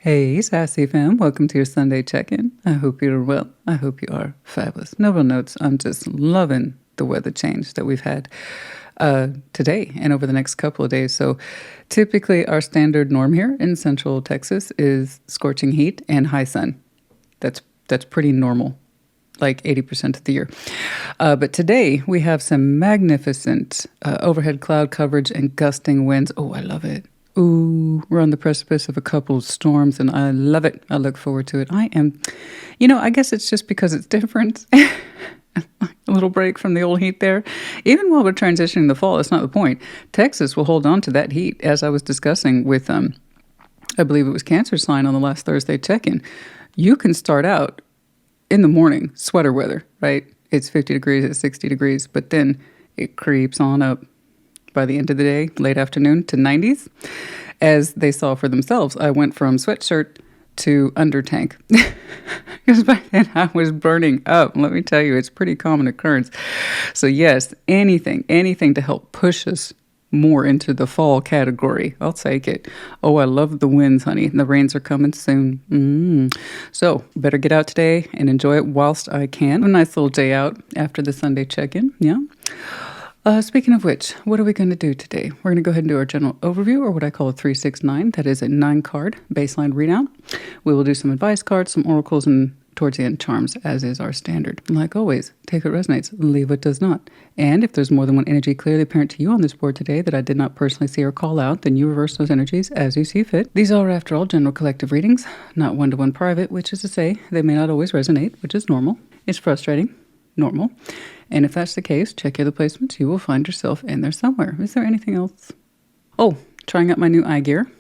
Hey, Sassy fam, welcome to your Sunday check-in. I hope you're well. I hope you are fabulous. No real notes. I'm just loving the weather change that we've had today and over the next couple of days. So typically our standard norm here in Central Texas is scorching heat and high sun. That's pretty normal, like 80% of the year. But today we have some magnificent overhead cloud coverage and gusting winds. Oh, I love it. Ooh, we're on the precipice of a couple of storms, and I love it. I look forward to it. I guess it's just because it's different. A little break from the old heat there. Even while we're transitioning the fall, that's not the point. Texas will hold on to that heat, as I was discussing with, I believe it was Cancer sign on the last Thursday check-in. You can start out in the morning, sweater weather, right? It's 50 degrees, it's 60 degrees, but then it creeps on up by the end of the day, late afternoon, to 90s. As they saw for themselves, I went from sweatshirt to under tank. Because by then I was burning up. Let me tell you, it's a pretty common occurrence. So yes, anything to help push us more into the fall category. I'll take it. Oh, I love the winds, honey. The rains are coming soon. So better get out today and enjoy it whilst I can. A nice little day out after the Sunday check-in. Yeah. Speaking of which, what are we going to do today? We're going to go ahead and do our general overview, or what I call a 369. That is a 9-card baseline readout. We will do some advice cards, some oracles, and towards the end, charms, as is our standard. Like always, take what resonates, leave what does not. And if there's more than one energy clearly apparent to you on this board today that I did not personally see or call out, then you reverse those energies as you see fit. These are, after all, general collective readings, not one-to-one private, which is to say they may not always resonate, which is normal. It's frustrating. Normal. And if that's the case, check your other placements. You will find yourself in there somewhere. Is there anything else? Oh, trying out my new eye gear.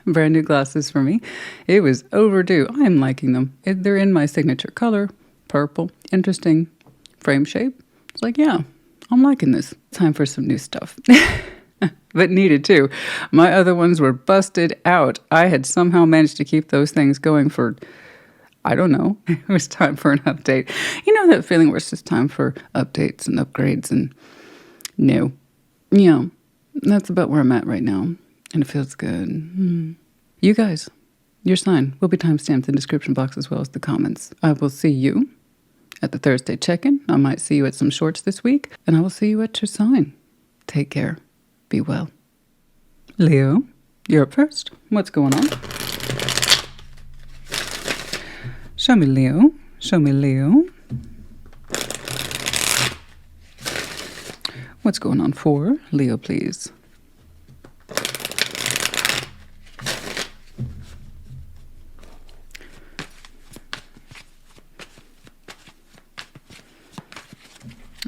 Brand new glasses for me. It was overdue. I'm liking them. They're in my signature color, purple. Interesting frame shape. It's like, yeah, I'm liking this. Time for some new stuff. But needed too. My other ones were busted out. I had somehow managed to keep those things going for, I don't know. It was time for an update. You know that feeling where it's just time for updates and upgrades and new. Yeah, that's about where I'm at right now. And it feels good. You guys, your sign will be timestamped in the description box as well as the comments. I will see you at the Thursday check-in. I might see you at some shorts this week. And I will see you at your sign. Take care. Be well. Leo, you're up first. What's going on? Show me Leo. Show me Leo. What's going on for Leo, please?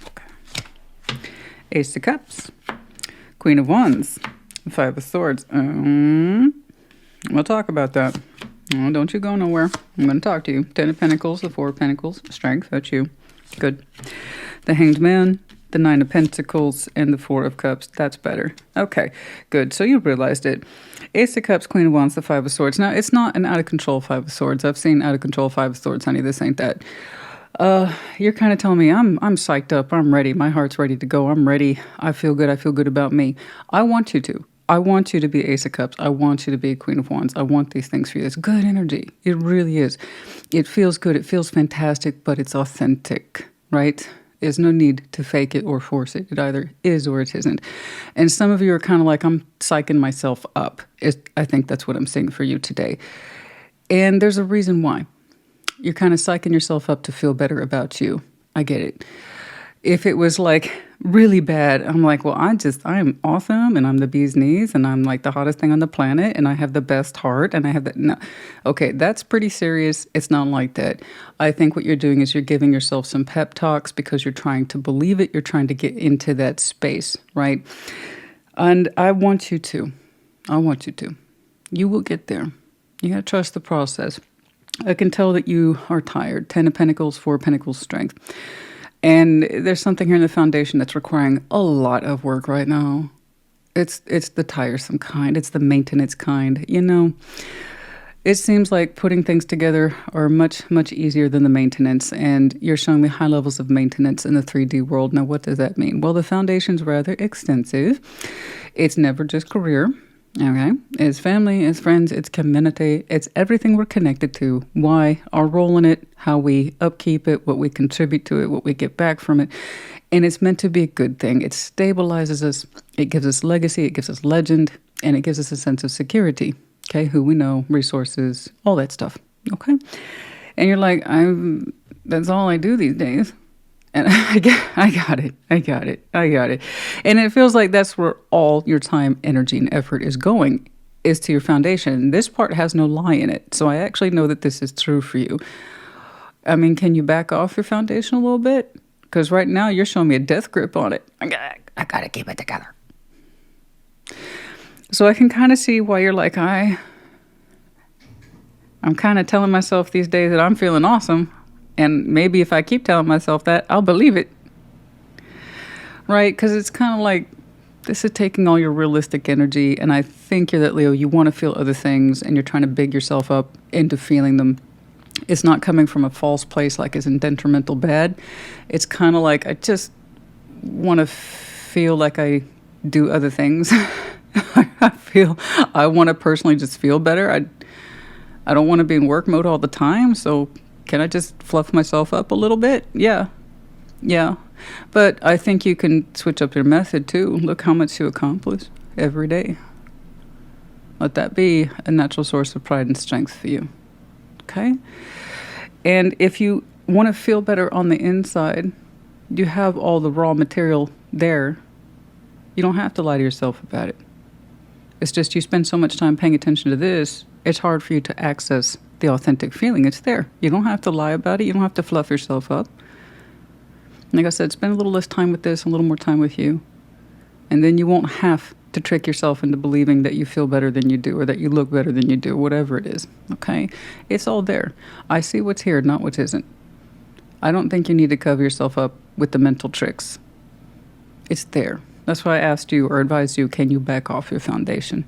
Okay. Ace of Cups. Queen of Wands. Five of Swords. We'll talk about that. Oh, don't you go nowhere. I'm going to talk to you. 10 of Pentacles, the 4 of Pentacles, Strength, that's you. Good. The Hanged Man, the 9 of Pentacles, and the 4 of Cups. That's better. Okay, good. So you realized it. Ace of Cups, Queen of Wands, the 5 of Swords. Now, it's not an out-of-control 5 of Swords. I've seen out-of-control 5 of Swords, honey. This ain't that. You're kind of telling me I'm psyched up. I'm ready. My heart's ready to go. I'm ready. I feel good. I feel good about me. I want you to. I want you to be Ace of Cups. I want you to be Queen of Wands. I want these things for you. It's good energy. It really is. It feels good. It feels fantastic, but it's authentic, right? There's no need to fake it or force it. It either is or it isn't. And some of you are kind of like, I'm psyching myself up. I think that's what I'm seeing for you today. And there's a reason why. You're kind of psyching yourself up to feel better about you. I get it. If it was like really bad, I'm like, well, I'm awesome and I'm the bee's knees and I'm like the hottest thing on the planet and I have the best heart and I have that. No. Okay, that's pretty serious. It's not like that. I think what you're doing is you're giving yourself some pep talks because you're trying to believe it. You're trying to get into that space, right? And I want you to. You will get there. You got to trust the process. I can tell that you are tired. 10 of Pentacles, 4 of Pentacles, Strength. And there's something here in the foundation that's requiring a lot of work right now. It's the tiresome kind. It's the maintenance kind. You know, it seems like putting things together are much, much easier than the maintenance. And you're showing me high levels of maintenance in the 3D world. Now, what does that mean? Well, the foundation's rather extensive. It's never just career. Okay. It's family, it's friends, it's community, it's everything we're connected to. Why, our role in it, how we upkeep it, what we contribute to it, what we get back from it. And it's meant to be a good thing. It stabilizes us, it gives us legacy, it gives us legend, and it gives us a sense of security. Okay, who we know, resources, all that stuff. Okay. And you're like, that's all I do these days. And I got it. And it feels like that's where all your time, energy, and effort is going, is to your foundation. This part has no lie in it. So I actually know that this is true for you. I mean, can you back off your foundation a little bit? Because right now you're showing me a death grip on it. I got to keep it together. So I can kind of see why you're like, I'm kind of telling myself these days that I'm feeling awesome. And maybe if I keep telling myself that, I'll believe it. Right? Because it's kind of like, this is taking all your realistic energy. And I think you're that Leo. You want to feel other things and you're trying to big yourself up into feeling them. It's not coming from a false place like it's in detrimental bad. It's kind of like, I just want to feel like I do other things. I want to personally just feel better. I don't want to be in work mode all the time. So can I just fluff myself up a little bit? Yeah. But I think you can switch up your method too. Look how much you accomplish every day. Let that be a natural source of pride and strength for you. Okay? And if you want to feel better on the inside, you have all the raw material there. You don't have to lie to yourself about it. It's just you spend so much time paying attention to this, it's hard for you to access the authentic feeling. It's there. You don't have to lie about it. You don't have to fluff yourself up. Like I said, spend a little less time with this, a little more time with you. And then you won't have to trick yourself into believing that you feel better than you do or that you look better than you do, whatever it is. Okay? It's all there. I see what's here, not what isn't. I don't think you need to cover yourself up with the mental tricks. It's there. That's why I asked you or advised you, can you back off your foundation?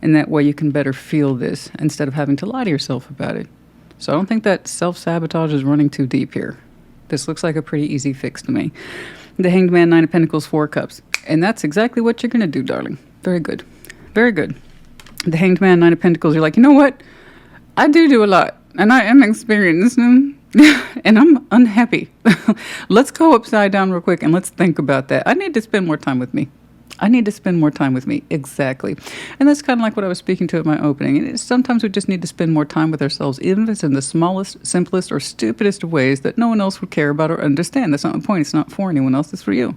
And that way you can better feel this instead of having to lie to yourself about it. So I don't think that self-sabotage is running too deep here. This looks like a pretty easy fix to me. The Hanged Man, 9 of Pentacles, 4 Cups. And that's exactly what you're going to do, darling. Very good. Very good. The Hanged Man, 9 of Pentacles, you're like, you know what? I do a lot. And I am experiencing and I'm unhappy. Let's go upside down real quick and let's think about that. I need to spend more time with me. Exactly. And that's kind of like what I was speaking to at my opening. And sometimes we just need to spend more time with ourselves, even if it's in the smallest, simplest, or stupidest of ways that no one else would care about or understand. That's not the point. It's not for anyone else. It's for you.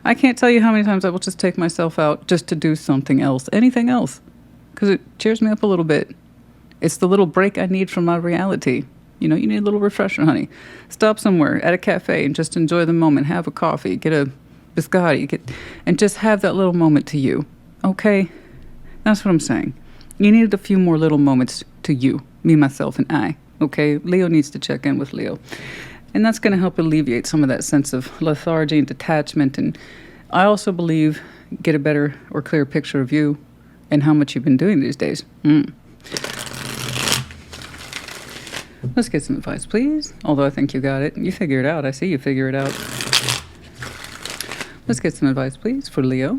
I can't tell you how many times I will just take myself out just to do something else, anything else, because it cheers me up a little bit. It's the little break I need from my reality. You know, you need a little refresher, honey. Stop somewhere at a cafe and just enjoy the moment. Have a coffee, get a biscotti, and just have that little moment to you. Okay? That's what I'm saying. You need a few more little moments to you, me, myself, and I. Okay? Leo needs to check in with Leo. And that's going to help alleviate some of that sense of lethargy and detachment. And I also believe get a better or clearer picture of you and how much you've been doing these days. Let's get some advice, please. Although I think you got it. You figure it out. I see you figure it out. Let's get some advice, please, for Leo.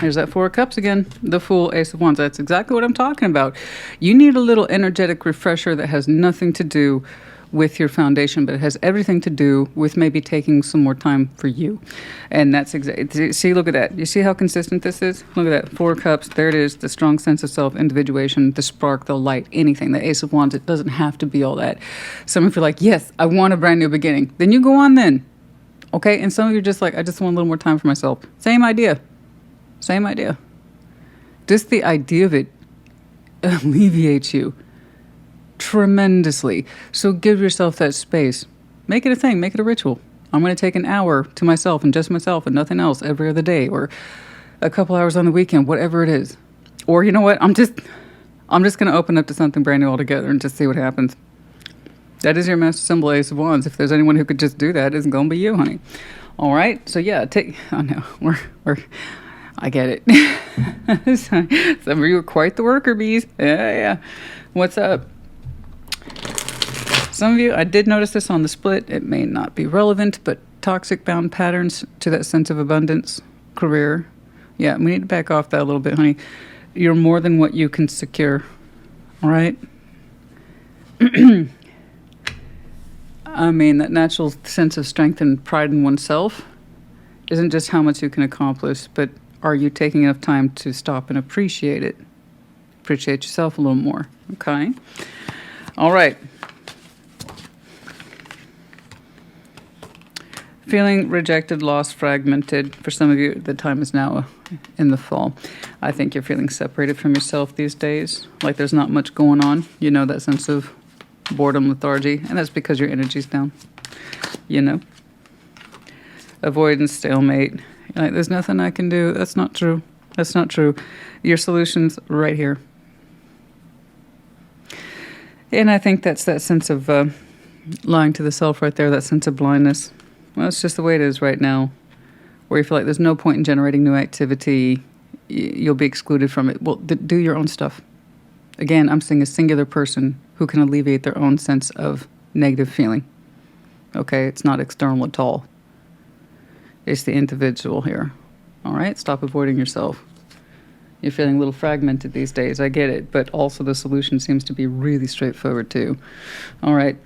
There's that 4 of Cups again, the Fool, Ace of Wands. That's exactly what I'm talking about. You need a little energetic refresher that has nothing to do with your foundation, but it has everything to do with maybe taking some more time for you. And that's exactly, see, look at that. You see how consistent this is? Look at that, 4 of Cups, there it is, the strong sense of self, individuation, the spark, the light, anything. The Ace of Wands, it doesn't have to be all that. Some of you are like, yes, I want a brand new beginning. Then you go on then, okay? And some of you are just like, I just want a little more time for myself. Same idea. Just the idea of it alleviates you tremendously. So give yourself that space. Make it a thing. Make it a ritual. I'm going to take an hour to myself and just myself and nothing else every other day, or a couple hours on the weekend, whatever it is. Or you know what? I'm just going to open up to something brand new altogether and just see what happens. That is your master symbol, Ace of Wands. If there's anyone who could just do that, it's going to be you, honey. All right. So yeah, I know I get it. Some of you are quite the worker bees. Yeah. What's up? Some of you, I did notice this on the split. It may not be relevant, but toxic bound patterns to that sense of abundance, career. Yeah, we need to back off that a little bit, honey. You're more than what you can secure. All right? I mean, that natural sense of strength and pride in oneself isn't just how much you can accomplish, but are you taking enough time to stop and appreciate it? Appreciate yourself a little more. Okay? All right. Feeling rejected, lost, fragmented. For some of you, the time is now in the fall. I think you're feeling separated from yourself these days. Like there's not much going on. You know, that sense of boredom, lethargy. And that's because your energy's down. You know? Avoidance, stalemate. Like, there's nothing I can do. That's not true. That's not true. Your solution's right here. And I think that's that sense of lying to the self right there, that sense of blindness. Well, it's just the way it is right now, where you feel like there's no point in generating new activity. You'll be excluded from it. Well, do your own stuff. Again, I'm seeing a singular person who can alleviate their own sense of negative feeling. Okay? It's not external at all. It's the individual here. All right? Stop avoiding yourself. You're feeling a little fragmented these days. I get it. But also the solution seems to be really straightforward, too. All right.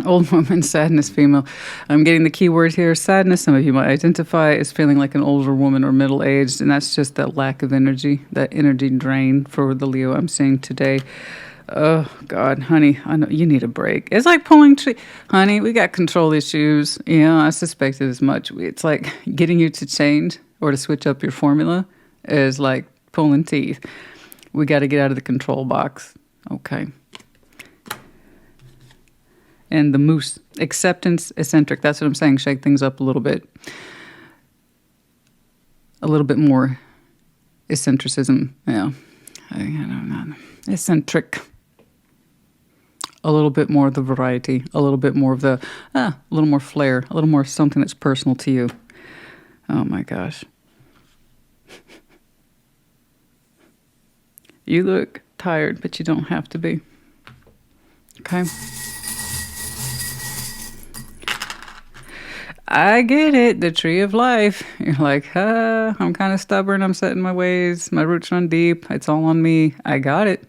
Old woman, sadness, female. I'm getting the key word here, sadness. Some of you might identify as feeling like an older woman or middle-aged, and that's just that lack of energy, that energy drain for the Leo I'm seeing today. Oh, God, honey, I know you need a break. It's like pulling tree. Honey, we got control issues. Yeah, I suspected as much. It's like getting you to change or to switch up your formula is like pulling teeth. We got to get out of the control box. Okay. And the moose, acceptance, eccentric. That's what I'm saying. Shake things up a little bit. A little bit more eccentricism. Yeah. I don't know. Eccentric. A little bit more of the variety. A little bit more of the, a little more flair. A little more something that's personal to you. Oh my gosh. You look tired, but you don't have to be. Okay? I get it. The tree of life. You're like, I'm kind of stubborn. I'm set in my ways. My roots run deep. It's all on me. I got it.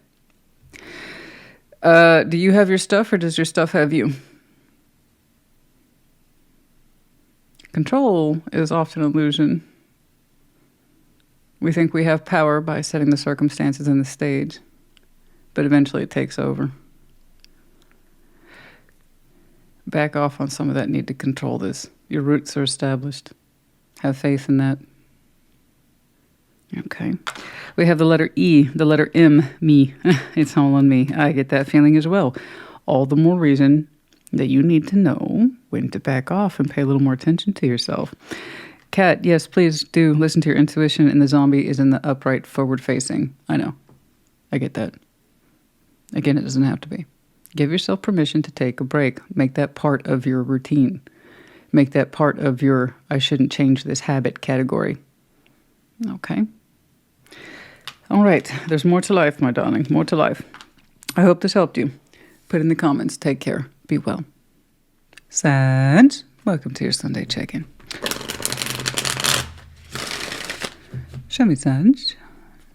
Do you have your stuff or does your stuff have you? Control is often an illusion. We think we have power by setting the circumstances and the stage, but eventually it takes over. Back off on some of that need to control this. Your roots are established. Have faith in that. Okay. We have the letter E, the letter M, me. It's all on me. I get that feeling as well. All the more reason that you need to know when to back off and pay a little more attention to yourself. Cat, yes, please do listen to your intuition, and the zombie is in the upright forward facing. I know. I get that. Again, it doesn't have to be. Give yourself permission to take a break. Make that part of your routine. Make that part of your I shouldn't change this habit category. Okay. All right. There's more to life, my darling. More to life. I hope this helped you. Put in the comments. Take care. Be well. Sag, welcome to your Sunday check-in. Show me Sag.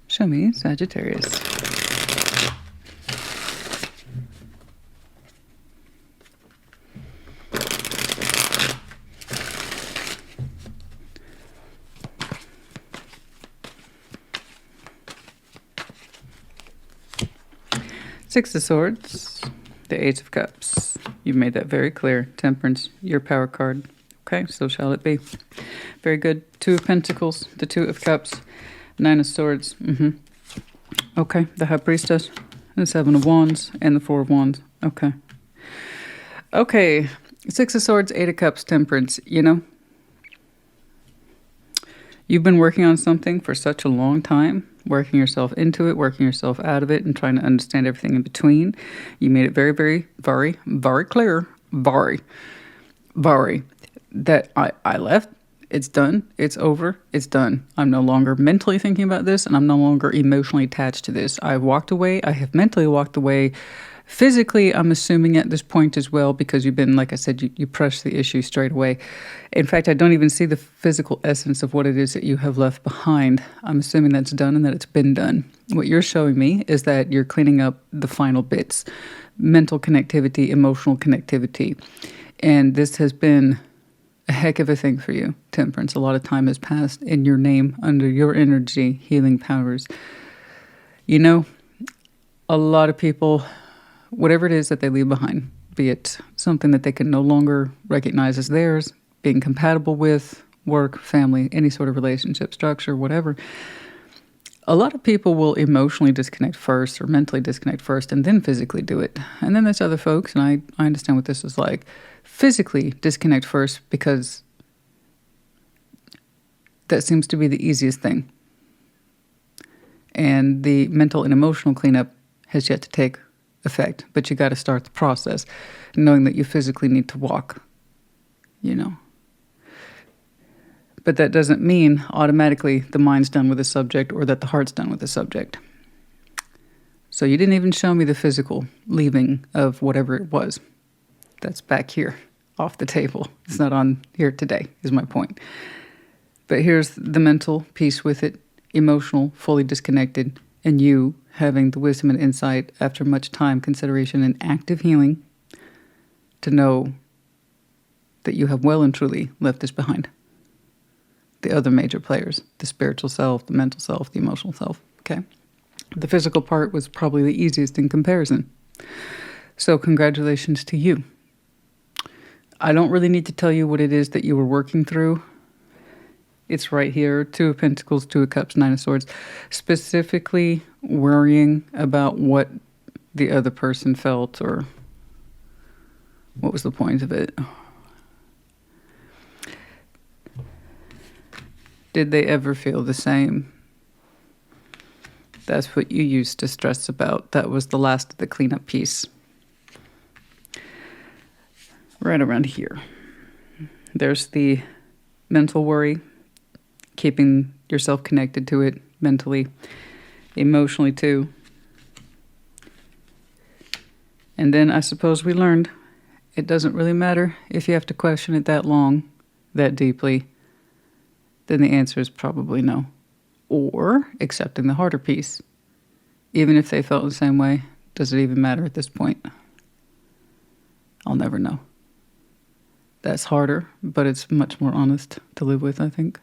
Show me Sagittarius. Six of Swords, the Ace of Cups. You've made that very clear. Temperance, your power card. Okay, so shall it be. Very good. Two of Pentacles, the Two of Cups, Nine of Swords. Okay, the High Priestess, the Seven of Wands, and the Four of Wands. Okay. Okay, Six of Swords, Eight of Cups, Temperance. You know, you've been working on something for such a long time. Working yourself into it, working yourself out of it, and trying to understand everything in between. You made it very, very, very, very clear. Very. Vari, that I left. It's done. It's over. It's done. I'm no longer mentally thinking about this, and I'm no longer emotionally attached to this. I walked away. I have mentally walked away. Physically, I'm assuming at this point as well, because you've been, like I said, you pressed the issue straight away. In fact, I don't even see the physical essence of what it is that you have left behind. I'm assuming that's done and that it's been done. What you're showing me is that you're cleaning up the final bits, mental connectivity, emotional connectivity. And this has been a heck of a thing for you, Temperance. A lot of time has passed in your name, under your energy, healing powers. You know, a lot of people, whatever it is that they leave behind, be it something that they can no longer recognize as theirs, being compatible with work, family, any sort of relationship structure, whatever, a lot of people will emotionally disconnect first or mentally disconnect first and then physically do it. And then there's other folks, and I understand what this is like, physically disconnect first because that seems to be the easiest thing. And the mental and emotional cleanup has yet to take effect, but you got to start the process knowing that you physically need to walk, you know. But that doesn't mean automatically the mind's done with the subject or that the heart's done with the subject. So you didn't even show me the physical leaving of whatever it was. That's back here off the table. It's not on here today, is my point. But here's the mental piece with it, emotional, fully disconnected, and you having the wisdom and insight after much time, consideration, and active healing to know that you have well and truly left this behind. The other major players, the spiritual self, the mental self, the emotional self, okay? The physical part was probably the easiest in comparison. So congratulations to you. I don't really need to tell you what it is that you were working through. It's right here, Two of Pentacles, Two of Cups, Nine of Swords. Specifically worrying about what the other person felt, or what was the point of it? Did they ever feel the same? That's what you used to stress about. That was the last of the cleanup piece. Right around here. There's the mental worry, keeping yourself connected to it mentally, emotionally too. And then I suppose we learned it doesn't really matter if you have to question it that long, that deeply. Then the answer is probably no. Or accepting the harder piece. Even if they felt the same way, does it even matter at this point? I'll never know. That's harder, but it's much more honest to live with, I think.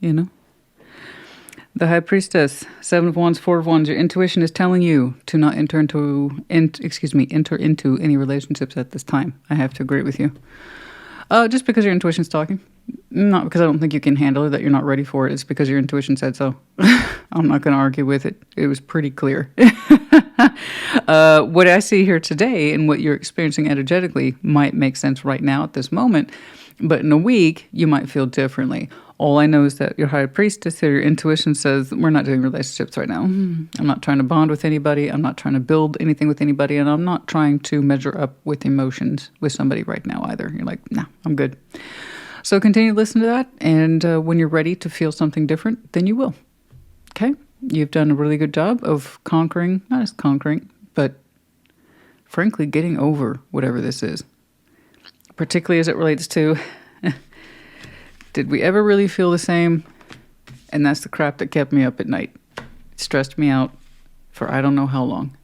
You know? The High Priestess, Seven of Wands, Four of Wands. Your intuition is telling you to not enter into any relationships at this time. I have to agree with you. Just because your intuition's talking. Not because I don't think you can handle it, that you're not ready for it. It's because your intuition said so. I'm not going to argue with it. It was pretty clear. What I see here today and what you're experiencing energetically might make sense right now at this moment, but in a week, you might feel differently. All I know is that your High Priestess here, your intuition says, we're not doing relationships right now. I'm not trying to bond with anybody. I'm not trying to build anything with anybody. And I'm not trying to measure up with emotions with somebody right now either. You're like, nah, I'm good. So continue to listen to that. And when you're ready to feel something different, then you will. Okay? You've done a really good job of conquering, not just conquering, but frankly, getting over whatever this is. Particularly as it relates to, did we ever really feel the same? And that's the crap that kept me up at night. It stressed me out for I don't know how long.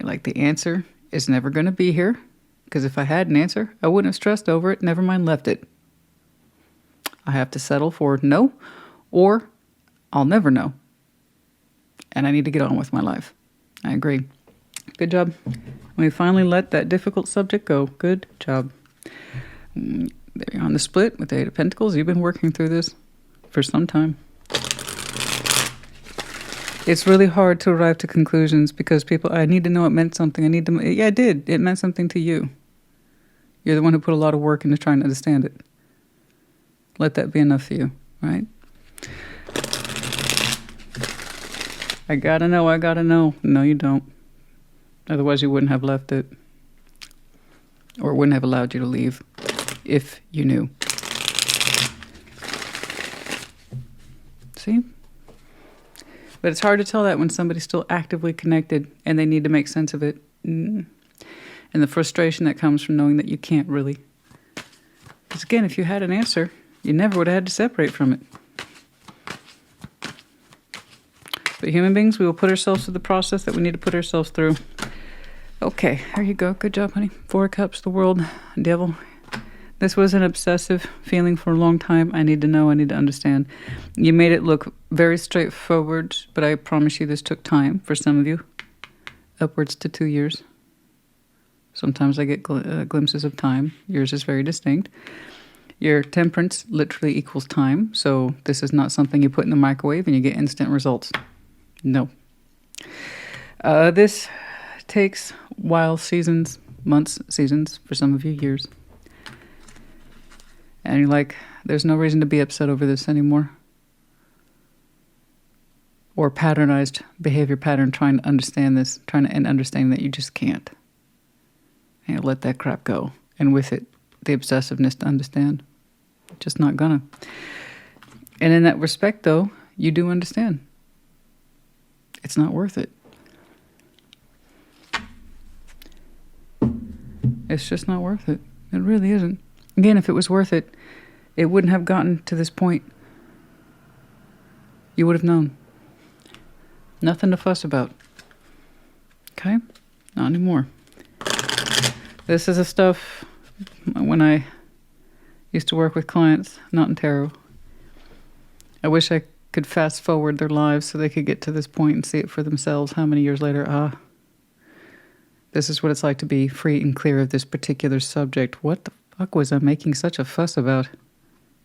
Like, the answer is never going to be here. Because if I had an answer, I wouldn't have stressed over it, never mind left it. I have to settle for no, or I'll never know. And I need to get on with my life. I agree. Good job. We finally let that difficult subject go. Good job. There you're on the split with the Eight of Pentacles. You've been working through this for some time. It's really hard to arrive to conclusions because people, I need to know it meant something. Yeah, it did. It meant something to you. You're the one who put a lot of work into trying to understand it. Let that be enough for you, right? I gotta know. No, you don't. Otherwise, you wouldn't have left it. or wouldn't have allowed you to leave if you knew. See? But it's hard to tell that when somebody's still actively connected and they need to make sense of it. And the frustration that comes from knowing that you can't really. Because again, if you had an answer, you never would have had to separate from it. But human beings, we will put ourselves through the process that we need to put ourselves through. Okay, there you go. Good job, honey. 4 of Cups, the World, Devil. This was an obsessive feeling for a long time. I need to know. I need to understand. You made it look very straightforward, but I promise you this took time for some of you. Upwards to 2 years. Sometimes I get glimpses of time. Yours is very distinct. Your temperance literally equals time. So this is not something you put in the microwave and you get instant results. No. This takes while, seasons, months, seasons, for some of you, years. And you're like, there's no reason to be upset over this anymore. Or patternized behavior pattern, trying to understand this, and understanding that you just can't. And let that crap go. And with it, the obsessiveness to understand. Just not gonna. And in that respect, though, you do understand. It's not worth it. It's just not worth it. It really isn't. Again, if it was worth it, it wouldn't have gotten to this point. You would have known. Nothing to fuss about. Okay? Not anymore. This is the stuff when I used to work with clients, not in tarot. I wish I could fast forward their lives so they could get to this point and see it for themselves. How many years later, this is what it's like to be free and clear of this particular subject. What the fuck was I making such a fuss about?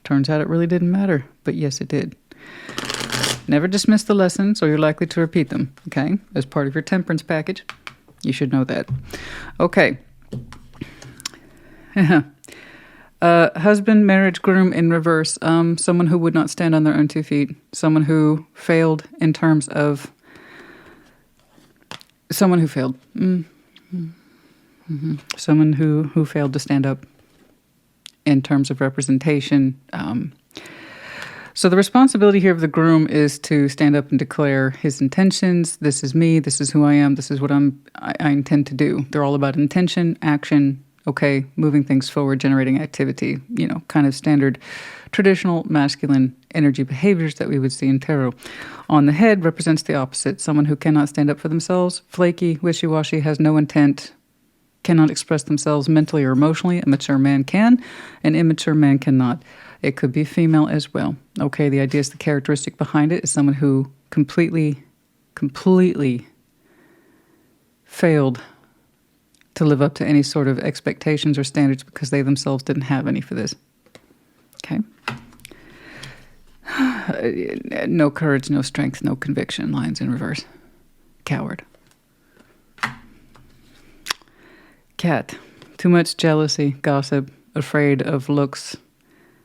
Turns out it really didn't matter, but yes, it did. Never dismiss the lessons or you're likely to repeat them, okay? As part of your temperance package. You should know that. Okay. Husband, marriage, groom in reverse. Someone who would not stand on their own 2 feet. Someone who failed in terms of... Someone who failed. Someone who failed to stand up in terms of representation. So the responsibility here of the groom is to stand up and declare his intentions. This is me. This is who I am. This is what I intend to do. They're all about intention, action, okay, moving things forward, generating activity, kind of standard traditional masculine energy behaviors that we would see in tarot. On the head represents the opposite. Someone who cannot stand up for themselves, flaky, wishy-washy, has no intent, cannot express themselves mentally or emotionally. A mature man can, an immature man cannot. It could be female as well. Okay, the idea is the characteristic behind it is someone who completely failed to live up to any sort of expectations or standards because they themselves didn't have any for this. Okay? No courage, no strength, no conviction. Lions in reverse. Coward. Cat. Too much jealousy, gossip, afraid of looks,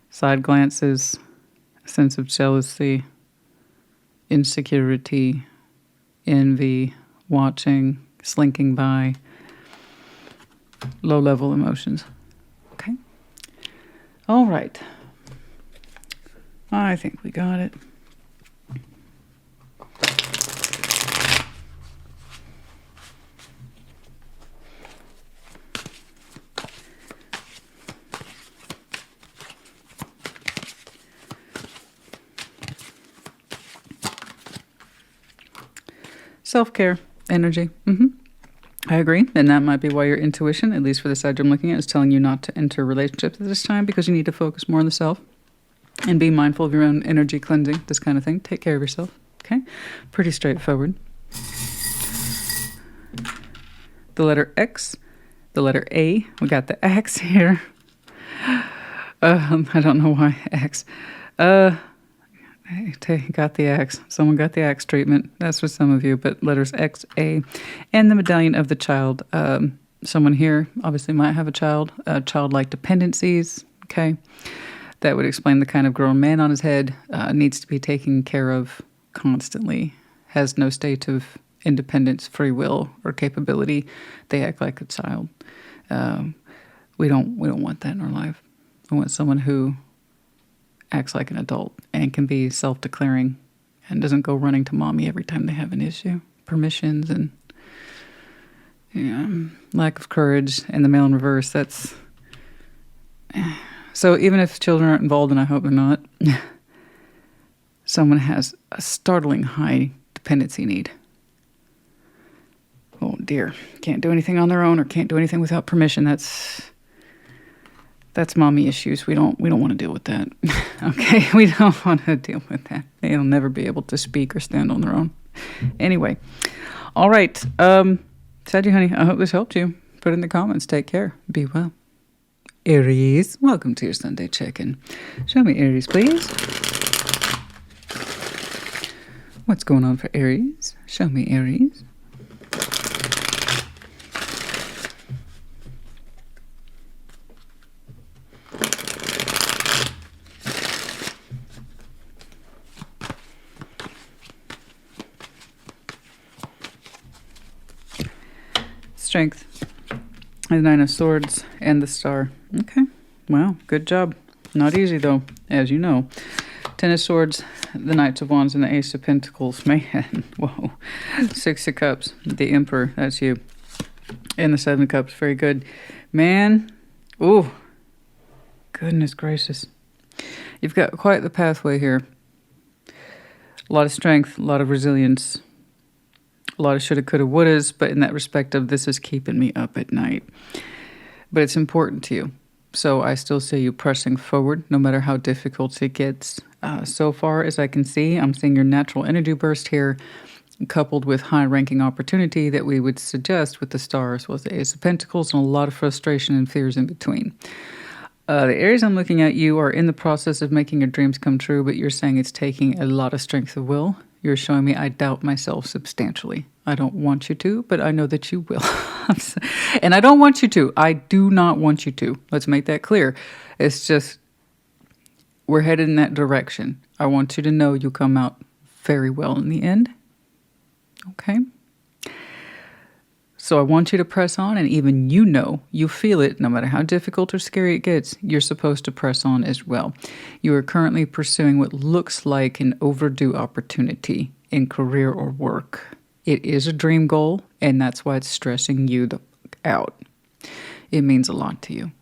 side glances, sense of jealousy, insecurity, envy, watching, slinking by, low-level emotions. Okay? All right. I think we got it. Self-care energy. I agree. And that might be why your intuition, at least for the side I'm looking at, is telling you not to enter relationships at this time because you need to focus more on the self and be mindful of your own energy cleansing, this kind of thing. Take care of yourself. Okay? Pretty straightforward. The letter X, the letter A. We got the X here. I don't know why X. Got the axe. Someone got the axe treatment. That's for some of you, but letters X, A, and the medallion of the child. Someone here obviously might have a child, childlike dependencies, okay? That would explain the kind of grown man on his head, needs to be taken care of constantly, has no state of independence, free will, or capability. They act like a child. We don't want that in our life. We want someone who acts like an adult and can be self-declaring and doesn't go running to mommy every time they have an issue. Permissions and lack of courage, and the male in reverse. That's so. Even if children aren't involved, and I hope they're not, someone has a startling high dependency need. Oh dear, can't do anything on their own or can't do anything without permission. That's mommy issues. We don't want to deal with that. Okay, we don't want to deal with that. They'll never be able to speak or stand on their own. Anyway, all right. Saggy honey, I hope this helped you. Put it in the comments. Take care. Be well. Aries, welcome to your Sunday check-in. Show me Aries, please. What's going on for Aries? Show me Aries. Strength, the Nine of Swords, and the Star. Okay, wow, good job. Not easy though, as you know. Ten of Swords, the Knights of Wands, and the Ace of Pentacles. Man, whoa. Six of Cups, the Emperor, that's you. And the Seven of Cups, very good. Man, ooh, goodness gracious. You've got quite the pathway here. A lot of strength, a lot of resilience. A lot of shoulda, coulda, wouldas, but in that respect of this is keeping me up at night. But it's important to you. So I still see you pressing forward, no matter how difficult it gets. So far as I can see, I'm seeing your natural energy burst here, coupled with high-ranking opportunity that we would suggest with the Stars was the Ace of Pentacles and a lot of frustration and fears in between. The Aries I'm looking at, you are in the process of making your dreams come true, but you're saying it's taking a lot of strength of will. You're showing me I doubt myself substantially. I don't want you to, but I know that you will. And I don't want you to. I do not want you to. Let's make that clear. It's just, we're headed in that direction. I want you to know you'll come out very well in the end. Okay? So I want you to press on, and even you feel it, no matter how difficult or scary it gets, you're supposed to press on as well. You are currently pursuing what looks like an overdue opportunity in career or work. It is a dream goal, and that's why it's stressing you out. It means a lot to you.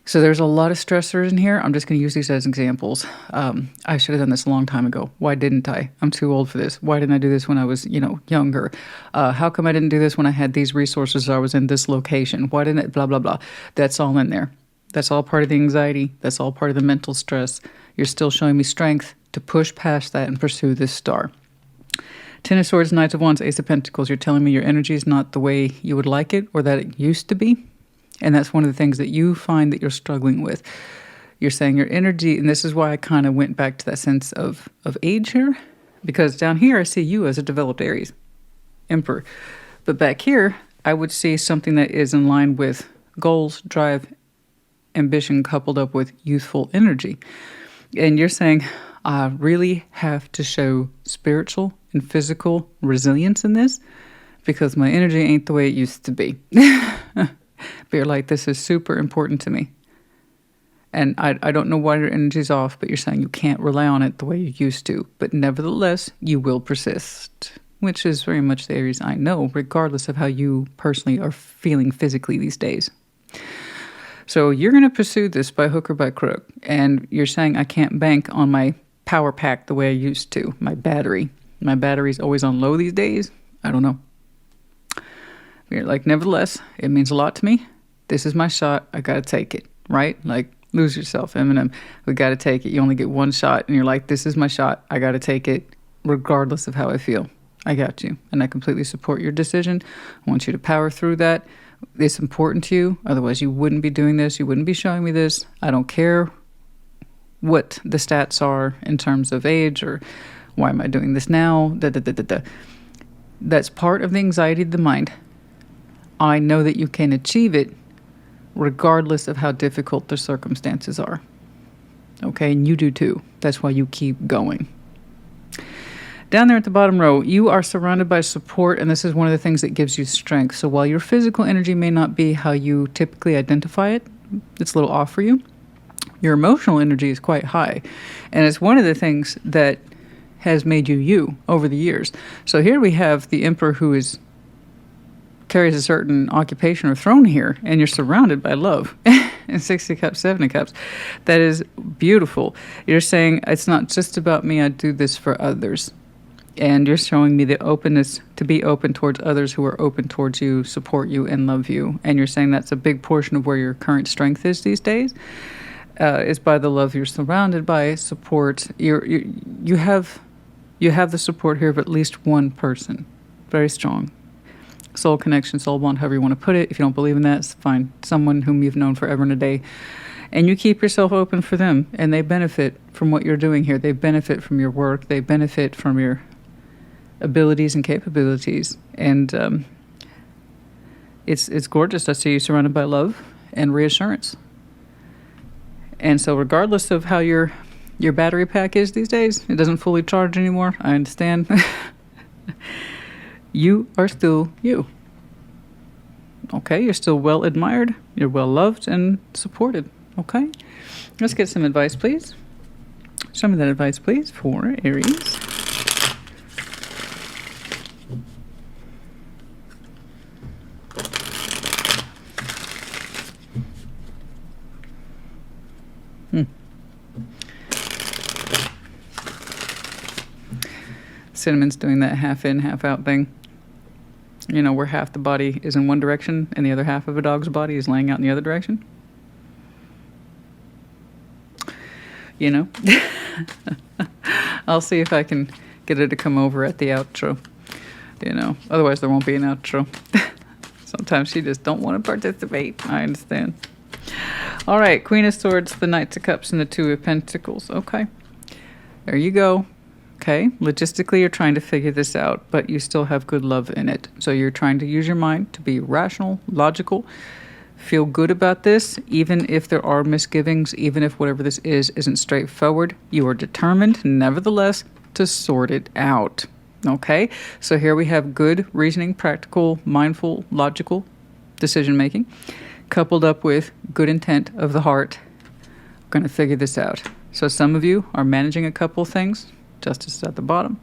So there's a lot of stressors in here. I'm just going to use these as examples. I should have done this a long time ago. Why didn't I? I'm too old for this. Why didn't I do this when I was, younger? How come I didn't do this when I had these resources or I was in this location? Why didn't it? Blah, blah, blah. That's all in there. That's all part of the anxiety. That's all part of the mental stress. You're still showing me strength to push past that and pursue this star. Ten of Swords, Knights of Wands, Ace of Pentacles. You're telling me your energy is not the way you would like it or that it used to be. And that's one of the things that you find that you're struggling with. You're saying your energy, and this is why I kind of went back to that sense of age here, because down here I see you as a developed Aries, Emperor. But back here, I would see something that is in line with goals, drive, ambition, coupled up with youthful energy. And you're saying, I really have to show spiritual and physical resilience in this because my energy ain't the way it used to be. But you're like, this is super important to me. And I don't know why your energy's off, but you're saying you can't rely on it the way you used to. But nevertheless, you will persist, which is very much the Aries I know, regardless of how you personally are feeling physically these days. So you're going to pursue this by hook or by crook. And you're saying I can't bank on my power pack the way I used to, my battery. My battery's always on low these days. I don't know. You're like, nevertheless, it means a lot to me. This is my shot. I got to take it, right? Like, lose yourself, Eminem. We got to take it. You only get one shot. And you're like, this is my shot. I got to take it regardless of how I feel. I got you. And I completely support your decision. I want you to power through that. It's important to you. Otherwise, you wouldn't be doing this. You wouldn't be showing me this. I don't care what the stats are in terms of age or why am I doing this now. That's part of the anxiety of the mind. I know that you can achieve it regardless of how difficult the circumstances are. Okay, and you do too. That's why you keep going. Down there at the bottom row, you are surrounded by support, and this is one of the things that gives you strength. So while your physical energy may not be how you typically identify it, it's a little off for you, your emotional energy is quite high. And it's one of the things that has made you you over the years. So here we have the Emperor who carries a certain occupation or throne here, and you're surrounded by love. And 60 cups, 70 cups. That is beautiful. You're saying, it's not just about me, I do this for others. And you're showing me the openness to be open towards others who are open towards you, support you, and love you. And you're saying that's a big portion of where your current strength is these days, is by the love you're surrounded by, support. You have the support here of at least one person. Very strong. Soul connection, soul bond, however you want to put it. If you don't believe in that, it's fine. Someone whom you've known forever and a day. And you keep yourself open for them, and they benefit from what you're doing here. They benefit from your work. They benefit from your abilities and capabilities. And it's gorgeous. I see you surrounded by love and reassurance. And so regardless of how your battery pack is these days, it doesn't fully charge anymore. I understand. You are still you. Okay, you're still well admired, you're well loved and supported. Okay, let's get some advice, please. Show me that advice, please, for Aries. Cinnamon's doing that half in, half out thing. You know, where half the body is in one direction and the other half of a dog's body is laying out in the other direction. You know? I'll see if I can get her to come over at the outro. You know, otherwise there won't be an outro. Sometimes she just don't want to participate. I understand. All right, Queen of Swords, the Knight of Cups, and the Two of Pentacles. Okay, there you go. Okay, logistically you're trying to figure this out, but you still have good love in it. So you're trying to use your mind to be rational, logical, feel good about this, even if there are misgivings, even if whatever this is isn't straightforward. You are determined, nevertheless, to sort it out. Okay, so here we have good reasoning, practical, mindful, logical decision-making, coupled up with good intent of the heart. We're going to figure this out. So some of you are managing a couple things. Justice is at the bottom.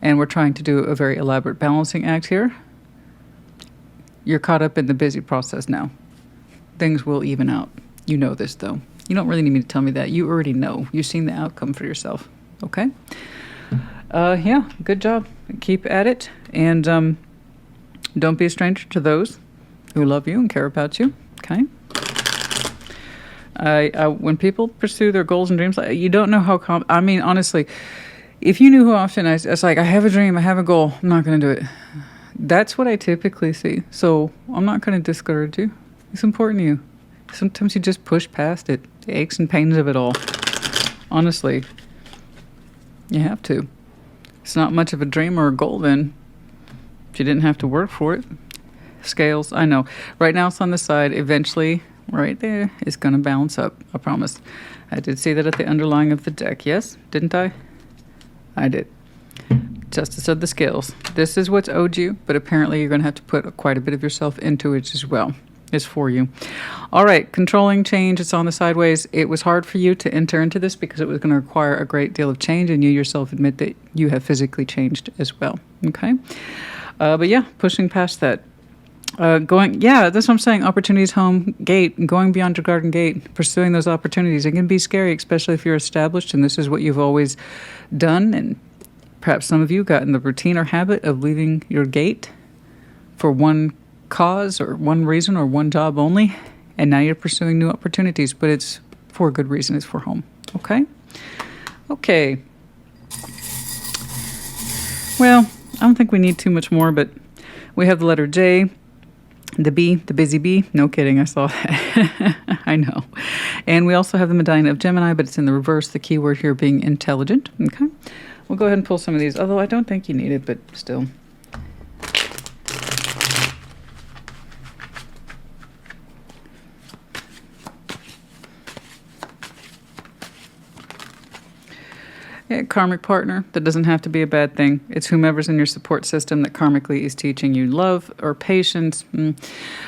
And we're trying to do a very elaborate balancing act here. You're caught up in the busy process now. Things will even out. You know this, though. You don't really need me to tell me that. You already know. You've seen the outcome for yourself. Okay? Yeah, good job. Keep at it. And don't be a stranger to those who love you and care about you. Okay? When people pursue their goals and dreams, you don't know how... I mean, honestly... If you knew how often it's like, I have a dream, I have a goal, I'm not going to do it. That's what I typically see. So I'm not going to discourage you. It's important to you. Sometimes you just push past it, the aches and pains of it all. Honestly, you have to. It's not much of a dream or a goal then, if you didn't have to work for it. Scales, I know. Right now it's on the side. Eventually, right there, it's going to balance up. I promise. I did see that at the underlying of the deck. Yes? Didn't I? I did. Justice of the Scales. This is what's owed you, but apparently you're going to have to put quite a bit of yourself into it as well. It's for you. All right, controlling change. It's on the sideways. It was hard for you to enter into this because it was going to require a great deal of change, and you yourself admit that you have physically changed as well. Okay? But yeah, pushing past that. That's what I'm saying. Opportunities home gate, going beyond your garden gate, pursuing those opportunities. It can be scary, especially if you're established and this is what you've always done. And perhaps some of you got in the routine or habit of leaving your gate for one cause or one reason or one job only. And now you're pursuing new opportunities, but it's for a good reason. It's for home. Okay? Okay. Well, I don't think we need too much more, but we have the letter J. The B, the busy bee. No kidding, I saw that. I know. And we also have the medallion of Gemini, but it's in the reverse, the key word here being intelligent. Okay. We'll go ahead and pull some of these, although I don't think you need it, but still. Yeah, karmic partner. That doesn't have to be a bad thing. It's whomever's in your support system that karmically is teaching you love or patience,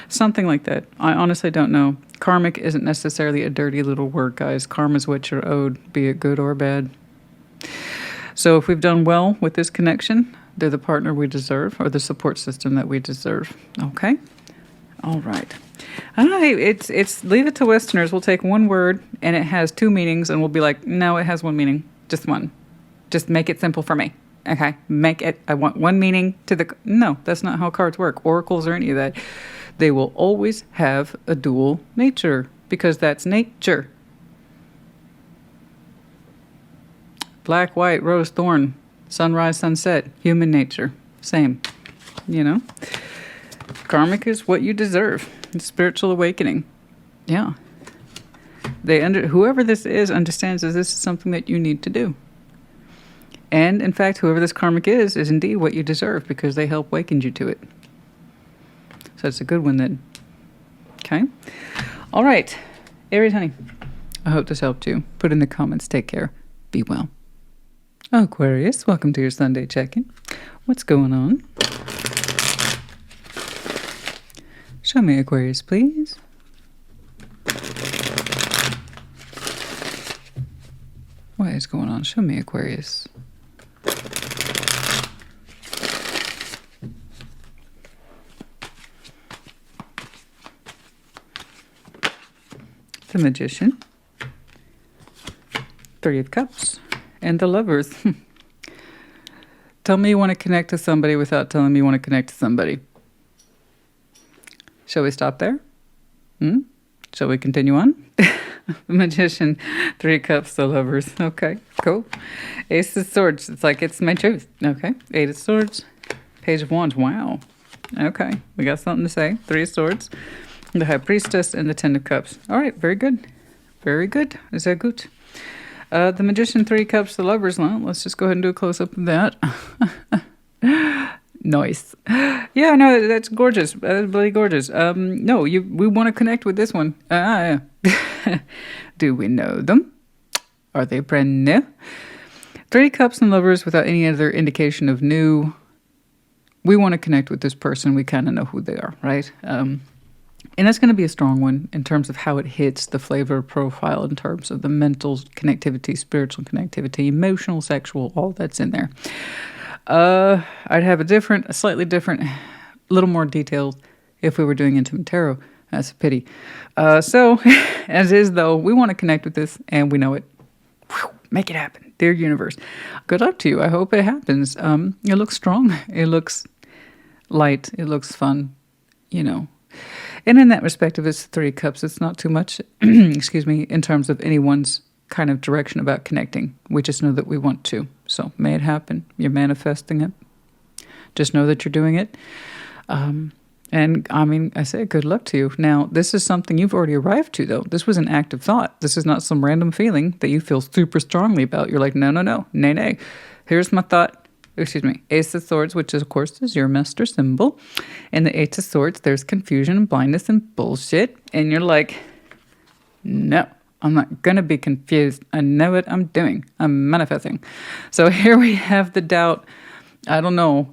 something like that. I honestly don't know. Karmic isn't necessarily a dirty little word, guys. Karma is what you're owed, be it good or bad. So if we've done well with this connection, they're the partner we deserve, or the support system that we deserve. Okay? All right. All right. It's leave it to Westerners. We'll take one word and it has two meanings, and we'll be like, no, it has one meaning. Just one. Just make it simple for me. Okay? Make it, I want one meaning to the, no, that's not how cards work. Oracles or any of that. They will always have a dual nature because that's nature. Black, white, rose, thorn, sunrise, sunset, human nature. Same, you know? Karmic is what you deserve. It's spiritual awakening. Yeah. Whoever this is understands that this is something that you need to do. And in fact, whoever this karmic is indeed what you deserve because they help awaken you to it. So it's a good one then. Okay. All right. Aries, honey. I hope this helped you. Put in the comments. Take care. Be well. Aquarius, welcome to your Sunday check-in. What's going on? Show me Aquarius, please. What is going on? Show me Aquarius. The Magician, Three of Cups, and the Lovers. Tell me you want to connect to somebody without telling me you want to connect to somebody. Shall we stop there? Shall we continue on? The Magician, Three Cups, the Lovers. Okay, cool. Ace of Swords. It's like it's my truth. Okay. Eight of Swords. Page of Wands. Wow. Okay. We got something to say. Three of Swords. The High Priestess and the Ten of Cups. All right. Very good. Very good. Is that good? The Magician, Three Cups, the Lovers. Well, let's just go ahead and do a close-up of that. Nice. Yeah, no, that's gorgeous. That's bloody gorgeous. No, we want to connect with this one. Do we know them? Are they brand new? Three Cups and Lovers without any other indication of new. We want to connect with this person. We kind of know who they are, right? And that's going to be a strong one in terms of how it hits the flavor profile in terms of the mental connectivity, spiritual connectivity, emotional, sexual, all that's in there. I'd have a slightly different, little more detailed if we were doing intimate tarot. That's a pity. So, as is though, we want to connect with this and we know it. Whew, make it happen. Dear universe. Good luck to you. I hope it happens. It looks strong. It looks light. It looks fun, you know. And in that respect, if it's Three Cups, it's not too much, excuse me, in terms of anyone's kind of direction about connecting. We just know that we want to. So may it happen. You're manifesting it. Just know that you're doing it. And I mean, I say good luck to you. Now, this is something you've already arrived to, though. This was an active thought. This is not some random feeling that you feel super strongly about. You're like, no. Nay. Here's my thought. Excuse me, Ace of Swords, which of course is your master symbol. And the Eight of Swords, there's confusion and blindness and bullshit. And you're like, no, I'm not going to be confused. I know what I'm doing. I'm manifesting. So here we have the doubt. I don't know.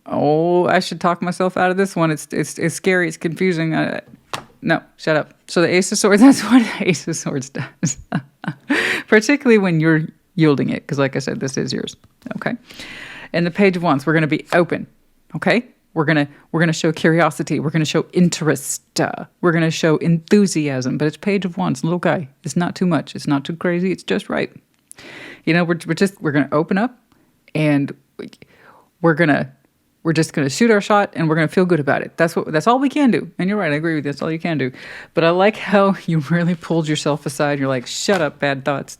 Oh, I should talk myself out of this one. It's scary. It's confusing. No, shut up. So the Ace of Swords, that's what the Ace of Swords does. Particularly when you're yielding it, because like I said, this is yours. Okay. And the Page of Wands, we're going to be open. Okay. We're gonna show curiosity. We're gonna show interest. We're gonna show enthusiasm. But it's Page of Wands, little guy. It's not too much. It's not too crazy. It's just right. You know, we're gonna open up, and we're just gonna shoot our shot, and we're gonna feel good about it. That's all we can do. And you're right. I agree with you. That's all you can do. But I like how you really pulled yourself aside. You're like, shut up, bad thoughts.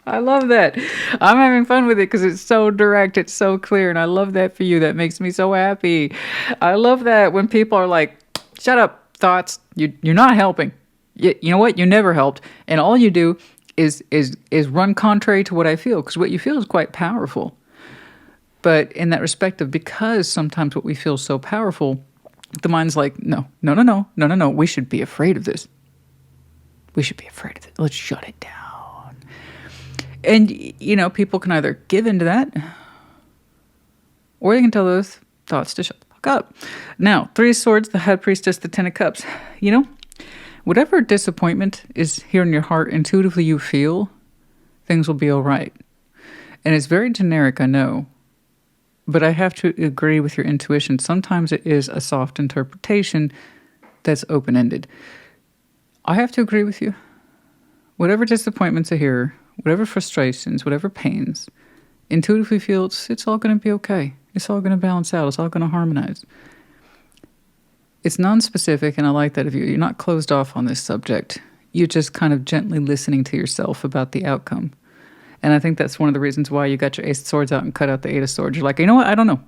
I love that. I'm having fun with it because it's so direct. It's so clear. And I love that for you. That makes me so happy. I love that when people are like, shut up, thoughts. You're not helping. You know what? You never helped. And all you do is run contrary to what I feel, because what you feel is quite powerful. But in that respect of, because sometimes what we feel is so powerful, the mind's like, no. We should be afraid of this. We should be afraid of it. Let's shut it down. And, you know, people can either give into that, or they can tell those thoughts to shut the fuck up. Now, Three of Swords, the High Priestess, the Ten of Cups. You know, whatever disappointment is here in your heart, intuitively you feel, things will be all right. And it's very generic, I know. But I have to agree with your intuition. Sometimes it is a soft interpretation that's open-ended. I have to agree with you. Whatever disappointments are here, whatever frustrations, whatever pains, intuitively feel it's all going to be okay. It's all going to balance out. It's all going to harmonize. It's non-specific, and I like that of you. You're not closed off on this subject. You're just kind of gently listening to yourself about the outcome. And I think that's one of the reasons why you got your Ace of Swords out and cut out the Eight of Swords. You're like, you know what? I don't know.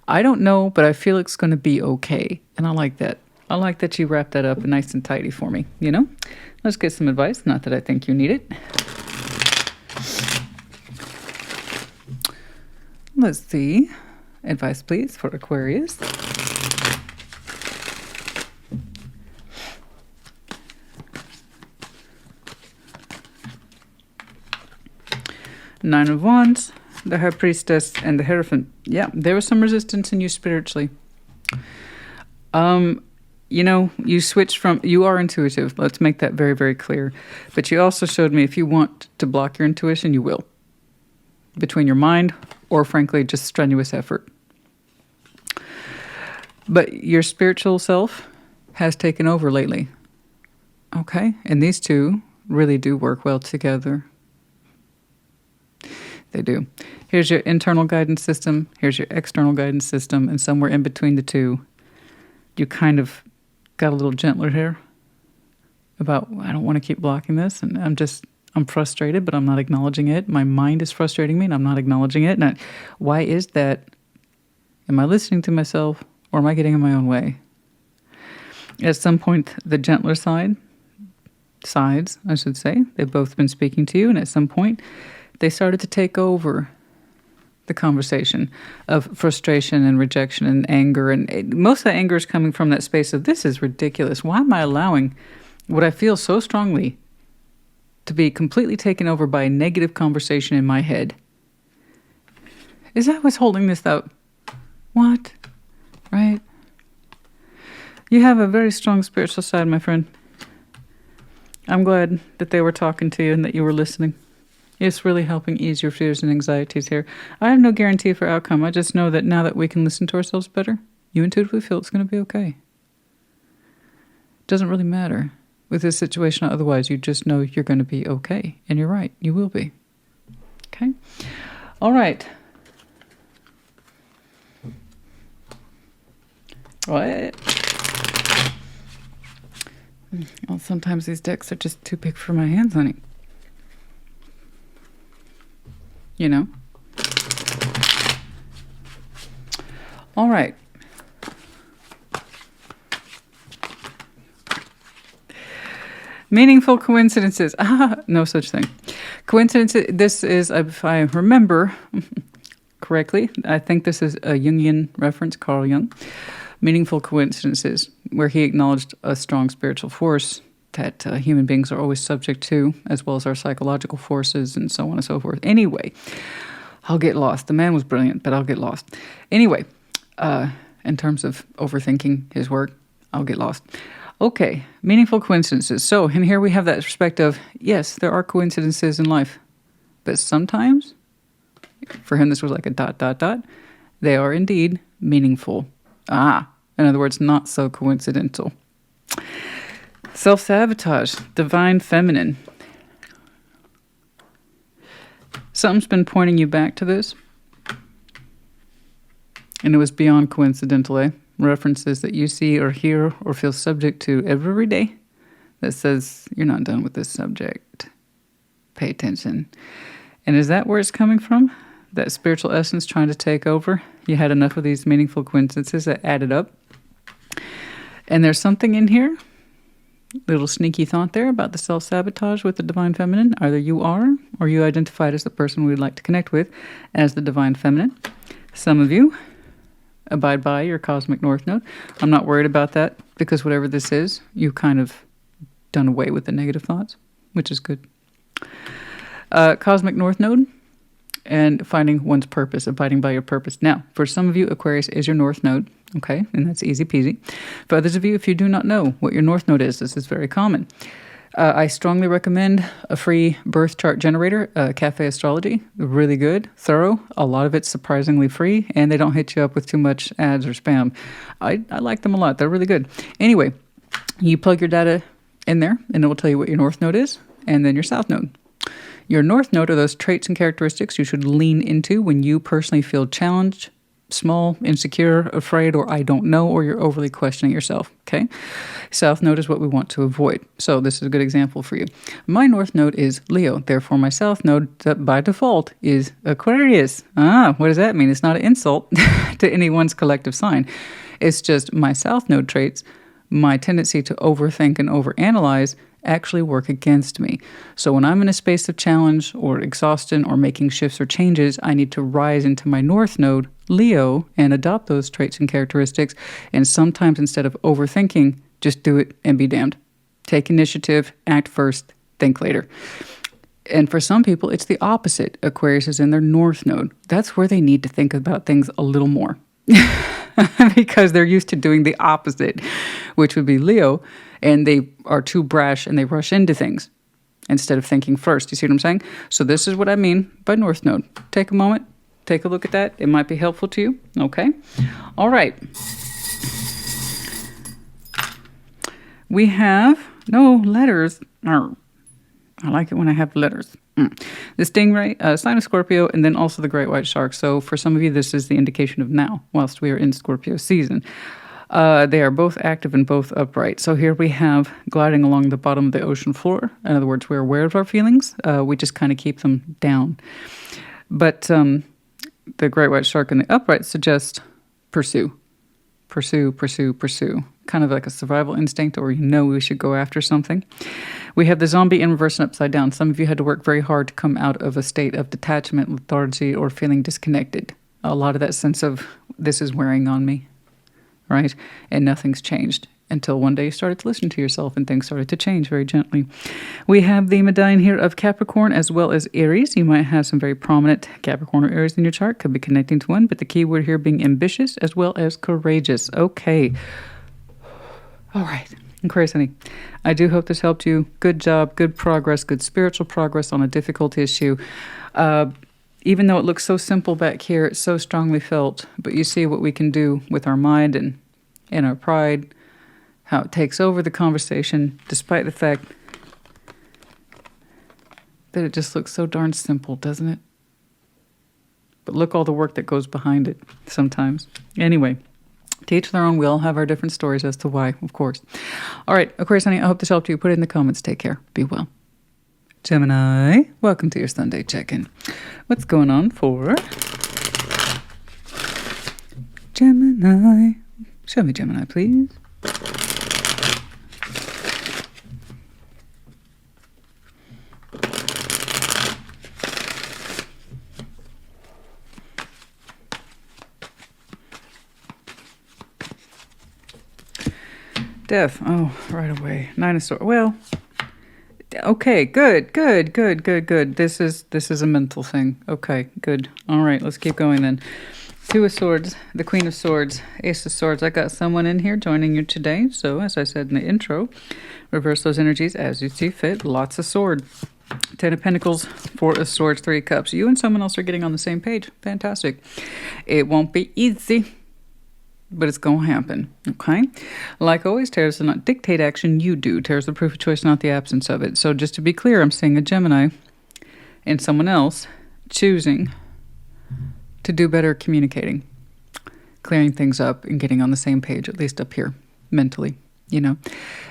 I don't know, but I feel it's going to be okay. And I like that. I like that you wrapped that up nice and tidy for me, you know? Let's get some advice. Not that I think you need it. Let's see. Advice, please, for Aquarius. Nine of Wands, the High Priestess, and the Hierophant. Yeah, there was some resistance in you spiritually. You know, you switched from, you are intuitive. Let's make that very, very clear. But you also showed me if you want to block your intuition, you will. Between your mind or, frankly, just strenuous effort. But your spiritual self has taken over lately. Okay? And these two really do work well together. They do. Here's your internal guidance system. Here's your external guidance system. And somewhere in between the two, you kind of got a little gentler here about, I don't want to keep blocking this. And I'm frustrated, but I'm not acknowledging it. My mind is frustrating me and I'm not acknowledging it. And why is that? Am I listening to myself or am I getting in my own way? At some point, the gentler sides, I should say, they've both been speaking to you. And at some point, they started to take over the conversation of frustration and rejection and anger. And most of the anger is coming from that space of, this is ridiculous. Why am I allowing what I feel so strongly to be completely taken over by a negative conversation in my head? Is that what's holding this up? What? Right? You have a very strong spiritual side, my friend. I'm glad that they were talking to you and that you were listening. It's really helping ease your fears and anxieties here. I have no guarantee for outcome. I just know that now that we can listen to ourselves better, you intuitively feel it's going to be okay. It doesn't really matter with this situation. Otherwise, you just know you're going to be okay. And you're right. You will be. Okay? All right. What? Well, sometimes these decks are just too big for my hands, honey. You know? All right. Meaningful coincidences. No such thing. Coincidences. This is, if I remember correctly, I think this is a Jungian reference, Carl Jung. Meaningful coincidences, where he acknowledged a strong spiritual force that human beings are always subject to, as well as our psychological forces and so on and so forth. Anyway, I'll get lost. The man was brilliant, but I'll get lost. Anyway, in terms of overthinking his work, I'll get lost. Okay, meaningful coincidences. So, and here we have that respect of, yes, there are coincidences in life, but sometimes, for him this was like a ... They are indeed meaningful. In other words, not so coincidental. Self-sabotage, divine feminine. Something's been pointing you back to this. And it was beyond coincidental, eh? References that you see or hear or feel subject to every day that says, you're not done with this subject. Pay attention. And is that where it's coming from? That spiritual essence trying to take over? You had enough of these meaningful coincidences that added up. And there's something in here, little sneaky thought there about the self-sabotage with the divine feminine. Either you are, or you identified as the person we'd like to connect with as the divine feminine. Some of you abide by your cosmic north node. I'm not worried about that because whatever this is, you've kind of done away with the negative thoughts, which is good. Cosmic North Node and finding one's purpose, abiding by your purpose. Now, for some of you, Aquarius is your North Node, okay, and that's easy peasy. For others of you, if you do not know what your North Node is, this is very common. I strongly recommend a free birth chart generator, Cafe Astrology. Really good, thorough. A lot of it's surprisingly free, and they don't hit you up with too much ads or spam. I like them a lot. They're really good. Anyway, you plug your data in there, and it will tell you what your North Node is, and then your South Node. Your North Node are those traits and characteristics you should lean into when you personally feel challenged, small, insecure, afraid, or I don't know, or you're overly questioning yourself, okay? South Node is what we want to avoid. So this is a good example for you. My North Node is Leo. Therefore, my South Node, by default, is Aquarius. What does that mean? It's not an insult to anyone's collective sign. It's just my South Node traits, my tendency to overthink and overanalyze actually work against me. So when I'm in a space of challenge or exhaustion or making shifts or changes, I need to rise into my North Node, Leo, and adopt those traits and characteristics. And sometimes instead of overthinking, just do it and be damned. Take initiative, act first, think later. And for some people, it's the opposite. Aquarius is in their North Node. That's where they need to think about things a little more. Because they're used to doing the opposite, which would be Leo, and they are too brash and they rush into things instead of thinking first. You see what I'm saying? So this is what I mean by North Node. Take a moment, take a look at that. It might be helpful to you. Okay. All right. We have no letters. I like it when I have letters. The stingray, sign of Scorpio, and then also the great white shark. So for some of you, this is the indication of now, whilst we are in Scorpio season. They are both active and both upright. So here we have gliding along the bottom of the ocean floor. In other words, we're aware of our feelings. We just kind of keep them down. But the great white shark and the upright suggest pursue. Pursue, pursue, pursue. Kind of like a survival instinct, or you know we should go after something. We have the zombie in reverse and upside down. Some of you had to work very hard to come out of a state of detachment, lethargy, or feeling disconnected. A lot of that sense of, this is wearing on me, right? And nothing's changed until one day you started to listen to yourself and things started to change very gently. We have the medallion here of Capricorn as well as Aries. You might have some very prominent Capricorn or Aries in your chart. Could be connecting to one, but the key word here being ambitious as well as courageous. Okay. All right. Aquarius, honey, I do hope this helped you. Good job, good progress, good spiritual progress on a difficult issue. Even though it looks so simple back here, it's so strongly felt. But you see what we can do with our mind and our pride, how it takes over the conversation, despite the fact that it just looks so darn simple, doesn't it? But look all the work that goes behind it sometimes. Anyway. To each their own, we all have our different stories as to why, of course. All right, Aquarius, honey, I hope this helped you. Put it in the comments. Take care. Be well. Gemini, welcome to your Sunday check-in. What's going on for Gemini? Show me Gemini, please. Death. Oh, right away. Nine of Swords. Well, okay, good. This is a mental thing. Okay, good. All right, let's keep going then. Two of Swords, the Queen of Swords, Ace of Swords. I got someone in here joining you today. So, as I said in the intro, reverse those energies as you see fit. Lots of sword. Ten of Pentacles, Four of Swords, Three of Cups. You and someone else are getting on the same page. Fantastic. It won't be easy, but it's going to happen, okay? Like always, tarot does not dictate action, you do. Tarot is the proof of choice, not the absence of it. So just to be clear, I'm seeing a Gemini and someone else choosing to do better communicating, clearing things up and getting on the same page, at least up here, mentally, you know.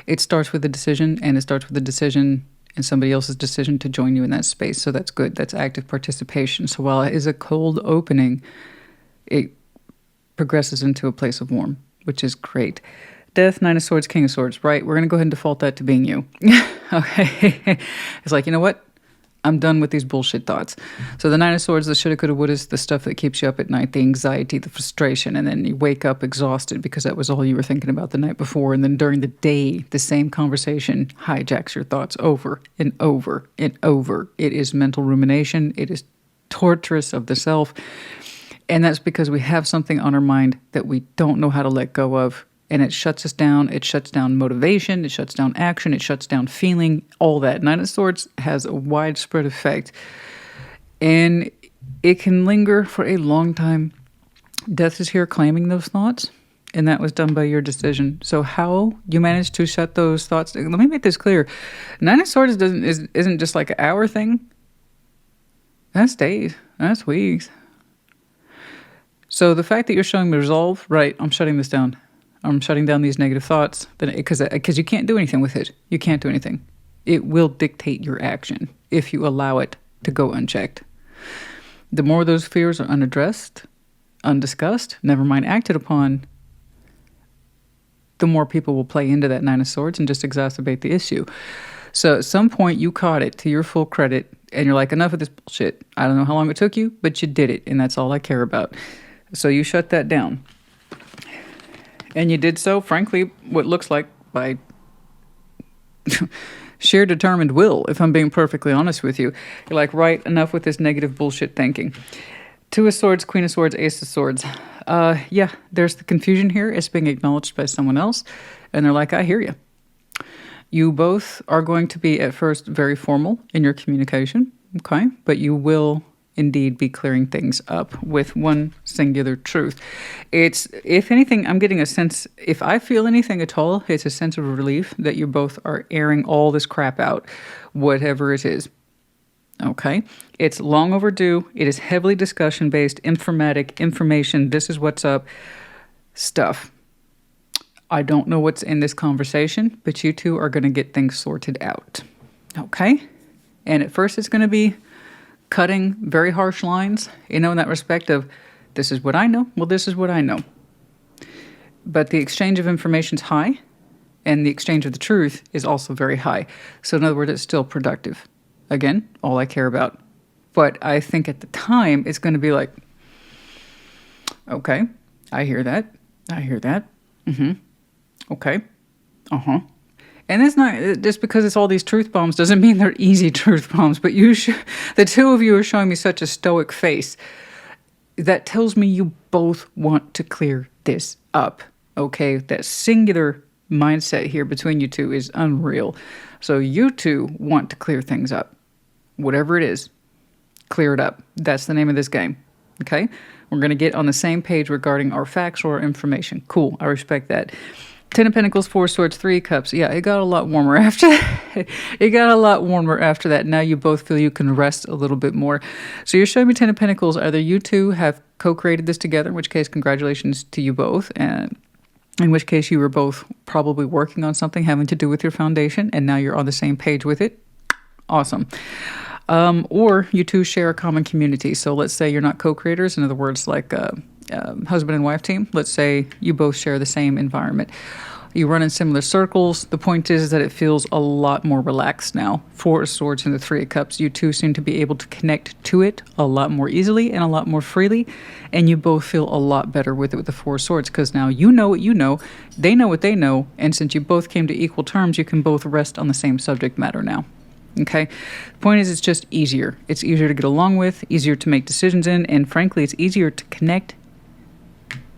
It starts with a decision, and it starts with a decision and somebody else's decision to join you in that space. So that's good. That's active participation. So while it is a cold opening, it progresses into a place of warm, which is great. Death, Nine of Swords, King of Swords, right? We're going to go ahead and default that to being you. Okay. It's like, you know what? I'm done with these bullshit thoughts. So the Nine of Swords, the shoulda, coulda, wouldas, the stuff that keeps you up at night, the anxiety, the frustration, and then you wake up exhausted because that was all you were thinking about the night before. And then during the day, the same conversation hijacks your thoughts over and over and over. It is mental rumination. It is torturous of the self. And that's because we have something on our mind that we don't know how to let go of. And it shuts us down. It shuts down motivation. It shuts down action. It shuts down feeling, all that. Nine of Swords has a widespread effect. And it can linger for a long time. Death is here claiming those thoughts. And that was done by your decision. So how you manage to shut those thoughts... Let me make this clear. Nine of Swords isn't just like an hour thing. That's days. That's weeks. So the fact that you're showing me resolve, right, I'm shutting this down. I'm shutting down these negative thoughts because you can't do anything with it. You can't do anything. It will dictate your action if you allow it to go unchecked. The more those fears are unaddressed, undiscussed, never mind acted upon, the more people will play into that Nine of Swords and just exacerbate the issue. So at some point you caught it to your full credit and you're like, enough of this bullshit. I don't know how long it took you, but you did it and that's all I care about. So you shut that down. And you did so, frankly, what looks like by sheer determined will, if I'm being perfectly honest with you. You're like, right, enough with this negative bullshit thinking. Two of Swords, Queen of Swords, Ace of Swords. Yeah, there's the confusion here. It's being acknowledged by someone else. And they're like, I hear you. You both are going to be at first very formal in your communication, okay? But you will indeed be clearing things up with one singular truth. It's, if anything, I'm getting a sense, if I feel anything at all, it's a sense of relief that you both are airing all this crap out, whatever it is. Okay? It's long overdue. It is heavily discussion-based, information, this is what's up, stuff. I don't know what's in this conversation, but you two are going to get things sorted out. Okay? And at first it's going to be cutting very harsh lines, in that respect of, this is what I know, well, this is what I know. But the exchange of information is high, and the exchange of the truth is also very high. So in other words, it's still productive. Again, all I care about. But I think at the time, it's going to be like, okay, I hear that. Mm-hmm. Okay. Uh-huh. And it's not, just because it's all these truth bombs doesn't mean they're easy truth bombs, but the two of you are showing me such a stoic face. That tells me you both want to clear this up, okay? That singular mindset here between you two is unreal. So you two want to clear things up. Whatever it is, clear it up. That's the name of this game, okay? We're going to get on the same page regarding our facts or our information. Cool, I respect that. Ten of Pentacles, Four of Swords, Three of Cups. Yeah, it got a lot warmer after that. It got a lot warmer after that. Now you both feel you can rest a little bit more. So you're showing me Ten of Pentacles. Either you two have co-created this together, in which case congratulations to you both, and in which case you were both probably working on something having to do with your foundation, and now you're on the same page with it. Awesome. Or you two share a common community. So let's say you're not co-creators, in other words, like husband and wife team. Let's say you both share the same environment. You run in similar circles. The point is that it feels a lot more relaxed now. Four of Swords and the Three of Cups. You two seem to be able to connect to it a lot more easily and a lot more freely. And you both feel a lot better with it with the Four of Swords, because now you know what you know, they know what they know, and since you both came to equal terms, you can both rest on the same subject matter now. Okay? The point is, it's just easier. It's easier to get along with, easier to make decisions in, and frankly, it's easier to connect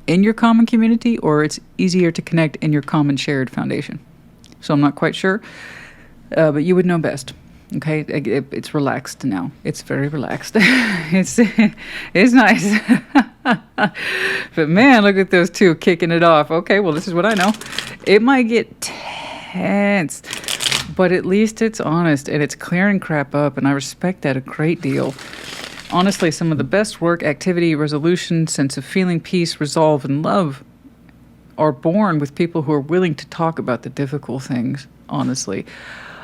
in your common community, or it's easier to connect in your common shared foundation. So I'm not quite sure, but you would know best. Okay, it's relaxed now. It's very relaxed. it's nice. But man, look at those two kicking it off. Okay, well, this is what I know. It might get tense, but at least it's honest and it's clearing crap up, and I respect that a great deal. Honestly, some of the best work, activity, resolution, sense of feeling, peace, resolve, and love are born with people who are willing to talk about the difficult things, honestly.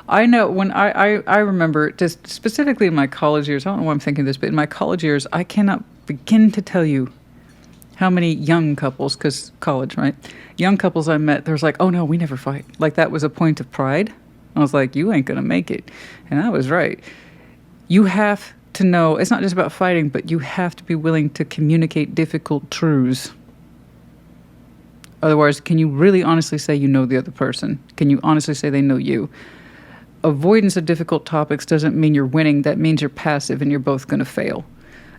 I know when I remember, just specifically in my college years, I don't know why I'm thinking this, but in my college years, I cannot begin to tell you how many young couples, because college, right? Young couples I met, there was like, oh no, we never fight. Like that was a point of pride. I was like, you ain't going to make it. And I was right. You have to know, it's not just about fighting, but you have to be willing to communicate difficult truths. Otherwise, can you really honestly say you know the other person? Can you honestly say they know you? Avoidance of difficult topics doesn't mean you're winning. That means you're passive and you're both going to fail.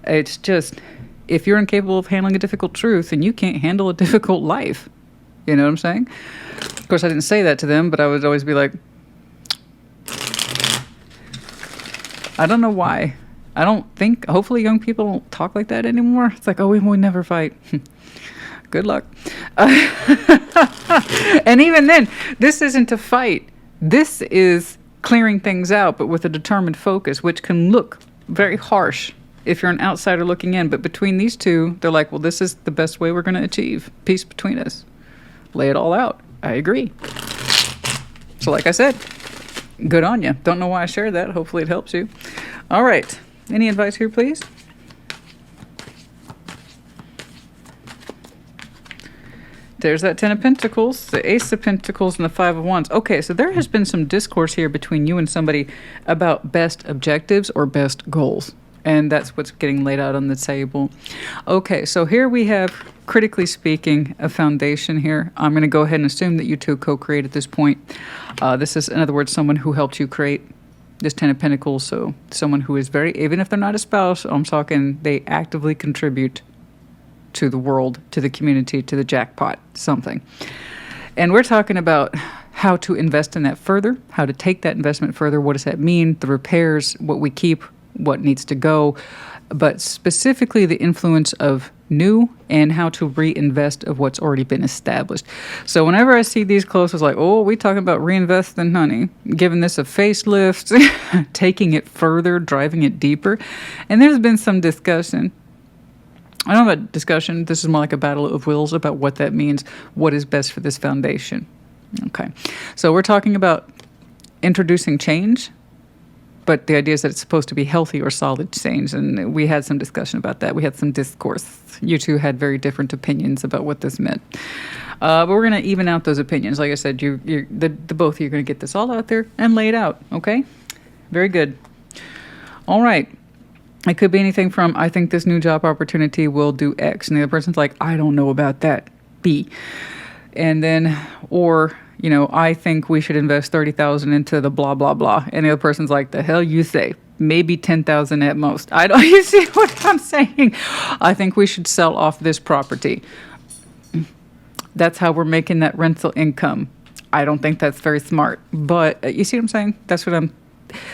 It's just, if you're incapable of handling a difficult truth, then you can't handle a difficult life. You know what I'm saying? Of course, I didn't say that to them, but I would always be like, I don't know why. I don't think, hopefully young people don't talk like that anymore. It's like, oh, we would never fight. Good luck. And even then, this isn't a fight. This is clearing things out, but with a determined focus, which can look very harsh if you're an outsider looking in. But between these two, they're like, well, this is the best way we're going to achieve peace between us. Lay it all out. I agree. So like I said, good on you. Don't know why I shared that. Hopefully it helps you. All right. Any advice here, please? There's that 10 of Pentacles, the Ace of Pentacles, and the 5 of Wands. Okay, so there has been some discourse here between you and somebody about best objectives or best goals. And that's what's getting laid out on the table. Okay, so here we have, critically speaking, a foundation here. I'm going to go ahead and assume that you two co-create at this point. This is, in other words, someone who helped you create this 10 of Pentacles. So someone who is very, even if they're not a spouse, I'm talking, they actively contribute to the world, to the community, to the jackpot, something. And we're talking about how to invest in that further, how to take that investment further. What does that mean? The repairs, what we keep, what needs to go, but specifically the influence of new and how to reinvest of what's already been established. So whenever I see these close, it's like, oh, we talking about reinvesting, honey, giving this a facelift, taking it further, driving it deeper. And there's been some discussion. I don't know about discussion. This is more like a battle of wills about what that means, what is best for this foundation. Okay. So we're talking about introducing change, but the idea is that it's supposed to be healthy or solid change. And we had some discussion about that. We had some discourse. You two had very different opinions about what this meant. But we're going to even out those opinions. Like I said, the both of you are going to get this all out there and lay it out. Okay? Very good. All right. It could be anything from, I think this new job opportunity will do X. And the other person's like, I don't know about that. B. And then, or, you know, I think we should invest 30,000 into the blah, blah, blah. And the other person's like, the hell you say? Maybe 10,000 at most. I don't, you see what I'm saying? I think we should sell off this property. That's how we're making that rental income. I don't think that's very smart. But you see what I'm saying? That's what I'm,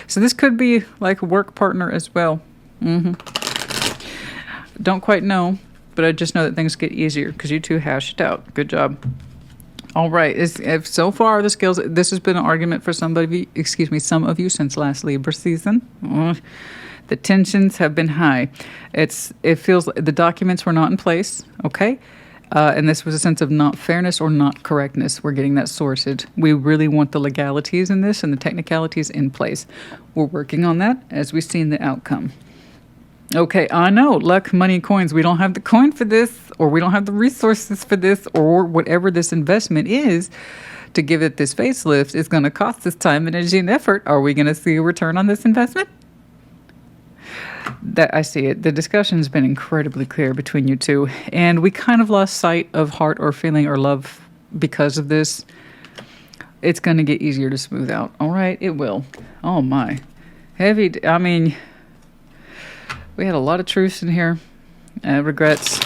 so this could be like a work partner as well. Don't quite know, but I just know that things get easier because you two hashed it out. Good job. All right. If so far the skills, this has been an argument for some of you since last Libra season. The tensions have been high. It feels like the documents were not in place. Okay. And this was a sense of not fairness or not correctness. We're getting that sorted. We really want the legalities in this and the technicalities in place. We're working on that as we've seen the outcome. Okay, I know, luck, money, coins. We don't have the coin for this, or we don't have the resources for this, or whatever this investment is to give it this facelift is going to cost us time, energy, and effort. Are we going to see a return on this investment? That I see it. The discussion has been incredibly clear between you two, and we kind of lost sight of heart or feeling or love because of this. It's going to get easier to smooth out. All right, it will. Oh my. Heavy, I mean, we had a lot of truths in here. Regrets,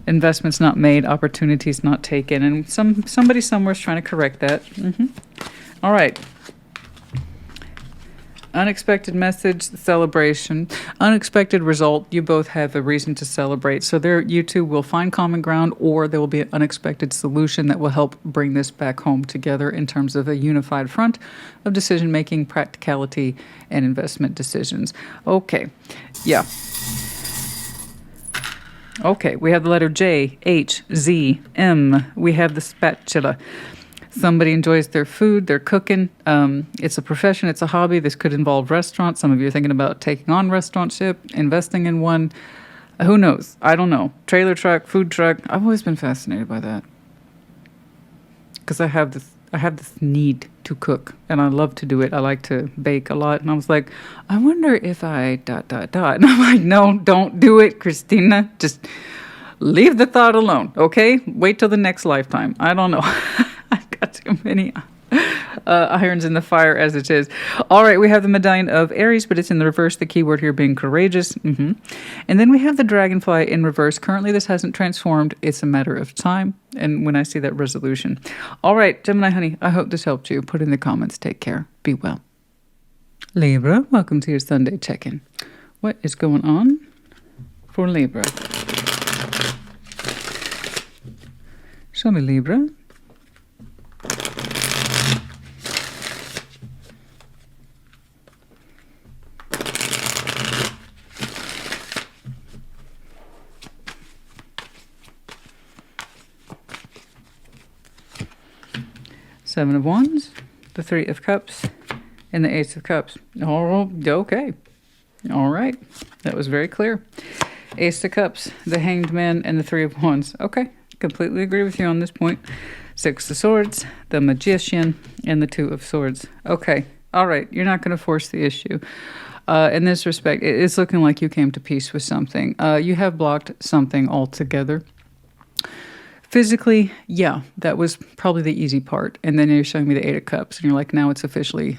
investments not made, opportunities not taken, and somebody somewhere is trying to correct that. All right. Unexpected message, celebration, unexpected result. You both have a reason to celebrate. So there, you two will find common ground, or there will be an unexpected solution that will help bring this back home together in terms of a unified front of decision-making, practicality, and investment decisions. Okay. Yeah. Okay. We have the letter J, H, Z, M. We have the spatula. Somebody enjoys their food, they're cooking. It's a profession, it's a hobby. This could involve restaurants. Some of you are thinking about taking on restaurantship, investing in one. Who knows? I don't know. Trailer truck, food truck. I've always been fascinated by that. Because I have I have this need to cook, and I love to do it. I like to bake a lot. And I was like, I wonder if I ... And I'm like, no, don't do it, Christina. Just leave the thought alone, okay? Wait till the next lifetime. I don't know. I've got too many irons in the fire as it is. All right, we have the medallion of Aries, but it's in the reverse. The keyword here being courageous. And then we have the dragonfly in reverse. Currently, this hasn't transformed. It's a matter of time. And when I see that resolution. All right, Gemini, honey, I hope this helped you. Put in the comments. Take care. Be well. Libra, welcome to your Sunday check-in. What is going on for Libra? Show me, Libra. Seven of Wands, the Three of Cups, and the Ace of Cups. Oh, okay. All right. That was very clear. Ace of Cups, the Hanged Man, and the Three of Wands. Okay. Completely agree with you on this point. Six of Swords, the Magician, and the Two of Swords. Okay. All right. You're not going to force the issue. In this respect, it's looking like you came to peace with something. You have blocked something altogether. Physically, yeah, that was probably the easy part. And then you're showing me the Eight of Cups, and you're like, now it's officially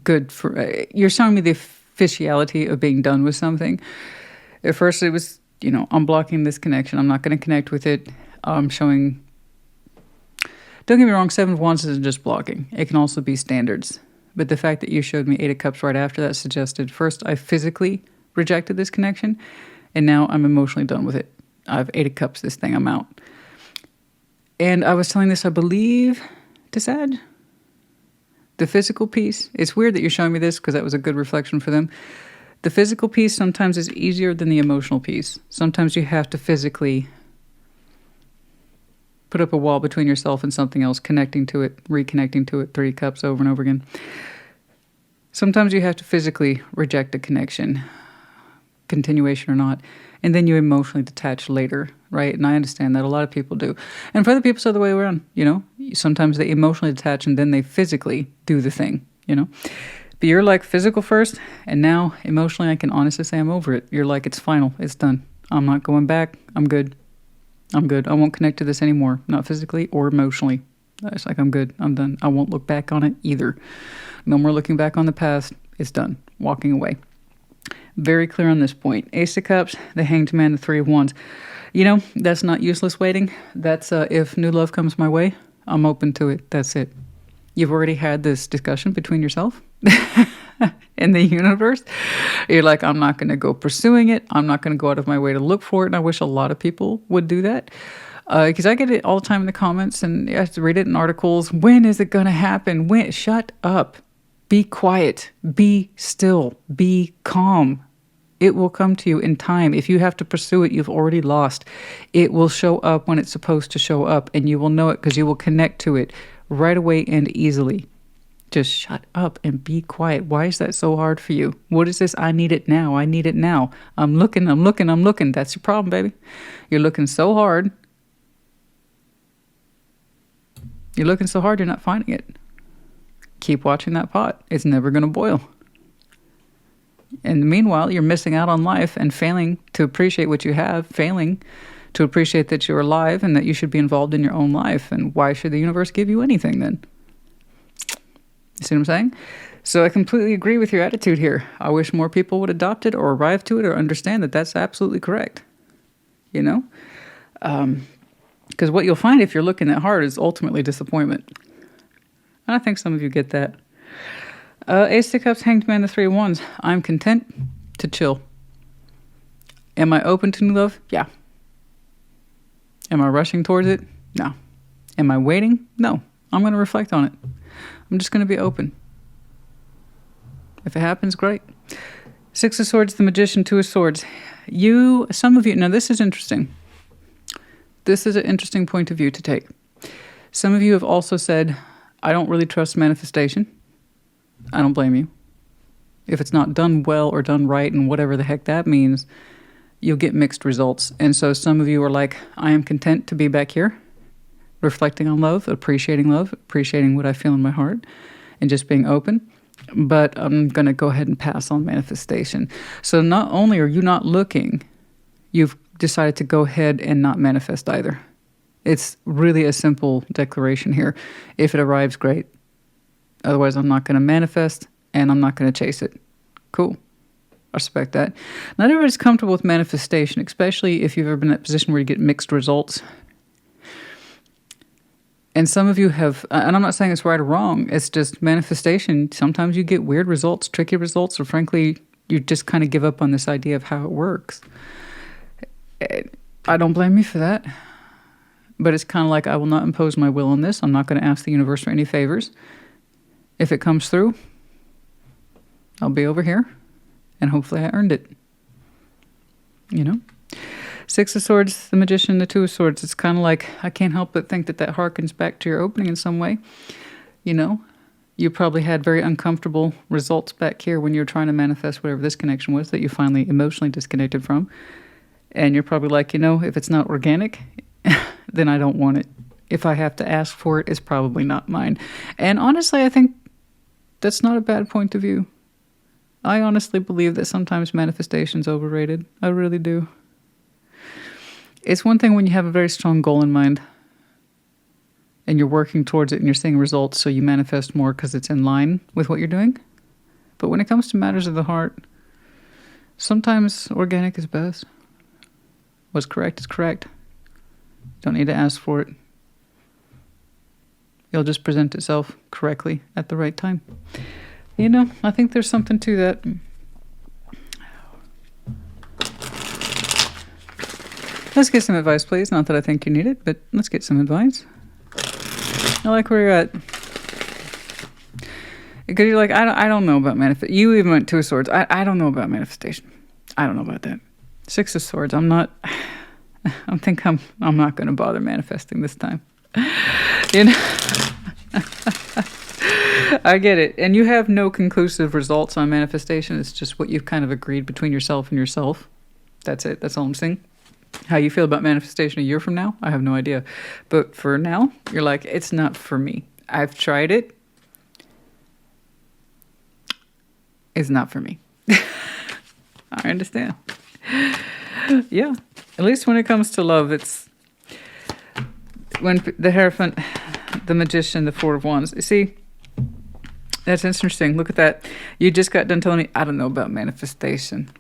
good for... you're showing me the officiality of being done with something. At first, it was, I'm blocking this connection. I'm not going to connect with it. I'm showing... Don't get me wrong, Seven of Wands isn't just blocking. It can also be standards. But the fact that you showed me Eight of Cups right after that suggested, first, I physically rejected this connection, and now I'm emotionally done with it. I've Eight of Cups, this thing, I'm out. And I was telling this, I believe, to Sag. The physical piece, it's weird that you're showing me this because that was a good reflection for them. The physical piece sometimes is easier than the emotional piece. Sometimes you have to physically put up a wall between yourself and something else, connecting to it, reconnecting to it, Three Cups over and over again. Sometimes you have to physically reject a connection, continuation or not, and then you emotionally detach later, right? And I understand that a lot of people do. And for other people, it's the other way around, Sometimes they emotionally detach and then they physically do the thing, But you're like physical first, and now emotionally I can honestly say I'm over it. You're like, it's final, it's done. I'm not going back, I'm good. I'm good. I won't connect to this anymore, not physically or emotionally. It's like, I'm good, I'm done. I won't look back on it either. No more looking back on the past, it's done. Walking away. Very clear on this point. Ace of Cups, the Hanged Man, the Three of Wands. That's not useless waiting. That's if new love comes my way, I'm open to it. That's it. You've already had this discussion between yourself and the universe. You're like, I'm not going to go pursuing it. I'm not going to go out of my way to look for it. And I wish a lot of people would do that. Because I get it all the time in the comments, and I have to read it in articles. When is it going to happen? When? Shut up. Be quiet. Be still. Be calm. It will come to you in time. If you have to pursue it, you've already lost. It will show up when it's supposed to show up, and you will know it because you will connect to it right away and easily. Just shut up and be quiet. Why is that so hard for you? What is this? I need it now. I need it now. I'm looking. That's your problem, baby. You're looking so hard. You're looking so hard, you're not finding it. Keep watching that pot. It's never going to boil. And meanwhile, you're missing out on life and failing to appreciate what you have, failing to appreciate that you're alive and that you should be involved in your own life. And why should the universe give you anything then? You see what I'm saying? So I completely agree with your attitude here. I wish more people would adopt it or arrive to it or understand that that's absolutely correct. Because what you'll find if you're looking that hard is ultimately disappointment. And I think some of you get that. Ace of Cups, Hanged Man, the Three of Wands. I'm content to chill. Am I open to new love? Yeah. Am I rushing towards it? No. Am I waiting? No. I'm going to reflect on it. I'm just going to be open. If it happens, great. Six of Swords, the Magician, Two of Swords. Some of you, now this is interesting. This is an interesting point of view to take. Some of you have also said, I don't really trust manifestation. I don't blame you. If it's not done well or done right and whatever the heck that means, you'll get mixed results. And so some of you are like, I am content to be back here reflecting on love, appreciating what I feel in my heart, and just being open. But I'm going to go ahead and pass on manifestation. So not only are you not looking, you've decided to go ahead and not manifest either. It's really a simple declaration here. If it arrives, great. Otherwise, I'm not going to manifest, and I'm not going to chase it. Cool. I respect that. Not everybody's comfortable with manifestation, especially if you've ever been in that position where you get mixed results. And some of you have, and I'm not saying it's right or wrong, it's just manifestation. Sometimes you get weird results, tricky results, or frankly, you just kind of give up on this idea of how it works. I don't blame you for that. But it's kind of like, I will not impose my will on this. I'm not going to ask the universe for any favors. If it comes through, I'll be over here, and hopefully I earned it. You know? Six of Swords, the Magician, the Two of Swords. It's kind of like, I can't help but think that harkens back to your opening in some way. You know, you probably had very uncomfortable results back here when you were trying to manifest whatever this connection was that you finally emotionally disconnected from. And you're probably like, you know, if it's not organic, then I don't want it. If I have to ask for it, it's probably not mine. And honestly, I think that's not a bad point of view. I honestly believe that sometimes manifestation's overrated. I really do. It's one thing when you have a very strong goal in mind and you're working towards it and you're seeing results, so you manifest more because it's in line with what you're doing. But when it comes to matters of the heart, sometimes organic is best. What's correct is correct. Don't need to ask for it. It'll just present itself correctly at the right time. You know, I think there's something to that. Let's get some advice, please. Not that I think you need it, but let's get some advice. I like where you're at. Because you're like, I don't know about manifestation. You even went Two of Swords. I don't know about manifestation. I don't know about that. Six of Swords. I'm not going to bother manifesting this time. You know? I get it. And you have no conclusive results on manifestation. It's just what you've kind of agreed between yourself and yourself. That's it. That's all I'm saying. How you feel about manifestation a year from now, I have no idea. But for now, you're like, it's not for me. I've tried it. It's not for me. I understand. Yeah. At least when it comes to love, it's when the Hierophant, the Magician, the Four of Wands. You see, that's interesting. Look at that. You just got done telling me, I don't know about manifestation.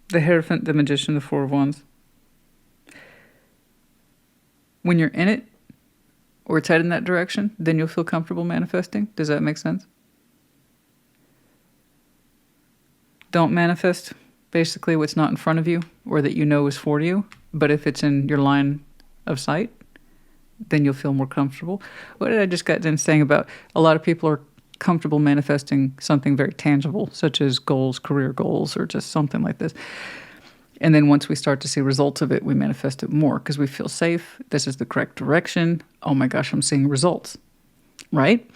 The Hierophant, the Magician, the Four of Wands. When you're in it, or it's headed in that direction, then you'll feel comfortable manifesting. Does that make sense? Don't manifest basically what's not in front of you or that you know is for you. But if it's in your line of sight, then you'll feel more comfortable. What did I just got done saying about a lot of people are comfortable manifesting something very tangible, such as goals, career goals, or just something like this. And then once we start to see results of it, we manifest it more because we feel safe. This is the correct direction. Oh my gosh, I'm seeing results, right?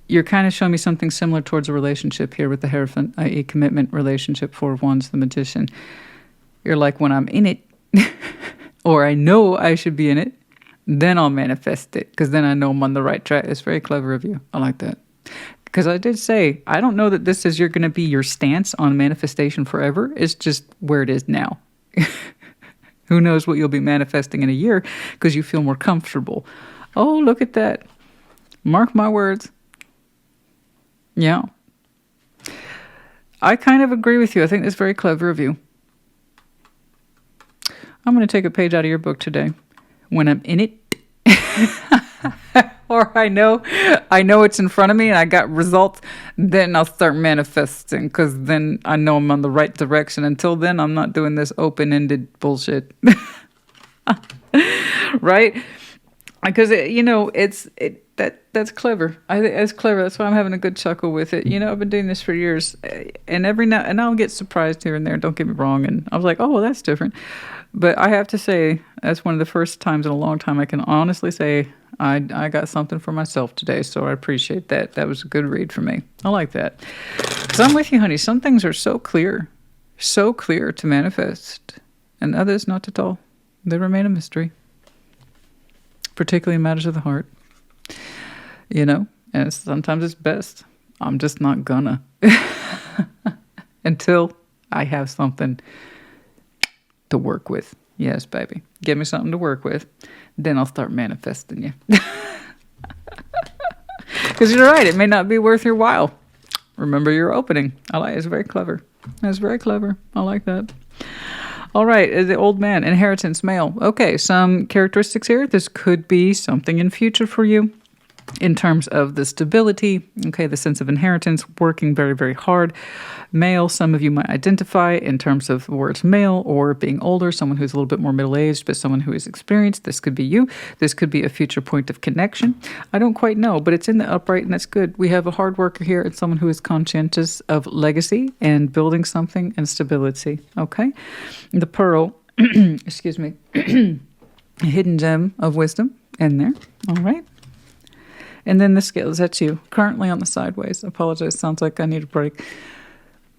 You're kind of showing me something similar towards a relationship here with the Hierophant, i.e. commitment, relationship, Four of Wands, the Magician. You're like, when I'm in it, or I know I should be in it, then I'll manifest it because then I know I'm on the right track. It's very clever of you. I like that. Because I did say, I don't know that this is going to be your stance on manifestation forever. It's just where it is now. Who knows what you'll be manifesting in a year because you feel more comfortable. Oh, look at that. Mark my words. Yeah. I kind of agree with you. I think that's very clever of you. I'm going to take a page out of your book today. When I'm in it, or I know it's in front of me and I got results, then I'll start manifesting because then I know I'm on the right direction. Until then, I'm not doing this open-ended bullshit. Right? Because, that's clever. I think it's clever. That's why I'm having a good chuckle with it. I've been doing this for years, and every now and I'll get surprised here and there. Don't get me wrong. And I was like, oh, well, that's different. But I have to say, that's one of the first times in a long time I can honestly say I got something for myself today. So I appreciate that. That was a good read for me. I like that. Because I'm with you, honey. Some things are so clear to manifest. and others not at all. They remain a mystery, particularly in matters of the heart. You know, and sometimes it's best. I'm just not gonna. Until I have something to work with. Yes, baby. Give me something to work with. Then I'll start manifesting you. Because you're right. It may not be worth your while. Remember your opening. I like it. It's very clever. It's very clever. I like that. All right. The old man. Inheritance. Male. Okay. Some characteristics here. This could be something in future for you. In terms of the stability, okay, the sense of inheritance, working very, very hard. Male, some of you might identify in terms of the words male or being older, someone who's a little bit more middle-aged, but someone who is experienced. This could be you. This could be a future point of connection. I don't quite know, but it's in the upright, and that's good. We have a hard worker here and someone who is conscientious of legacy and building something and stability, okay? The pearl, excuse me, a hidden gem of wisdom in there, all right? And then the scales, that's you, currently on the sideways. Apologize, sounds like I need a break.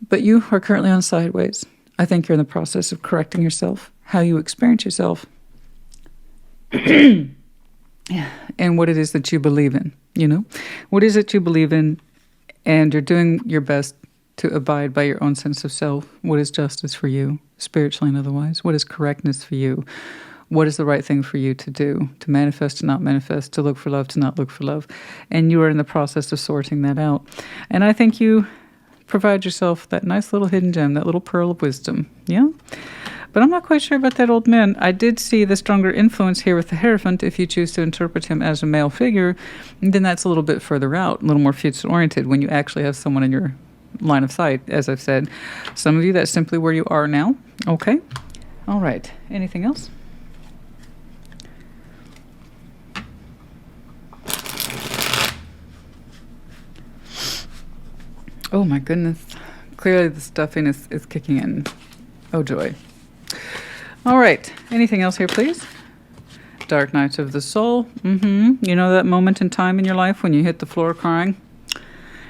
But you are currently on sideways. I think you're in the process of correcting yourself, how you experience yourself, and what it is that you believe in, you know? What is it you believe in, and you're doing your best to abide by your own sense of self. What is justice for you, spiritually and otherwise? What is correctness for you? What is the right thing for you to do, to manifest, to not manifest, to look for love, to not look for love? And you are in the process of sorting that out. And I think you provide yourself that nice little hidden gem, that little pearl of wisdom. Yeah? But I'm not quite sure about that old man. I did see the stronger influence here with the Hierophant. If you choose to interpret him as a male figure, then that's a little bit further out, a little more future-oriented when you actually have someone in your line of sight, as I've said. Some of you, that's simply where you are now. Okay? All right. Anything else? Oh my goodness. Clearly the stuffing is kicking in. Oh joy. All right. Anything else here, please? Dark nights of the soul. You know that moment in time in your life when you hit the floor crying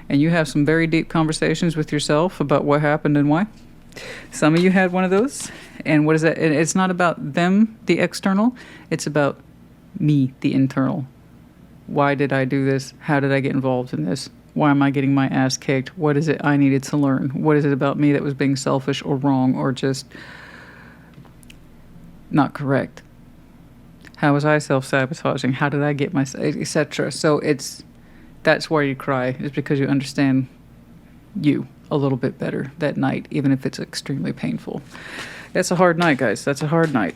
and you have some very deep conversations with yourself about what happened and why? Some of you had one of those. And what is that? It's not about them, the external. It's about me, the internal. Why did I do this? How did I get involved in this? Why am I getting my ass kicked? What is it I needed to learn? What is it about me that was being selfish or wrong or just not correct? How was I self-sabotaging? How did I get myself, etc. So that's why you cry, is because you understand you a little bit better that night, even if it's extremely painful. That's a hard night, guys. That's a hard night.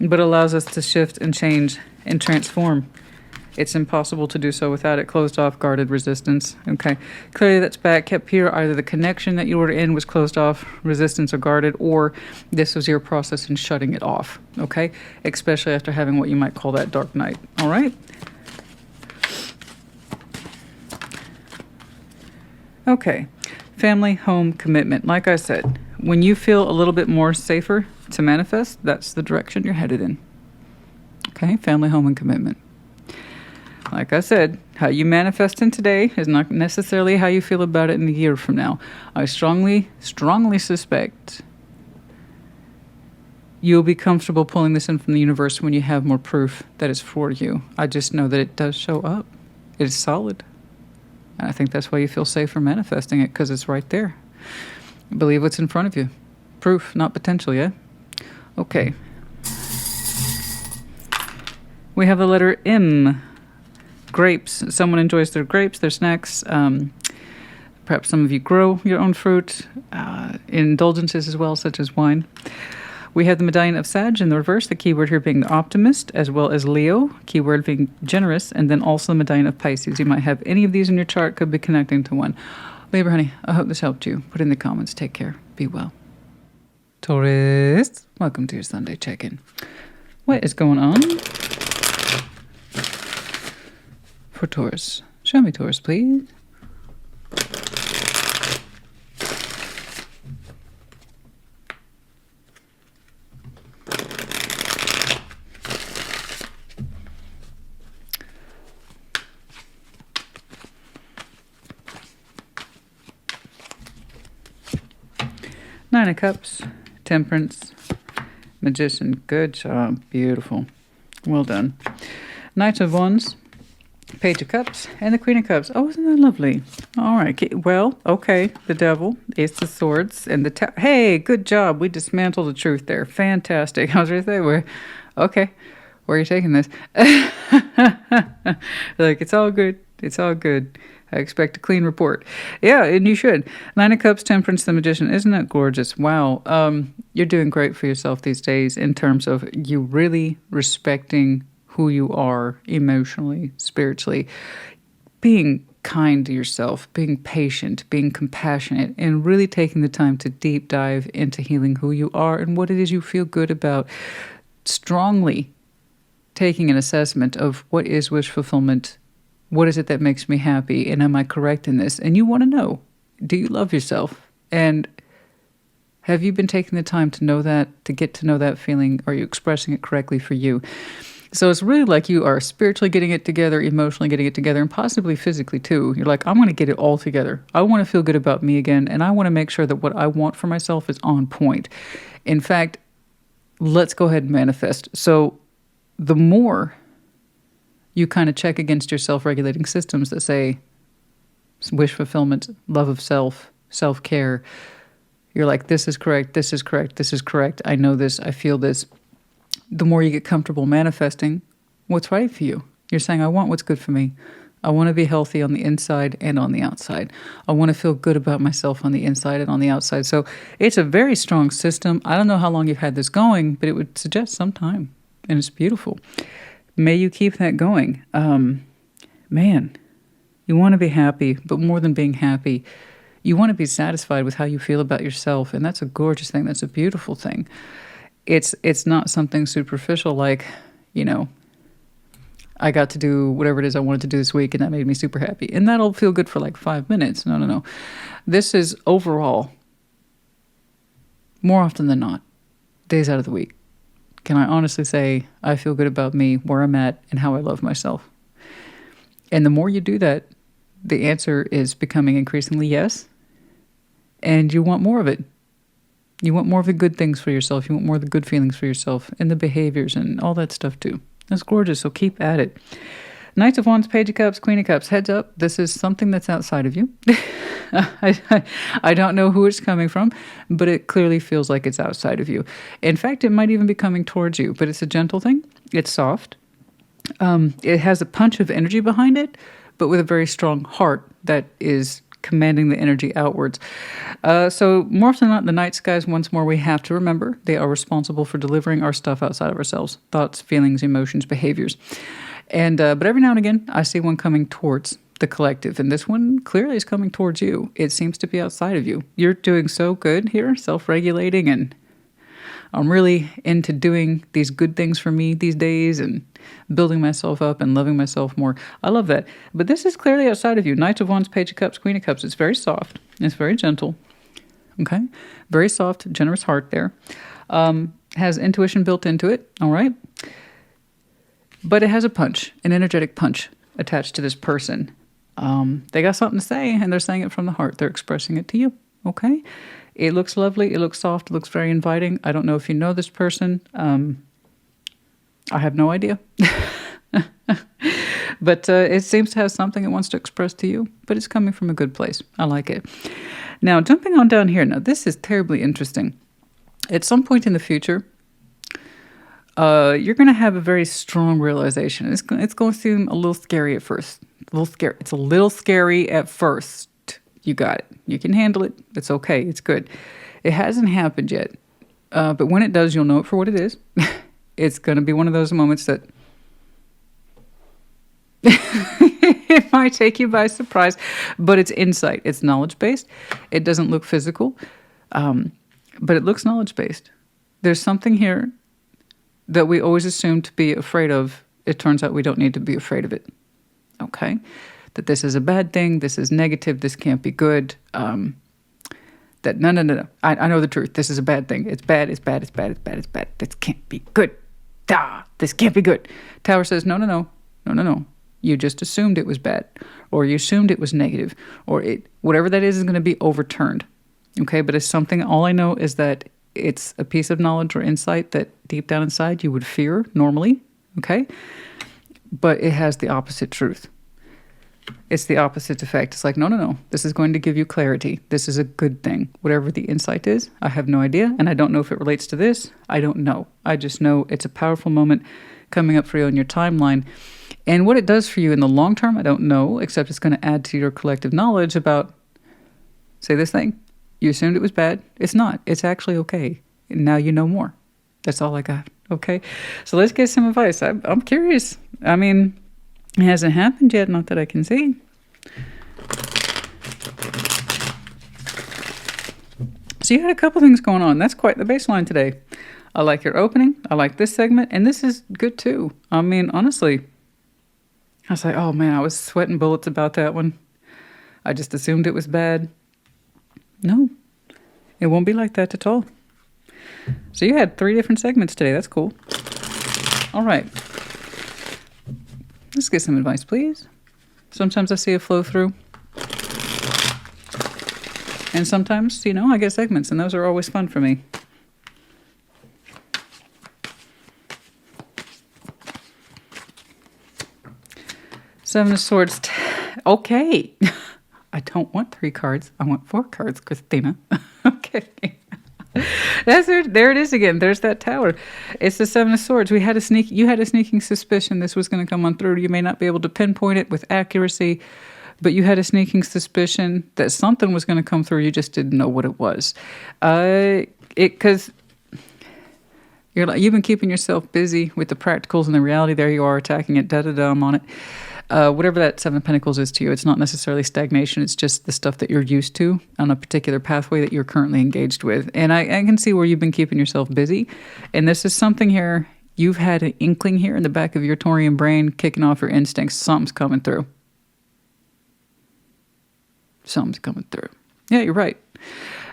But it allows us to shift and change and transform. It's impossible to do so without it. Closed off, guarded, resistance. Okay. Clearly that's back, kept pure. Either the connection that you were in was closed off, resistance, or guarded, or this was your process in shutting it off. Okay. Especially after having what you might call that dark night. All right. Okay. Family, home, commitment. Like I said, when you feel a little bit more safer to manifest, that's the direction you're headed in. Okay. Family, home, and commitment. Like I said, how you manifest in today is not necessarily how you feel about it in a year from now. I strongly, strongly suspect you'll be comfortable pulling this in from the universe when you have more proof that it's for you. I just know that it does show up. It's solid. And I think that's why you feel safer manifesting it, because it's right there. Believe what's in front of you. Proof, not potential, yeah? Okay. We have the letter M. Grapes. Someone enjoys their grapes, their snacks. Perhaps some of you grow your own fruit. Indulgences as well, such as wine. We have the medallion of Sag in the reverse, the keyword here being the optimist, as well as Leo, keyword being generous, and then also the medallion of Pisces. You might have any of these in your chart, could be connecting to one. Libra, honey, I hope this helped you. Put in the comments. Take care. Be well. Taurus, welcome to your Sunday check-in. What is going on for Taurus? Show me Taurus, please. Nine of Cups, Temperance, Magician. Good job. Beautiful. Well done. Knight of Wands, Page of Cups, and the Queen of Cups. Oh, isn't that lovely? All right. Well, okay. The Devil, Ace of Swords, and the Hey, good job. We dismantled the truth there. Fantastic. I was going to say, okay, where are you taking this? Like, it's all good. It's all good. I expect a clean report. Yeah, and you should. Nine of Cups, Temperance, the Magician. Isn't that gorgeous? Wow. You're doing great for yourself these days in terms of you really respecting who you are emotionally, spiritually, being kind to yourself, being patient, being compassionate, and really taking the time to deep dive into healing who you are and what it is you feel good about. Strongly taking an assessment of what is wish fulfillment. What is it that makes me happy? And am I correct in this? And you want to know, do you love yourself? And have you been taking the time to know that, to get to know that feeling? Are you expressing it correctly for you? So it's really like you are spiritually getting it together, emotionally getting it together, and possibly physically too. You're like, I'm going to get it all together. I want to feel good about me again, and I want to make sure that what I want for myself is on point. In fact, let's go ahead and manifest. So the more you kind of check against your self-regulating systems that say wish fulfillment, love of self, self-care. You're like, this is correct, this is correct, this is correct. I know this, I feel this. The more you get comfortable manifesting what's right for you. You're saying, I want what's good for me. I want to be healthy on the inside and on the outside. I want to feel good about myself on the inside and on the outside. So it's a very strong system. I don't know how long you've had this going, but it would suggest some time. And it's beautiful. May you keep that going. Man, you want to be happy, but more than being happy, you want to be satisfied with how you feel about yourself. And that's a gorgeous thing. That's a beautiful thing. It's not something superficial like, I got to do whatever it is I wanted to do this week and that made me super happy. And that'll feel good for like 5 minutes. No. This is overall, more often than not, days out of the week. Can I honestly say I feel good about me, where I'm at, and how I love myself? And the more you do that, the answer is becoming increasingly yes. And you want more of it. You want more of the good things for yourself. You want more of the good feelings for yourself and the behaviors and all that stuff too. That's gorgeous, so keep at it. Knight of Wands, Page of Cups, Queen of Cups. Heads up, this is something that's outside of you. I don't know who it's coming from, but it clearly feels like it's outside of you. In fact, it might even be coming towards you, but it's a gentle thing. It's soft. It has a punch of energy behind it, but with a very strong heart that is commanding the energy outwards. So more often than not, the night skies, once more, we have to remember they are responsible for delivering our stuff outside of ourselves. Thoughts, feelings, emotions, behaviors. And but every now and again, I see one coming towards the collective. And this one clearly is coming towards you. It seems to be outside of you. You're doing so good here, self-regulating, and I'm really into doing these good things for me these days and building myself up and loving myself more. I love that. But this is clearly outside of you. Knight of Wands, Page of Cups, Queen of Cups. It's very soft. It's very gentle. Okay? Very soft, generous heart there. Has intuition built into it. All right? But it has a punch, an energetic punch attached to this person. They got something to say, and they're saying it from the heart. They're expressing it to you. Okay? It looks lovely. It looks soft. It looks very inviting. I don't know if you know this person. I have no idea. But it seems to have something it wants to express to you, but it's coming from a good place. I like it. Now, jumping on down here. Now, this is terribly interesting. At some point in the future, you're going to have a very strong realization. It's going to seem a little scary at first. A little scary. It's a little scary at first. You got it. You can handle it. It's okay. It's good. It hasn't happened yet. But when it does, you'll know it for what it is. It's going to be one of those moments that it might take you by surprise, but it's insight. It's knowledge-based. It doesn't look physical, but it looks knowledge-based. There's something here that we always assume to be afraid of. It turns out we don't need to be afraid of it. Okay? That this is a bad thing. This is negative. This can't be good. That no. I know the truth. This is a bad thing. It's bad. It's bad. It's bad. It's bad. It's bad. This can't be good. This can't be good. Tower says, no. You just assumed it was bad, or you assumed it was negative, or whatever that is going to be overturned. Okay, but it's something. All I know is that it's a piece of knowledge or insight that deep down inside you would fear normally, okay? But it has the opposite truth. It's the opposite effect. It's like, no, no, no. This is going to give you clarity. This is a good thing. Whatever the insight is, I have no idea. And I don't know if it relates to this. I don't know. I just know it's a powerful moment coming up for you on your timeline. And what it does for you in the long term, I don't know, except it's going to add to your collective knowledge about, say this thing. You assumed it was bad. It's not. It's actually okay. And now you know more. That's all I got. Okay. So let's get some advice. I'm curious. I mean, it hasn't happened yet, not that I can see. So you had a couple things going on. That's quite the baseline today. I like your opening. I like this segment. And this is good too. I mean, honestly, I was like, oh man, I was sweating bullets about that one. I just assumed it was bad. No, it won't be like that at all. So you had 3 different segments today. That's cool. All right. Let's get some advice, please. Sometimes I see a flow through. And sometimes, you know, I get segments, and those are always fun for me. Seven of Swords. Okay. I don't want 3 cards. I want 4 cards, Christina. Okay. There it is again. There's that tower. It's the 7 of Swords. You had a sneaking suspicion this was going to come on through. You may not be able to pinpoint it with accuracy, but you had a sneaking suspicion that something was going to come through. You just didn't know what it was. Because you've been keeping yourself busy with the practicals and the reality. There you are attacking it. I'm on it. Whatever that 7 of Pentacles is to you, it's not necessarily stagnation. It's just the stuff that you're used to on a particular pathway that you're currently engaged with. And I can see where you've been keeping yourself busy. And this is something here, you've had an inkling here in the back of your Taurian brain, kicking off your instincts. Something's coming through. Something's coming through. Yeah, you're right.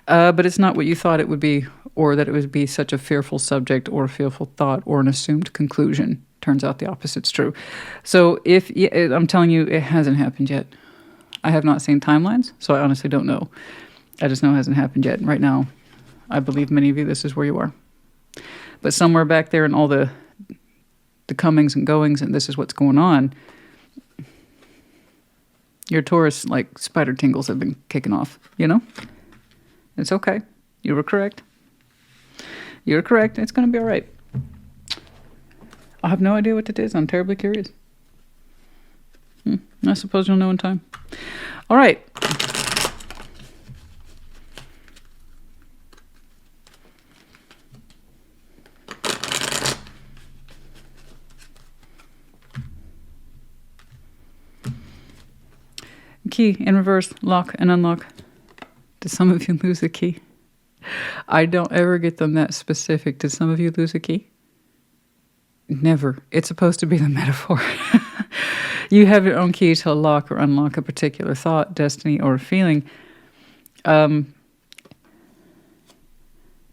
But it's not what you thought it would be, or that it would be such a fearful subject or a fearful thought or an assumed conclusion. Turns out the opposite's true. So I'm telling you, it hasn't happened yet. I have not seen timelines, so I honestly don't know. I just know it hasn't happened yet. Right now, I believe many of you, this is where you are. But somewhere back there in all the comings and goings, and this is what's going on, your Taurus, like spider tingles have been kicking off, you know? It's okay. You were correct. You're correct. It's going to be all right. I have no idea what it is. I'm terribly curious. I suppose you'll know in time. All right. Key in reverse, lock and unlock. Did some of you lose a key? I don't ever get them that specific. Did some of you lose a key? Never. It's supposed to be the metaphor. You have your own key to lock or unlock a particular thought, destiny, or feeling. But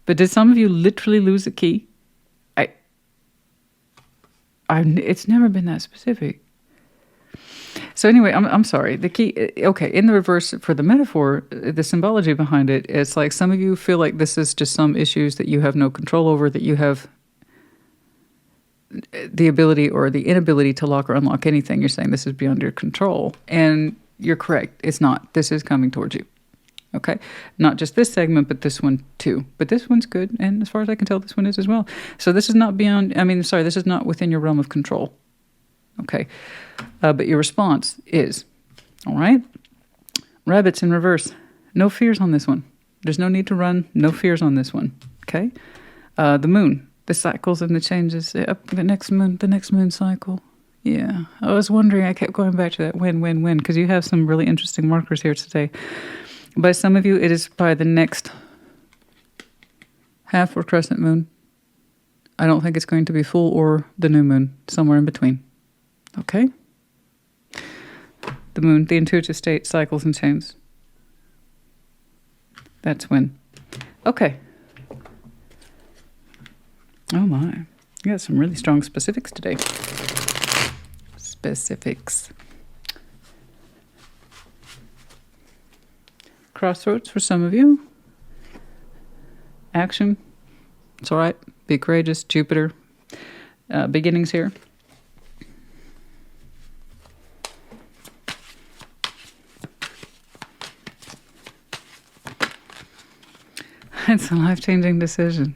did some of you literally lose a key? It's never been that specific. So anyway, I'm sorry. The key, okay, in the reverse for the metaphor, the symbology behind it, it's like some of you feel like this is just some issues that you have no control over, that you have the ability or the inability to lock or unlock anything. You're saying this is beyond your control. And you're correct. It's not. This is coming towards you. Okay? Not just this segment, but this one too. But this one's good. And as far as I can tell, this one is as well. So this is not this is not within your realm of control. Okay? But your response is, all right? Rabbits in reverse. No fears on this one. There's no need to run. No fears on this one. Okay? The moon. The cycles and the changes. The next moon cycle. Yeah. I was wondering, I kept going back to that when, because you have some really interesting markers here today. By some of you, it is by the next half or crescent moon. I don't think it's going to be full or the new moon, somewhere in between. Okay? The moon, the intuitive state, cycles and changes. That's when. Okay. Oh my. You got some really strong specifics today. Specifics. Crossroads for some of you. Action It's all right. Be courageous. Jupiter. Beginnings here. It's a life-changing decision.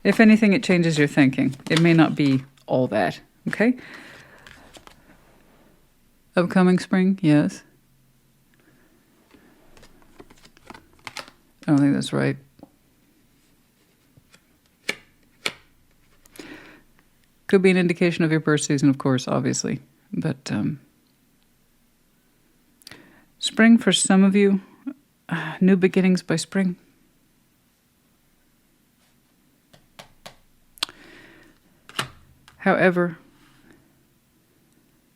If anything, it changes your thinking. It may not be all that, okay? Upcoming spring, yes. I don't think that's right. Could be an indication of your birth season, of course, obviously. But spring for some of you, new beginnings by spring. However,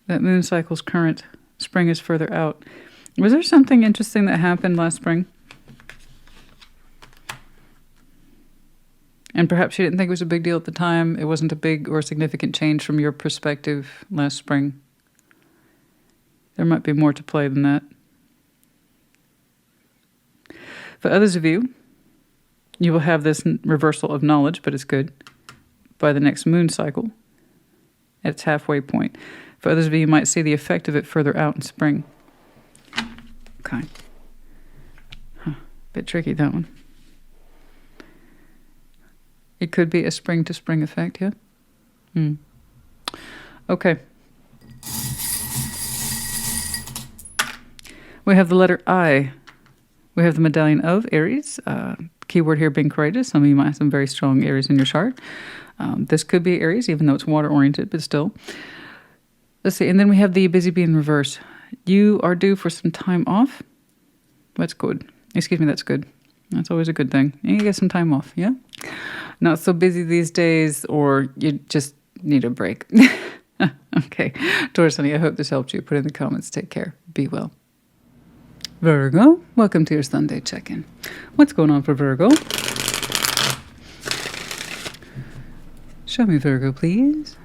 that moon cycle's current, spring is further out. Was there something interesting that happened last spring? And perhaps you didn't think it was a big deal at the time. It wasn't a big or significant change from your perspective last spring. There might be more to play than that. For others of you, you will have this reversal of knowledge, but it's good, by the next moon cycle at its halfway point. For others of you, you might see the effect of it further out in spring. Okay. Bit tricky, that one. It could be a spring to spring effect, yeah? Okay. We have the letter I. We have the medallion of Aries. Keyword here being courageous. Some of you might have some very strong Aries in your chart. This could be Aries, even though it's water-oriented, but still. Let's see. And then we have the busy bee in reverse. You are due for some time off. That's good. Excuse me, that's good. That's always a good thing. You get some time off, yeah? Not so busy these days, or you just need a break. Okay. Taurus, honey, I hope this helped you. Put in the comments. Take care. Be well. Virgo, welcome to your Sunday check-in. What's going on for Virgo? Show me Virgo, please.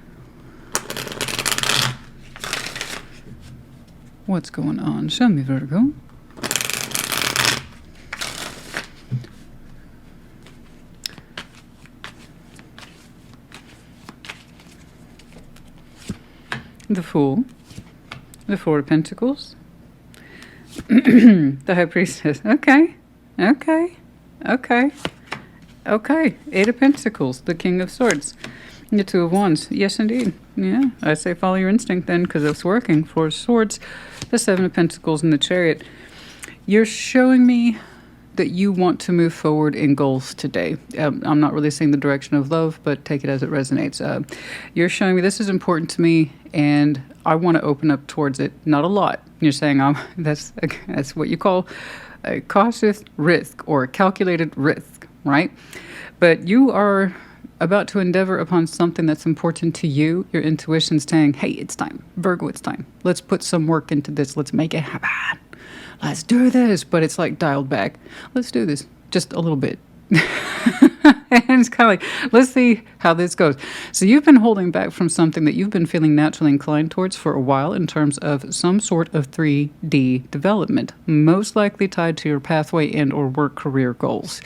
What's going on? Show me Virgo. The Fool. The Four of Pentacles. The High Priestess. Okay. Eight of Pentacles. The King of Swords. The Two of Wands. Yes, indeed. Yeah. I say follow your instinct then, because it's working. Four of Swords. The Seven of Pentacles and the Chariot. You're showing me that you want to move forward in goals today. I'm not really seeing the direction of love, but take it as it resonates. You're showing me this is important to me, and I want to open up towards it. Not a lot. You're saying that's what you call a cautious risk or a calculated risk, right? But you are about to endeavor upon something that's important to you. Your intuition's saying, hey, it's time. Virgo, it's time. Let's put some work into this. Let's make it happen. Let's do this. But it's like dialed back. Let's do this just a little bit. And it's kind of like, let's see how this goes. So you've been holding back from something that you've been feeling naturally inclined towards for a while in terms of some sort of 3D development, most likely tied to your pathway and or work career goals.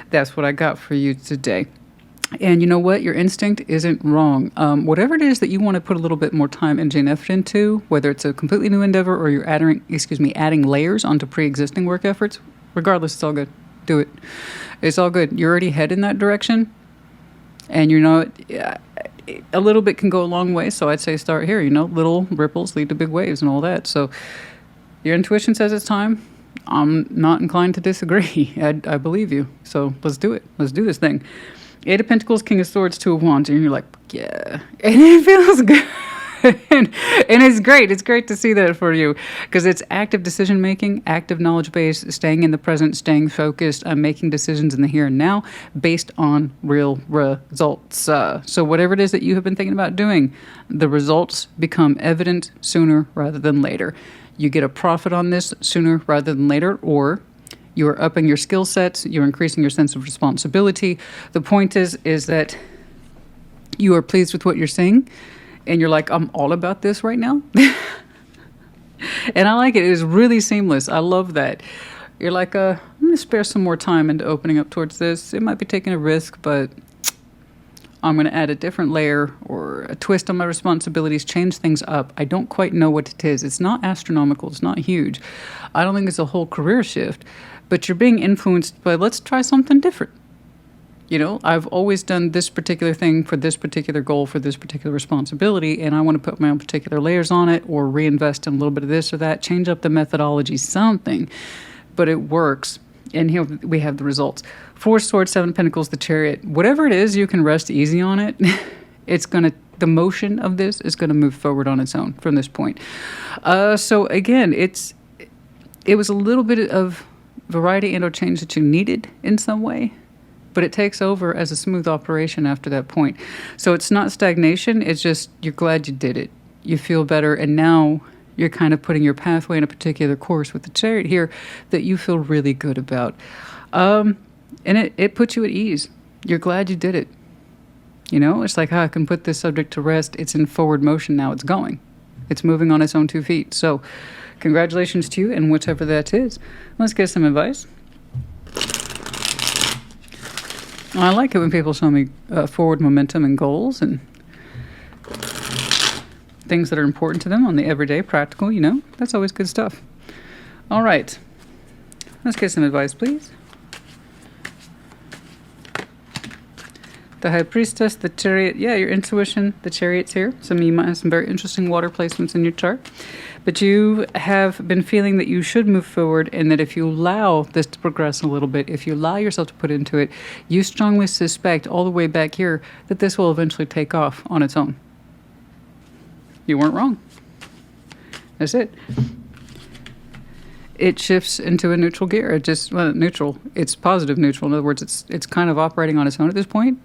That's what I got for you today. And you know what? Your instinct isn't wrong. Whatever it is that you want to put a little bit more time, energy, and effort into, whether it's a completely new endeavor or you're adding layers onto pre-existing work efforts, regardless, it's all good. Do it. It's all good. You're already heading that direction. And you know, a little bit can go a long way. So I'd say start here. You know, little ripples lead to big waves and all that. So your intuition says it's time. I'm not inclined to disagree. I believe you. So let's do it. Let's do this thing. Eight of Pentacles, King of Swords, Two of Wands. And you're like, yeah. And it feels good. and it's great. It's great to see that for you because it's active decision making, active knowledge base, staying in the present, staying focused, making decisions in the here and now based on real results. So whatever it is that you have been thinking about doing, the results become evident sooner rather than later. You get a profit on this sooner rather than later, or you're upping your skill sets, you're increasing your sense of responsibility. The point is that you are pleased with what you're seeing. And you're like, I'm all about this right now. And I like it. It is really seamless. I love that. You're like, I'm going to spare some more time into opening up towards this. It might be taking a risk, but I'm going to add a different layer or a twist on my responsibilities, change things up. I don't quite know what it is. It's not astronomical. It's not huge. I don't think it's a whole career shift, but you're being influenced by, let's try something different. You know, I've always done this particular thing for this particular goal, for this particular responsibility, and I want to put my own particular layers on it or reinvest in a little bit of this or that, change up the methodology, something, but it works. And here we have the results. 4 Swords, 7 Pentacles, the Chariot. Whatever it is, you can rest easy on it. The motion of this is going to move forward on its own from this point. So again, it was a little bit of variety and or change that you needed in some way, but it takes over as a smooth operation after that point. So it's not stagnation. It's just you're glad you did it. You feel better, and now you're kind of putting your pathway in a particular course with the Chariot here that you feel really good about. And it puts you at ease. You're glad you did it. You know, it's like, I can put this subject to rest. It's in forward motion now. It's going. It's moving on its own 2 feet. So congratulations to you and whichever that is. Let's get some advice. I like it when people show me forward momentum and goals and things that are important to them on the everyday, practical, you know. That's always good stuff. All right. Let's get some advice, please. The High Priestess, the Chariot. Yeah, your intuition, the Chariot's here. Some of you might have some very interesting water placements in your chart. But you have been feeling that you should move forward, and that if you allow this to progress a little bit, if you allow yourself to put into it, you strongly suspect all the way back here that this will eventually take off on its own. You weren't wrong. That's it. It shifts into a neutral gear. Neutral. It's positive neutral. In other words, it's kind of operating on its own at this point,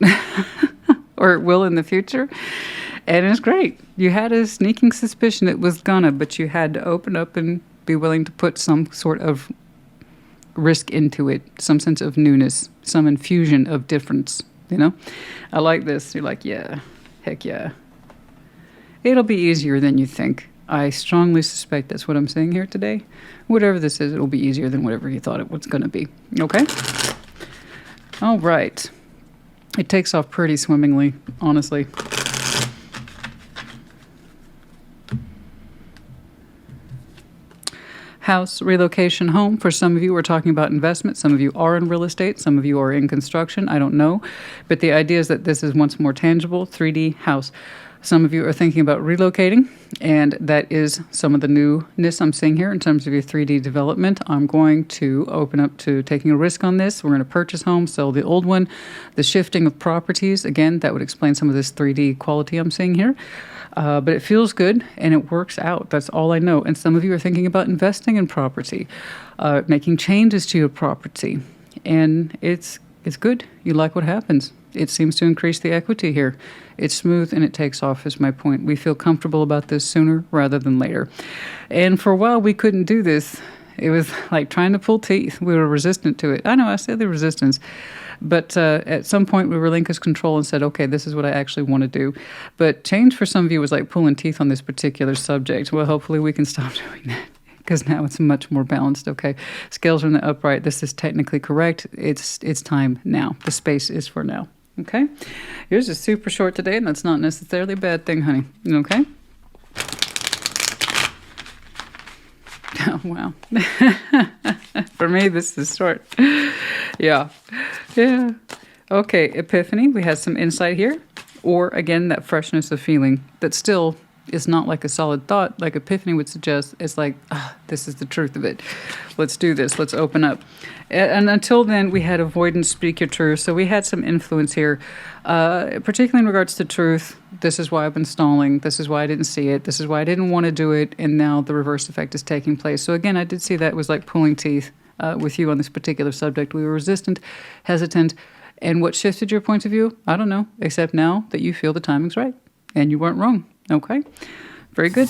or it will in the future. And it's great. You had a sneaking suspicion it was gonna, but you had to open up and be willing to put some sort of risk into it, some sense of newness, some infusion of difference, you know? I like this. You're like, yeah, heck yeah. It'll be easier than you think. I strongly suspect that's what I'm saying here today. Whatever this is, it'll be easier than whatever you thought it was going to be. Okay? All right. It takes off pretty swimmingly, honestly. House, relocation, home. For some of you, we're talking about investment. Some of you are in real estate. Some of you are in construction. I don't know. But the idea is that this is once more tangible, 3D house. Some of you are thinking about relocating, and that is some of the newness I'm seeing here in terms of your 3D development. I'm going to open up to taking a risk on this. We're going to purchase homes, sell the old one. The shifting of properties, again, that would explain some of this 3D quality I'm seeing here. But it feels good, and it works out. That's all I know. And some of you are thinking about investing in property, making changes to your property. And it's good. You like what happens. It seems to increase the equity here. It's smooth and it takes off is my point. We feel comfortable about this sooner rather than later. And for a while we couldn't do this. It was like trying to pull teeth. We were resistant to it. I know I said the resistance. But at some point we relinquished control and said, okay, this is what I actually want to do. But change for some of you was like pulling teeth on this particular subject. Well, hopefully we can stop doing that, because now it's much more balanced. Okay, scales are in the upright. This is technically correct. It's time now. The space is for now. Okay, yours is super short today, and that's not necessarily a bad thing, honey. Okay. Oh, wow. For me, this is short. Yeah. Okay, epiphany. We have some insight here. Or, again, that freshness of feeling that still is not like a solid thought, like epiphany would suggest. It's like, this is the truth of it. Let's do this. Let's open up. And until then, we had avoidance, speak your truth. So we had some influence here, particularly in regards to truth. This is why I've been stalling. This is why I didn't see it. This is why I didn't want to do it. And now the reverse effect is taking place. So again, I did see that was like pulling teeth with you on this particular subject. We were resistant, hesitant. And what shifted your point of view? I don't know, except now that you feel the timing's right. And you weren't wrong. Okay, very good.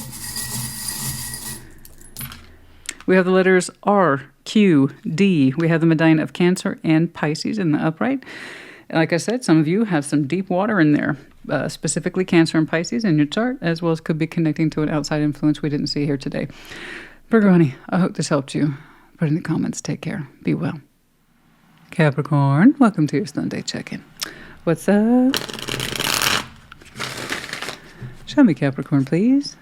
We have the letters R, Q, D. We have the medallion of Cancer and Pisces in the upright. Like I said, some of you have some deep water in there, specifically Cancer and Pisces in your chart, as well as could be connecting to an outside influence we didn't see here today. Virgo, honey, I hope this helped you. Put in the comments. Take care. Be well. Capricorn, welcome to your Sunday check-in. What's up? Show me Capricorn, please.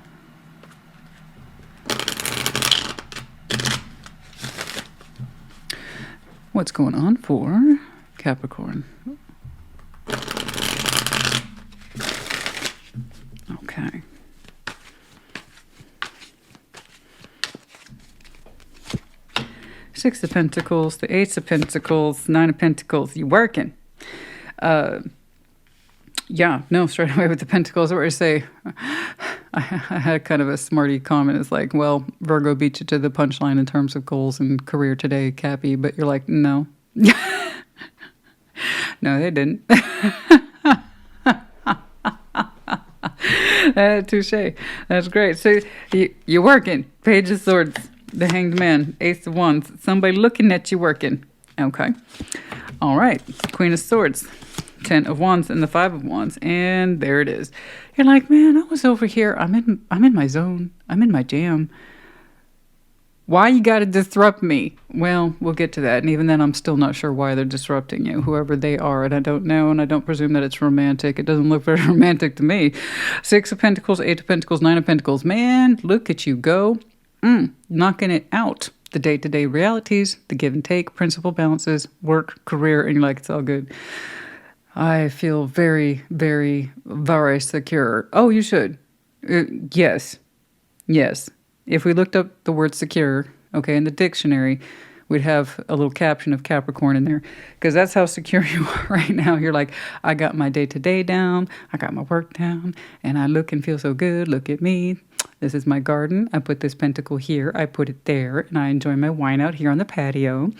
What's going on for Capricorn? Okay. Six of Pentacles, the Ace of Pentacles, Nine of Pentacles. You working? Yeah, no, straight away with the Pentacles. Where I say, I had kind of a smarty comment. It's like, well, Virgo beat you to the punchline in terms of goals and career today, Cappy. But you're like, no. No, they didn't. Touche. That's great. So you're working. Page of Swords, the Hanged Man, Ace of Wands. Somebody looking at you working. Okay. All right. Queen of Swords, Ten of Wands, and the Five of Wands. And there it is. You're like, man, I was over here. I'm in my zone. I'm in my jam. Why you got to disrupt me? Well, we'll get to that. And even then, I'm still not sure why they're disrupting you, whoever they are. And I don't know, and I don't presume that it's romantic. It doesn't look very romantic to me. Six of Pentacles, Eight of Pentacles, Nine of Pentacles. Man, look at you go. Knocking it out. The day-to-day realities, the give and take, principal balances, work, career, and you're like, it's all good. I feel very, very, very secure. Oh, you should. Yes. Yes. If we looked up the word secure, okay, in the dictionary, we'd have a little caption of Capricorn in there. Because that's how secure you are right now. You're like, I got my day-to-day down. I got my work down. And I look and feel so good. Look at me. This is my garden. I put this pentacle here. I put it there. And I enjoy my wine out here on the patio.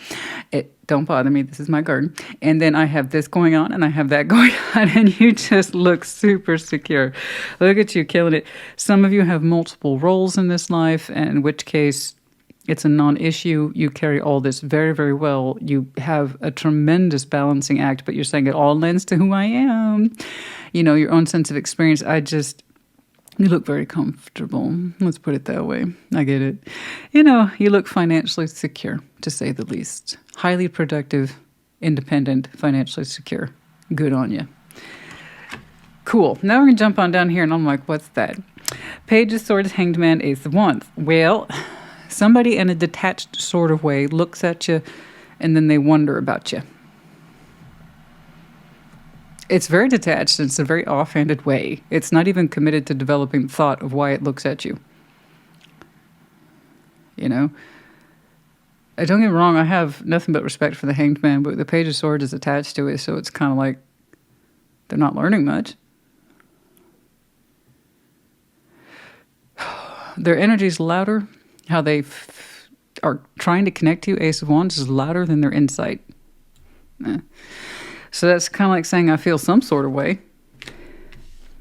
Don't bother me. This is my garden. And then I have this going on and I have that going on. And you just look super secure. Look at you killing it. Some of you have multiple roles in this life, in which case it's a non-issue. You carry all this very, very well. You have a tremendous balancing act, but you're saying it all lends to who I am. You know, your own sense of experience. You look very comfortable. Let's put it that way. I get it. You know, you look financially secure, to say the least. Highly productive, independent, financially secure. Good on you. Cool. Now we're going to jump on down here, and I'm like, what's that? Page of Swords, Hanged Man, Ace of Wands. Well, somebody in a detached sort of way looks at you, and then they wonder about you. It's very detached. It's a very offhanded way. It's not even committed to developing thought of why it looks at you. You know? Don't get me wrong, I have nothing but respect for the Hanged Man, but the Page of Swords is attached to it, so it's kind of like they're not learning much. Their energy is louder. How they are trying to connect to you, Ace of Wands, is louder than their insight. So that's kind of like saying I feel some sort of way.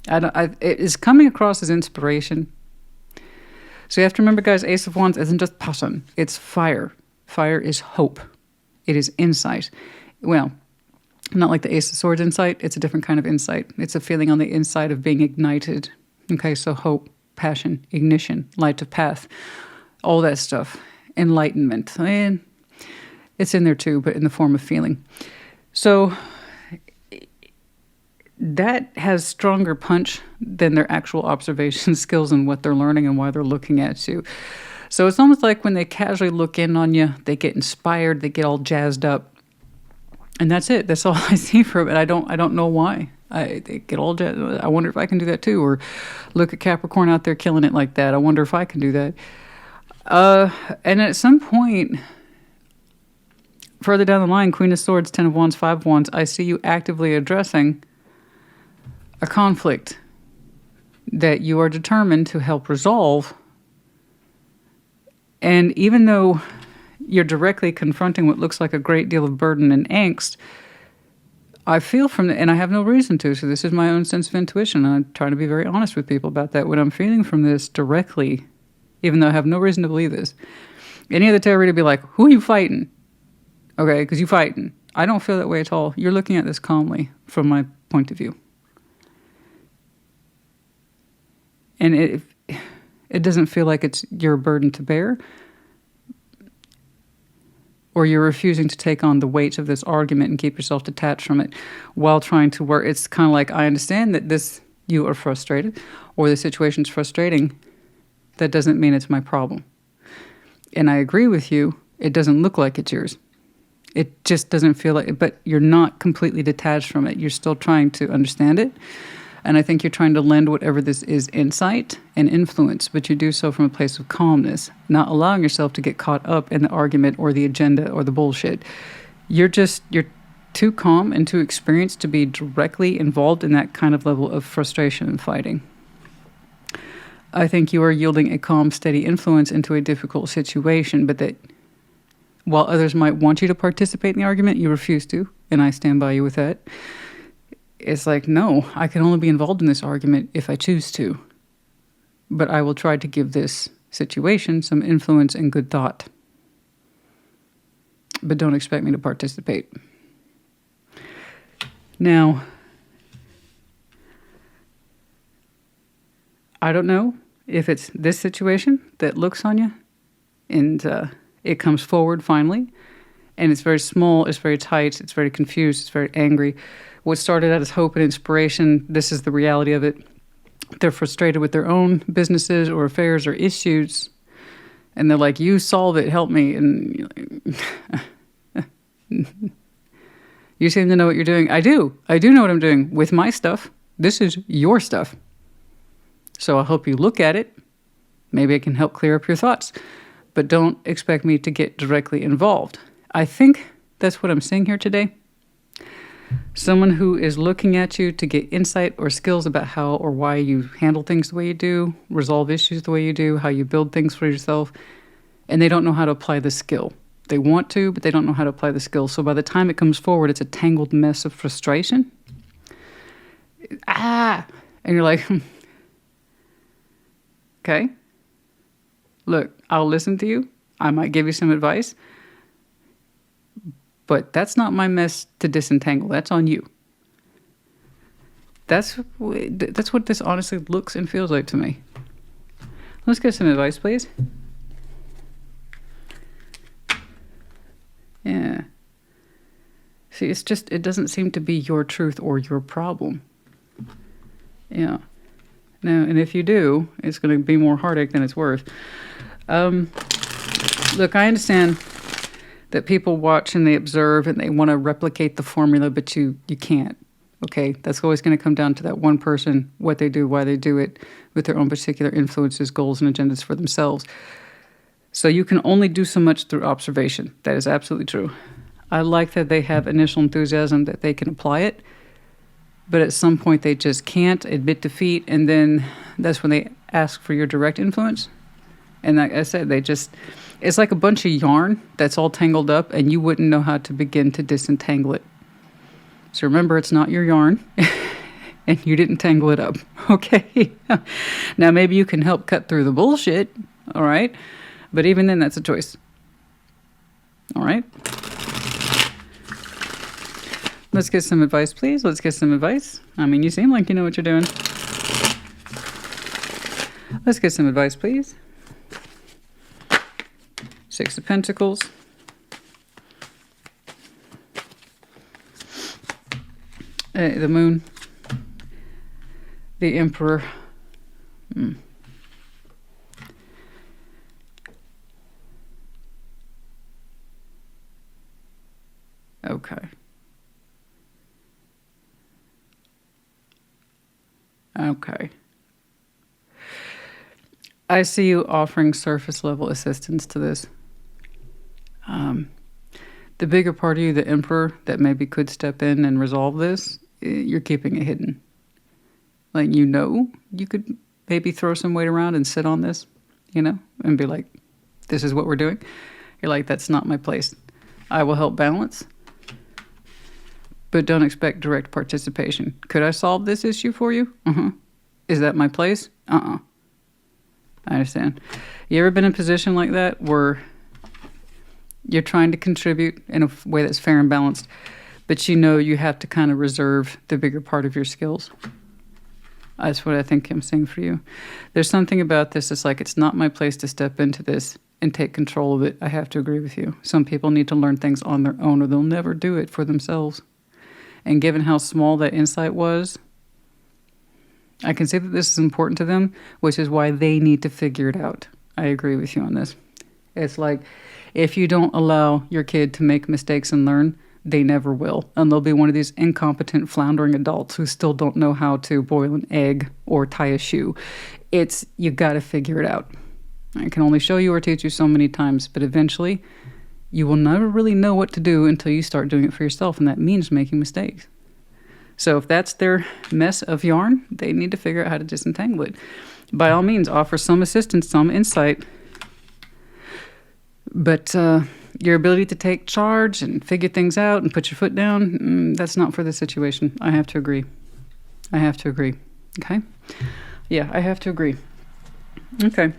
It is coming across as inspiration. So you have to remember, guys, Ace of Wands isn't just passion. It's fire. Fire is hope. It is insight. Well, not like the Ace of Swords insight. It's a different kind of insight. It's a feeling on the inside of being ignited. Okay, so hope, passion, ignition, light of path, all that stuff. Enlightenment. And it's in there too, but in the form of feeling. So that has stronger punch than their actual observation skills and what they're learning and why they're looking at you. So it's almost like when they casually look in on you, they get inspired, they get all jazzed up. And that's it. That's all I see from it. I don't know why. They get all jazzed. I wonder if I can do that too. Or look at Capricorn out there killing it like that. I wonder if I can do that. And at some point, further down the line, Queen of Swords, Ten of Wands, Five of Wands, I see you actively addressing a conflict that you are determined to help resolve. And even though you're directly confronting what looks like a great deal of burden and angst, I feel from and I have no reason to, so this is my own sense of intuition. I'm trying to be very honest with people about that. What I'm feeling from this directly, even though I have no reason to believe this, any other tarot reader would be like, who are you fighting? Okay, because you're fighting. I don't feel that way at all. You're looking at this calmly from my point of view. And it doesn't feel like it's your burden to bear. or you're refusing to take on the weight of this argument and keep yourself detached from it while trying to work. It's kind of like, I understand that you are frustrated or the situation's frustrating. That doesn't mean it's my problem. And I agree with you. It doesn't look like it's yours. It just doesn't feel like it, but you're not completely detached from it. You're still trying to understand it. And I think you're trying to lend whatever this is insight and influence, but you do so from a place of calmness, not allowing yourself to get caught up in the argument or the agenda or the bullshit. You're too calm and too experienced to be directly involved in that kind of level of frustration and fighting. I think you are yielding a calm, steady influence into a difficult situation, but that while others might want you to participate in the argument, you refuse to, and I stand by you with that. It's like, no, I can only be involved in this argument if I choose to. But I will try to give this situation some influence and good thought. But don't expect me to participate. Now, I don't know if it's this situation that looks on you and it comes forward finally, and it's very small, it's very tight, it's very confused, it's very angry. What started out as hope and inspiration, this is the reality of it. They're frustrated with their own businesses or affairs or issues, and they're like, you solve it, help me. And you seem to know what you're doing. I do know what I'm doing with my stuff. This is your stuff. So I hope you look at it. Maybe it can help clear up your thoughts. But don't expect me to get directly involved. I think that's what I'm seeing here today. Someone who is looking at you to get insight or skills about how or why you handle things the way you do, resolve issues the way you do, how you build things for yourself, and they don't know how to apply the skill. They want to, but they don't know how to apply the skill. So by the time it comes forward, it's a tangled mess of frustration. And you're like, okay, look, I'll listen to you. I might give you some advice. But that's not my mess to disentangle. That's on you. That's what this honestly looks and feels like to me. Let's get some advice, please. Yeah. See, it doesn't seem to be your truth or your problem. Yeah. Now, and if you do, it's going to be more heartache than it's worth. Look, I understand that people watch and they observe and they want to replicate the formula, but you can't. Okay, that's always going to come down to that one person, what they do, why they do it, with their own particular influences, goals, and agendas for themselves. So you can only do so much through observation. That is absolutely true. I like that they have initial enthusiasm that they can apply it, but at some point they just can't admit defeat, and then that's when they ask for your direct influence. And like I said, it's like a bunch of yarn that's all tangled up, and you wouldn't know how to begin to disentangle it. So remember, it's not your yarn, and you didn't tangle it up, okay? Now, maybe you can help cut through the bullshit, all right? But even then, that's a choice, all right? Let's get some advice, please. Let's get some advice. I mean, you seem like you know what you're doing. Let's get some advice, please. Six of Pentacles. The Moon. The Emperor. Okay. Okay. I see you offering surface level assistance to this. The bigger part of you, the Emperor, that maybe could step in and resolve this, you're keeping it hidden. Like, you could maybe throw some weight around and sit on this, and be like, this is what we're doing. You're like, that's not my place. I will help balance, but don't expect direct participation. Could I solve this issue for you? Is that my place? I understand. You ever been in a position like that where you're trying to contribute in a way that's fair and balanced, but you have to kind of reserve the bigger part of your skills? That's what I think I'm saying for you. There's something about this. It's like, it's not my place to step into this. and take control of it. I have to agree with you. Some people need to learn things on their own or they'll never do it for themselves. And given how small that insight was, I can see that this is important to them, which is why they need to figure it out. I agree with you on this. It's like if you don't allow your kid to make mistakes and learn, they never will. And they'll be one of these incompetent, floundering adults who still don't know how to boil an egg or tie a shoe. You got to figure it out. I can only show you or teach you so many times, but eventually you will never really know what to do until you start doing it for yourself, and that means making mistakes. So if that's their mess of yarn, they need to figure out how to disentangle it. By all means, offer some assistance, some insight. But your ability to take charge and figure things out and put your foot down, that's not for the situation. I have to agree. Okay? Yeah, I have to agree. Okay.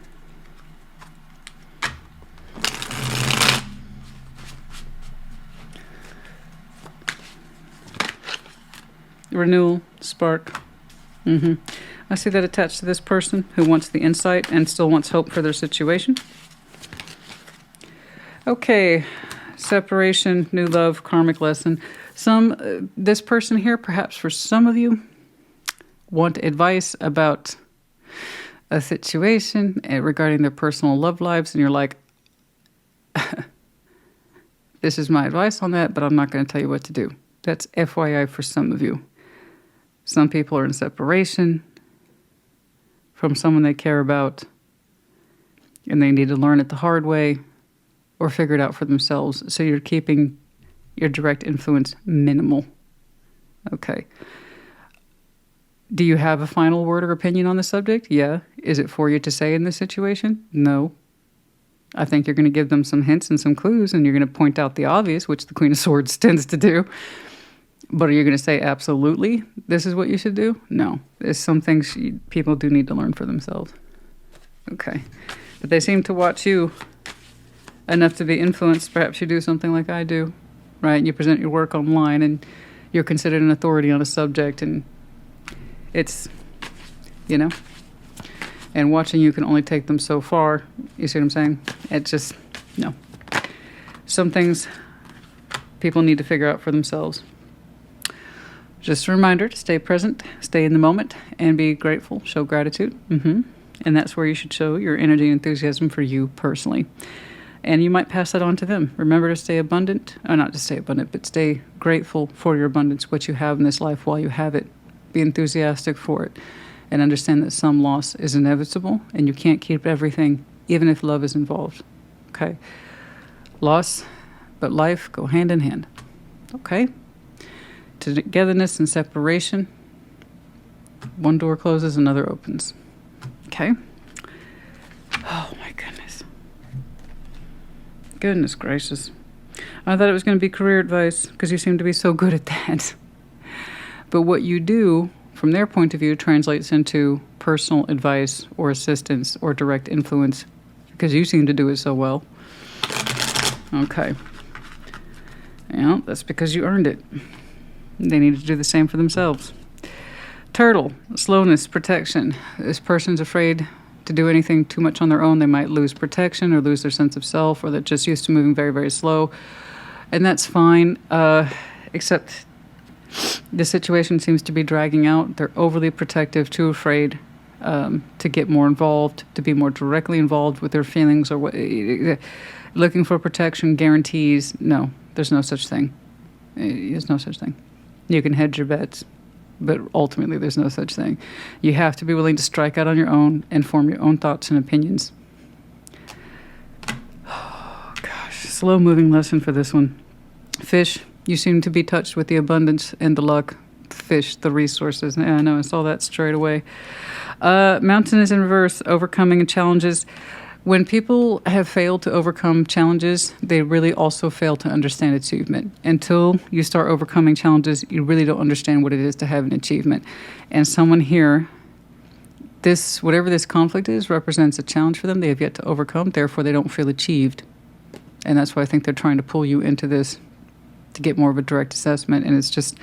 Renewal, spark. I see that attached to this person who wants the insight and still wants hope for their situation. Okay, separation, new love, karmic lesson. This person here, perhaps for some of you, want advice about a situation regarding their personal love lives, and you're like, this is my advice on that, but I'm not going to tell you what to do. That's FYI for some of you. Some people are in separation from someone they care about, and they need to learn it the hard way or figure it out for themselves. So you're keeping your direct influence minimal. Okay. Do you have a final word or opinion on the subject? Yeah. Is it for you to say in this situation? No. I think you're going to give them some hints and some clues, and you're going to point out the obvious, which the Queen of Swords tends to do. But are you going to say, absolutely, this is what you should do? No. There's some things people do need to learn for themselves. Okay. But they seem to watch you enough to be influenced. Perhaps you do something like I do, right? You present your work online, and you're considered an authority on a subject, and it's, and watching you can only take them so far. You see what I'm saying? It's just, no. Some things people need to figure out for themselves. Just a reminder to stay present, stay in the moment, and be grateful, show gratitude. And that's where you should show your energy and enthusiasm for you personally. And you might pass that on to them. Remember to stay abundant, or not to stay abundant, but stay grateful for your abundance, what you have in this life while you have it. Be enthusiastic for it, and understand that some loss is inevitable, and you can't keep everything, even if love is involved. Okay? Loss, but life go hand in hand. Okay? Togetherness and separation. One door closes, another opens. Okay? Oh my goodness. Goodness gracious. I thought it was going to be career advice because you seem to be so good at that. But what you do, from their point of view, translates into personal advice or assistance or direct influence because you seem to do it so well. Okay. Yeah, that's because you earned it. They need to do the same for themselves. Turtle, slowness, protection. This person's afraid to do anything too much on their own. They might lose protection or lose their sense of self, or they're just used to moving very, very slow. And that's fine, except the situation seems to be dragging out. They're overly protective, too afraid to get more involved, to be more directly involved with their feelings, or looking for protection, guarantees. No, there's no such thing. There's no such thing. You can hedge your bets, but ultimately there's no such thing. You have to be willing to strike out on your own and form your own thoughts and opinions. Oh, gosh. Slow-moving lesson for this one. Fish, you seem to be touched with the abundance and the luck. Fish, the resources. Yeah, I know, I saw that straight away. Mountain is in reverse, overcoming challenges. When people have failed to overcome challenges, they really also fail to understand achievement. Until you start overcoming challenges, you really don't understand what it is to have an achievement. And someone here, whatever this conflict is, represents a challenge for them they have yet to overcome. Therefore, they don't feel achieved. And that's why I think they're trying to pull you into this to get more of a direct assessment. And it's just,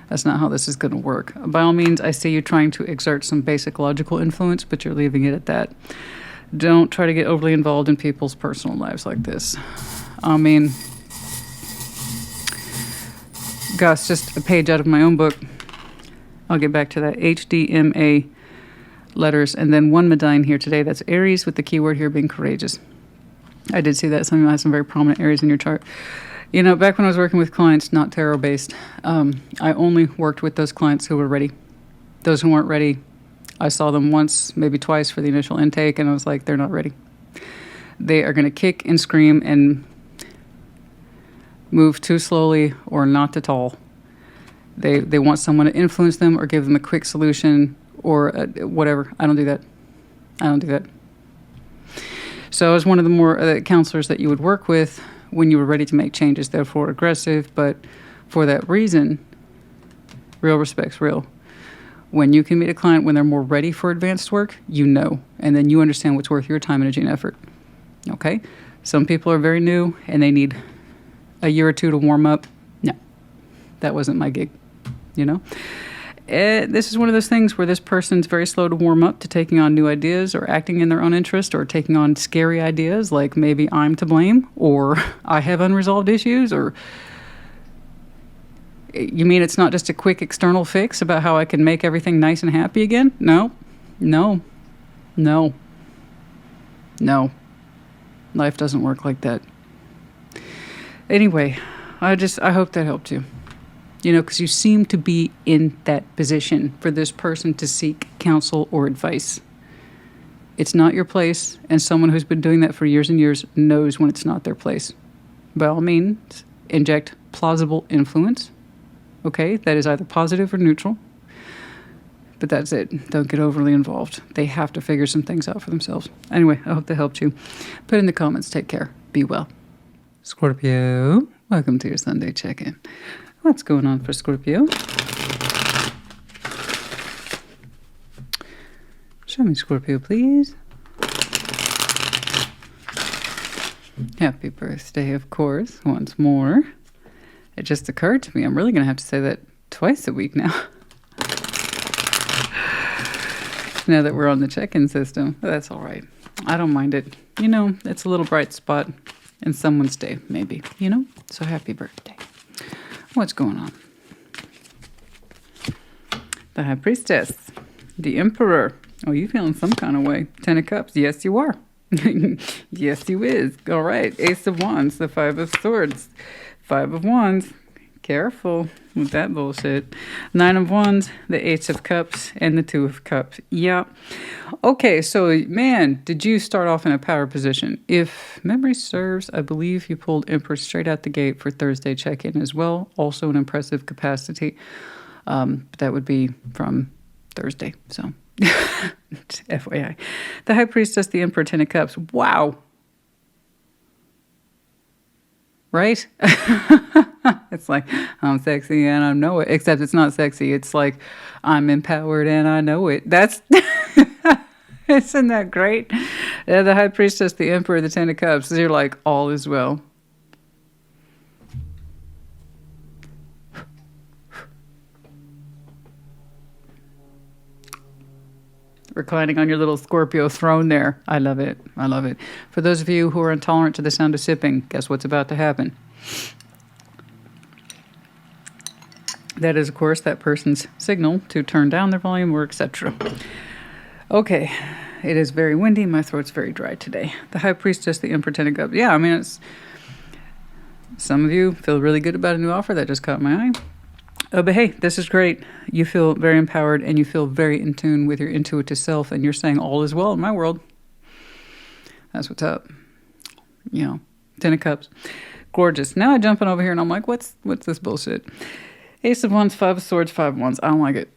that's not how this is going to work. By all means, I see you trying to exert some basic logical influence, but you're leaving it at that. Don't try to get overly involved in people's personal lives like this. I mean, gosh, just a page out of my own book. I'll get back to that. HDMA letters, and then one Medine here today. That's Aries, with the keyword here being courageous. I did see that. Some of you have some very prominent Aries in your chart. You know, back when I was working with clients, not tarot-based, I only worked with those clients who were ready. Those who weren't ready, I saw them once, maybe twice for the initial intake, and I was like, they're not ready. They are going to kick and scream and move too slowly or not at all. They want someone to influence them or give them a quick solution or whatever. I don't do that. I don't do that. So I was one of the more counselors that you would work with when you were ready to make changes, therefore aggressive. But for that reason, real respect's real. When you can meet a client when they're more ready for advanced work, you know, and then you understand what's worth your time, energy, and effort. Okay? Some people are very new and they need a year or two to warm up. No, that wasn't my gig, you know? This is one of those things where this person's very slow to warm up to taking on new ideas or acting in their own interest or taking on scary ideas like maybe I'm to blame or I have unresolved issues or... You mean it's not just a quick external fix about how I can make everything nice and happy again? No, no, no, no. Life doesn't work like that. Anyway, I hope that helped you. You know, because you seem to be in that position for this person to seek counsel or advice. It's not your place, and someone who's been doing that for years and years knows when it's not their place. By all means, inject plausible influence. Okay, that is either positive or neutral. But that's it. Don't get overly involved. They have to figure some things out for themselves. Anyway, I hope that helped you. Put in the comments. Take care. Be well. Scorpio, welcome to your Sunday check-in. What's going on for Scorpio? Show me Scorpio, please. Happy birthday, of course, once more. It just occurred to me, I'm really going to have to say that twice a week now. Now that we're on the check-in system. That's all right. I don't mind it. You know, it's a little bright spot in someone's day, maybe, you know? So happy birthday. What's going on? The High Priestess. The Emperor. Oh, you feeling some kind of way. 10 of Cups. Yes, you are. Yes, you is. All right. Ace of Wands. The Five of Swords. 5 of Wands. Careful with that bullshit. 9 of Wands, the 8 of Cups, and the 2 of Cups. Yeah. Okay, so, man, did you start off in a power position? If memory serves, I believe you pulled Emperor straight out the gate for Thursday check-in as well. Also an impressive capacity. But that would be from Thursday, so FYI. The High Priestess, the Emperor, 10 of Cups. Wow. Right? It's like, I'm sexy and I know it. Except it's not sexy. It's like, I'm empowered and I know it. That's, isn't that great? Yeah, the High Priestess, the Emperor, the 10 of Cups. You're like, all is well. Reclining on your little Scorpio throne there. I love it. I love it. For those of you who are intolerant to the sound of sipping, guess what's about to happen? That is, of course, that person's signal to turn down their volume or etc. Okay. It is very windy. My throat's very dry today. The High Priestess, the Emperor, 10 of Cups. Yeah, I mean, it's... Some of you feel really good about a new offer. That just caught my eye. But hey, this is great. You feel very empowered and you feel very in tune with your intuitive self, and you're saying all is well in my world. That's what's up. You know, 10 of Cups. Gorgeous. Now I jump in over here and I'm like, what's this bullshit? Ace of Wands, 5 of Swords, 5 of Wands. I don't like it.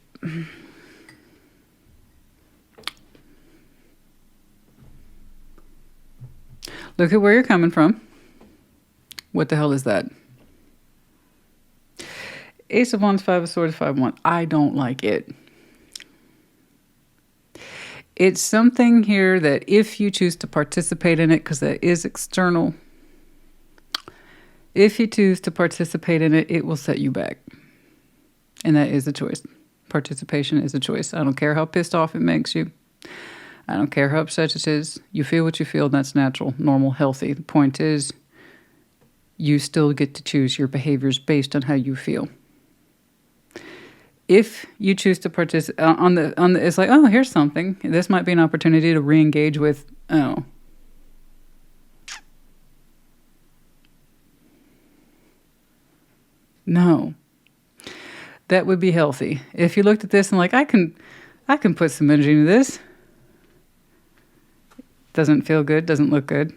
Look at where you're coming from. What the hell is that? Ace of Wands, 5 of Swords, 5 of Wands. I don't like it. It's something here that if you choose to participate in it, because that is external, if you choose to participate in it, it will set you back. And that is a choice. Participation is a choice. I don't care how pissed off it makes you. I don't care how upset it is. You feel what you feel. That's natural, normal, healthy. The point is, you still get to choose your behaviors based on how you feel. If you choose to participate it's like, oh, here's something. This might be an opportunity to re-engage with, oh. No. That would be healthy. If you looked at this and like, I can put some energy into this. Doesn't feel good, doesn't look good.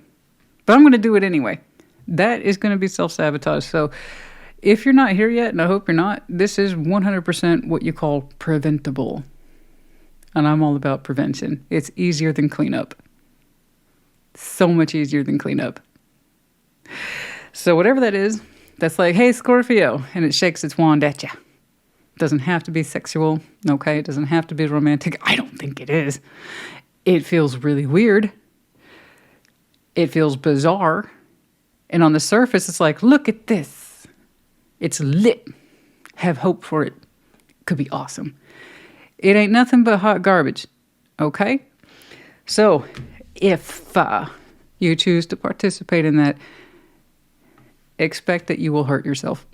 But I'm going to do it anyway. That is going to be self-sabotage. So if you're not here yet, and I hope you're not, this is 100% what you call preventable. And I'm all about prevention. It's easier than cleanup. So much easier than cleanup. So whatever that is, that's like, hey, Scorpio, and it shakes its wand at you. Doesn't have to be sexual, okay? It doesn't have to be romantic. I don't think it is. It feels really weird. It feels bizarre. And on the surface, it's like, look at this. It's lit. Have hope for it. Could be awesome. It ain't nothing but hot garbage. Okay? So, if you choose to participate in that, expect that you will hurt yourself.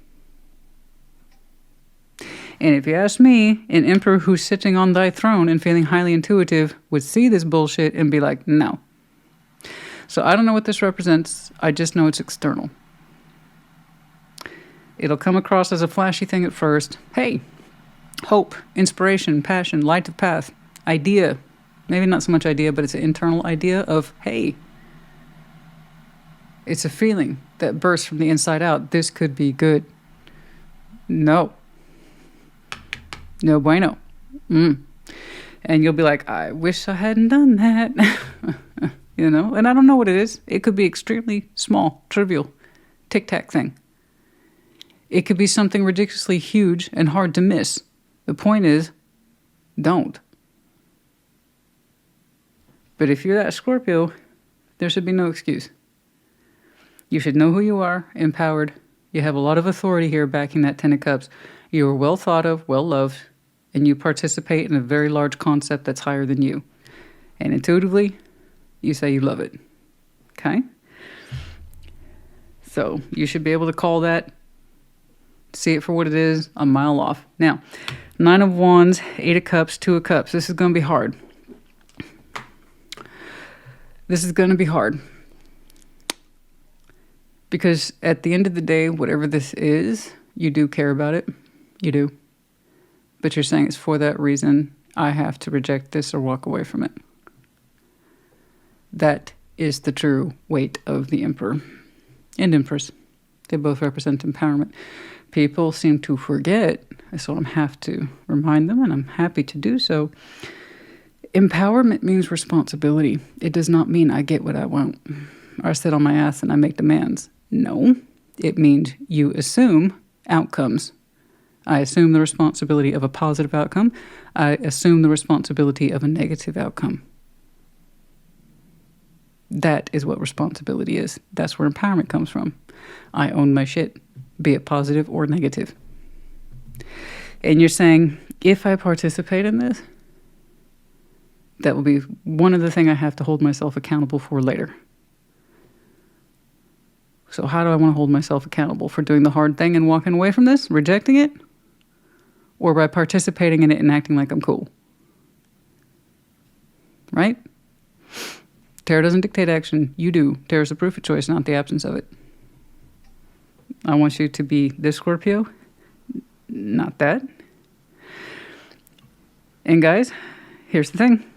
And if you ask me, an emperor who's sitting on thy throne and feeling highly intuitive would see this bullshit and be like, no. So I don't know what this represents. I just know it's external. It'll come across as a flashy thing at first. Hey, hope, inspiration, passion, light of path, idea. Maybe not so much idea, but it's an internal idea of, hey, it's a feeling that bursts from the inside out. This could be good. No. No bueno. And you'll be like, I wish I hadn't done that. You know, and I don't know what it is. It could be extremely small, trivial, tic-tac thing. It could be something ridiculously huge and hard to miss. The point is, don't. But if you're that Scorpio, there should be no excuse. You should know who you are, empowered. You have a lot of authority here backing that 10 of Cups. You are well thought of, well loved, and you participate in a very large concept that's higher than you. And intuitively, you say you love it. Okay? So you should be able to call that, see it for what it is, a mile off. Now, 9 of Wands, 8 of Cups, 2 of Cups. This is going to be hard. This is going to be hard. Because at the end of the day, whatever this is, you do care about it. You do. But you're saying it's for that reason I have to reject this or walk away from it. That is the true weight of the Emperor and Empress. They both represent empowerment. People seem to forget, so I have to remind them, and I'm happy to do so. Empowerment means responsibility. It does not mean I get what I want, or I sit on my ass and I make demands. No, it means you assume outcomes. I assume the responsibility of a positive outcome. I assume the responsibility of a negative outcome. That is what responsibility is. That's where empowerment comes from. I own my shit, be it positive or negative. And you're saying, if I participate in this, that will be one of the things I have to hold myself accountable for later. So how do I want to hold myself accountable? For doing the hard thing and walking away from this, rejecting it? Or by participating in it and acting like I'm cool? Right? Tarot doesn't dictate action. You do. Tarot is the proof of choice, not the absence of it. I want you to be this Scorpio, not that. And guys, here's the thing.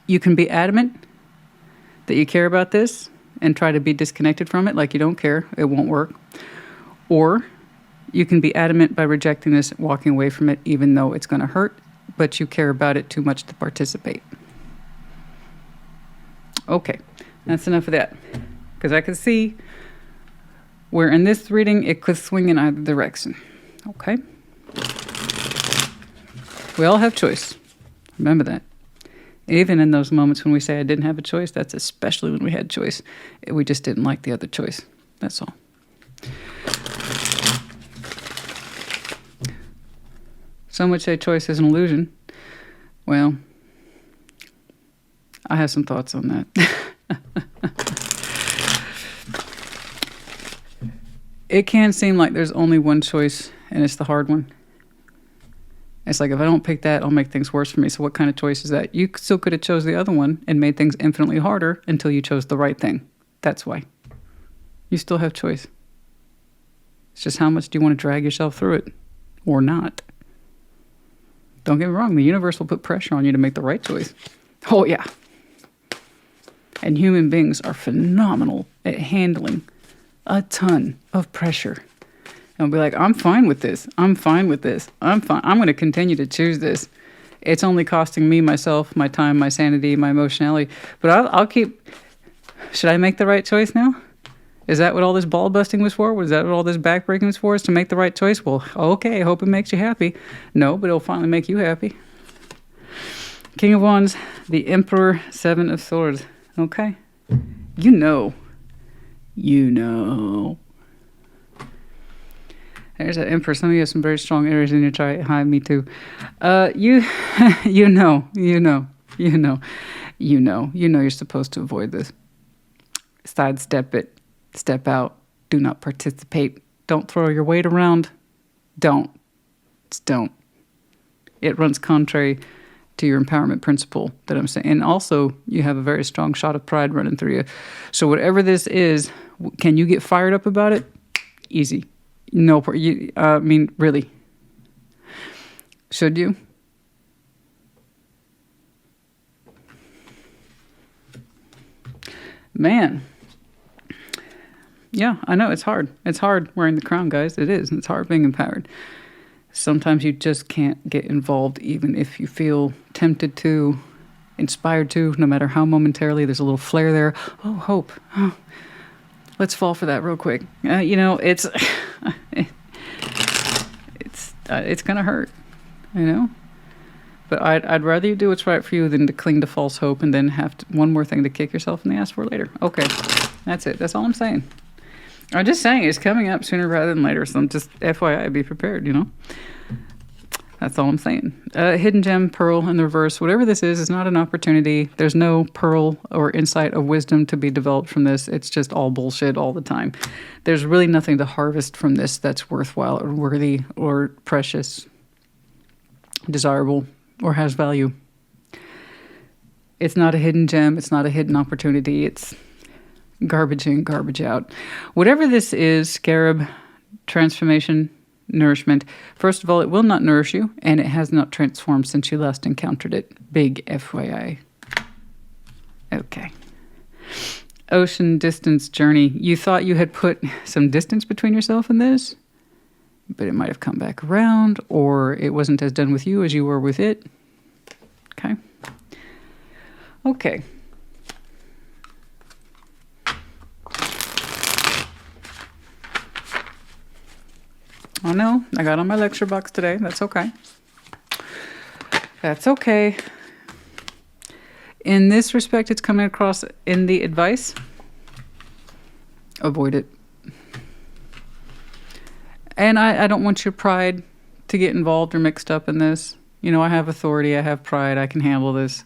You can be adamant that you care about this and try to be disconnected from it like you don't care. It won't work. Or you can be adamant by rejecting this, walking away from it, even though it's going to hurt, but you care about it too much to participate. Okay, that's enough of that. Because I can see where in this reading it could swing in either direction. Okay? We all have choice. Remember that. Even in those moments when we say I didn't have a choice, that's especially when we had choice. We just didn't like the other choice. That's all. Some would say choice is an illusion. Well, I have some thoughts on that. It can seem like there's only one choice, and it's the hard one. It's like, if I don't pick that, I'll make things worse for me. So what kind of choice is that? You still could have chose the other one and made things infinitely harder until you chose the right thing. That's why. You still have choice. It's just how much do you want to drag yourself through it or not? Don't get me wrong. The universe will put pressure on you to make the right choice. Oh, yeah. And human beings are phenomenal at handling a ton of pressure. And I'll be like, I'm fine with this. I'm fine with this. I'm fine. I'm going to continue to choose this. It's only costing me, myself, my time, my sanity, my emotionality. But I'll keep... Should I make the right choice now? Is that what all this ball busting was for? Was that what all this back breaking was for? Is to make the right choice? Well, okay, I hope it makes you happy. No, but it'll finally make you happy. King of Wands, the Emperor, Seven of Swords. Okay. You know. You know. There's that Emperor. Some of you have some very strong Aries in your chart. Hi, me too. You know you're supposed to avoid this. Sidestep it. Step out. Do not participate. Don't throw your weight around. Don't. Just don't. It runs contrary to your empowerment principle that I'm saying. And also, you have a very strong shot of pride running through you. So whatever this is, can you get fired up about it? Easy. No, I mean, really. Should you? Man. Yeah, I know, it's hard. It's hard wearing the crown, guys. It is. It's hard being empowered. Sometimes you just can't get involved, even if you feel tempted to, inspired to, no matter how momentarily there's a little flare there. Oh, hope. Oh. Let's fall for that real quick. It's it's gonna hurt, But I'd rather you do what's right for you than to cling to false hope and then have one more thing to kick yourself in the ass for later. Okay, that's it. That's all I'm saying. I'm just saying it's coming up sooner rather than later. So I'm just FYI, be prepared. That's all I'm saying. Hidden gem, pearl in the reverse. Whatever this is not an opportunity. There's no pearl or insight of wisdom to be developed from this. It's just all bullshit all the time. There's really nothing to harvest from this that's worthwhile or worthy or precious, desirable, or has value. It's not a hidden gem. It's not a hidden opportunity. It's garbage in, garbage out. Whatever this is, scarab, transformation, nourishment. First of all, it will not nourish you, and it has not transformed since you last encountered it. Big FYI. Okay. Ocean, distance, journey. You thought you had put some distance between yourself and this, but it might have come back around, or it wasn't as done with you as you were with it. Okay. Okay. I know, I got on my lecture box today. That's okay. That's okay. In this respect, it's coming across in the advice. Avoid it. And I don't want your pride to get involved or mixed up in this. I have authority, I have pride, I can handle this.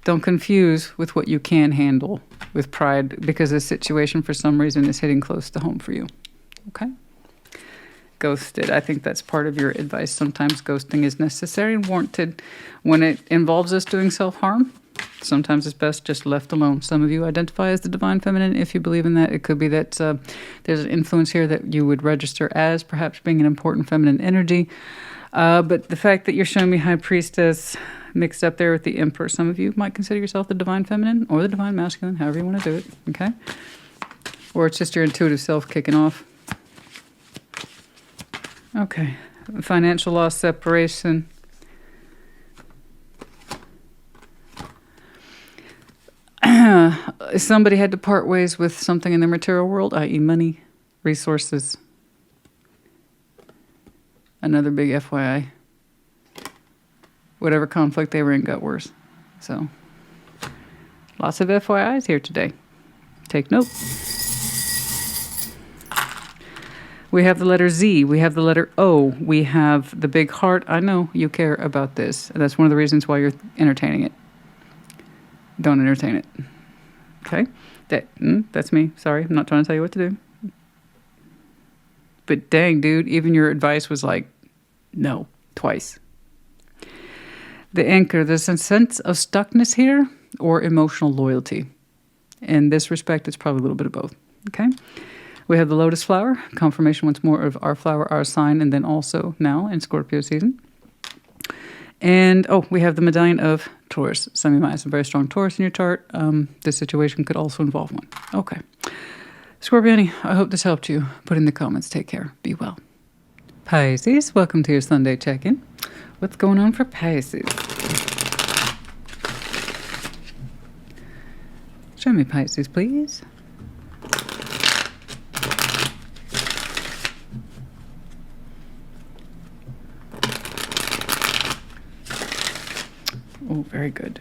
Don't confuse with what you can handle with pride, because this situation for some reason is hitting close to home for you. Okay? Ghosted. I think that's part of your advice. Sometimes ghosting is necessary and warranted when it involves us doing self-harm. Sometimes it's best just left alone. Some of you identify as the divine feminine. If you believe in that, it could be that there's an influence here that you would register as perhaps being an important feminine energy. But the fact that you're showing me high priestess mixed up there with the emperor, some of you might consider yourself the divine feminine or the divine masculine, however you want to do it. Okay? Or it's just your intuitive self kicking off. Okay, financial loss, separation. Somebody had to part ways with something in the material world, i.e. money, resources. Another big FYI. Whatever conflict they were in got worse. So, lots of FYIs here today. Take note. We have the letter Z. We have the letter O. We have the big heart. I know you care about this. That's one of the reasons why you're entertaining it. don't entertain it. Okay? That's me. Sorry, I'm not trying to tell you what to do. But dang, dude, even your advice was like, no, twice. The anchor, there's a sense of stuckness here or emotional loyalty. In this respect, it's probably a little bit of both. Okay? We have the lotus flower, confirmation once more of our flower, our sign, and then also now in Scorpio season. And, we have the medallion of Taurus. Some of you might have some very strong Taurus in your chart. This situation could also involve one. Okay. Scorpione, I hope this helped you. Put in the comments. Take care. Be well. Pisces, welcome to your Sunday check-in. What's going on for Pisces? Show me Pisces, please. Oh, very good.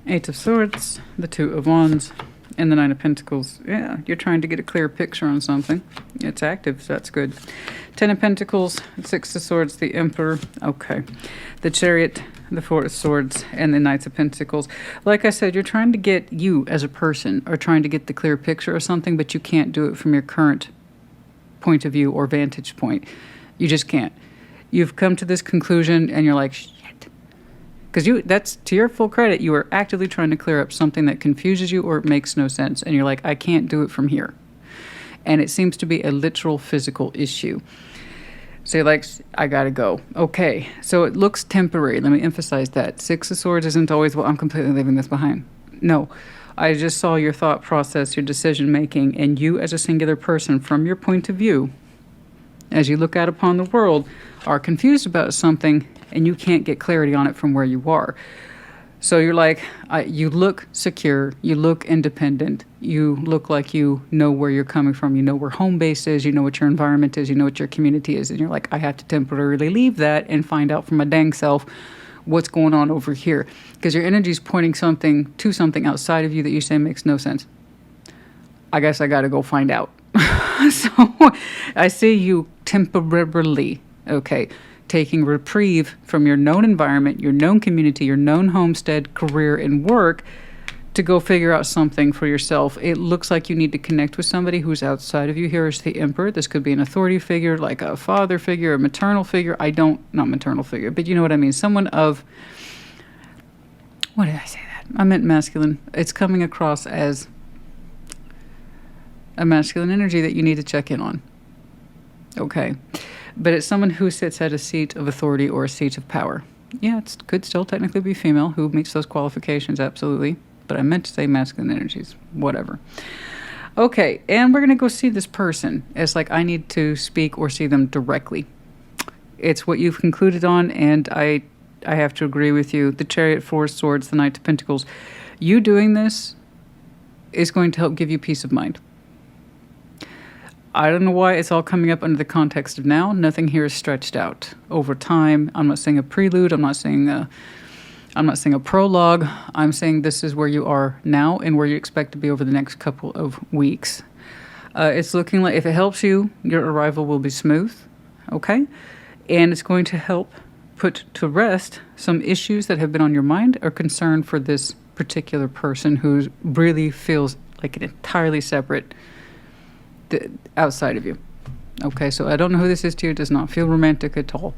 Eight of Swords, the Two of Wands, and the Nine of Pentacles. Yeah, you're trying to get a clear picture on something. It's active, so that's good. Ten of Pentacles, Six of Swords, the Emperor. Okay. The Chariot, the Four of Swords, and the Knights of Pentacles. Like I said, you're trying to get you as a person, or trying to get the clear picture of something, but you can't do it from your current point of view or vantage point. You just can't. You've come to this conclusion, and you're like, because that's to your full credit, you are actively trying to clear up something that confuses you or it makes no sense. And you're like, I can't do it from here. And it seems to be a literal physical issue. So you're like, I gotta go. Okay, so it looks temporary. Let me emphasize that. Six of Swords isn't always, well, I'm completely leaving this behind. No, I just saw your thought process, your decision making, and you as a singular person from your point of view, as you look out upon the world, are confused about something and you can't get clarity on it from where you are. So you're like, you look secure, you look independent, you look like you know where you're coming from, you know where home base is, you know what your environment is, you know what your community is, and you're like, I have to temporarily leave that and find out for my dang self what's going on over here. Because your energy is pointing something to something outside of you that you say makes no sense. I guess I got to go find out. So I see you temporarily, okay, taking reprieve from your known environment, your known community, your known homestead, career, and work to go figure out something for yourself. It looks like you need to connect with somebody who's outside of you. Here is the Emperor. This could be an authority figure, like a father figure, a maternal figure. Not maternal figure, but you know what I mean. Someone of, what did I say that? I meant masculine. It's coming across as a masculine energy that you need to check in on. Okay. But it's someone who sits at a seat of authority or a seat of power. Yeah, it could still technically be female who meets those qualifications, absolutely. But I meant to say masculine energies, whatever. Okay, and we're going to go see this person. It's like I need to speak or see them directly. It's what you've concluded on, and I have to agree with you. The Chariot, Four Swords, the Knight of Pentacles. You doing this is going to help give you peace of mind. I don't know why it's all coming up under the context of now. Nothing here is stretched out over time. I'm not saying a prelude. I'm not saying a prologue. I'm saying this is where you are now and where you expect to be over the next couple of weeks. It's looking like, if it helps you, your arrival will be smooth, okay? And it's going to help put to rest some issues that have been on your mind or concern for this particular person who really feels like an entirely separate outside of you. Okay, so I don't know who this is to you. It does not feel romantic at all.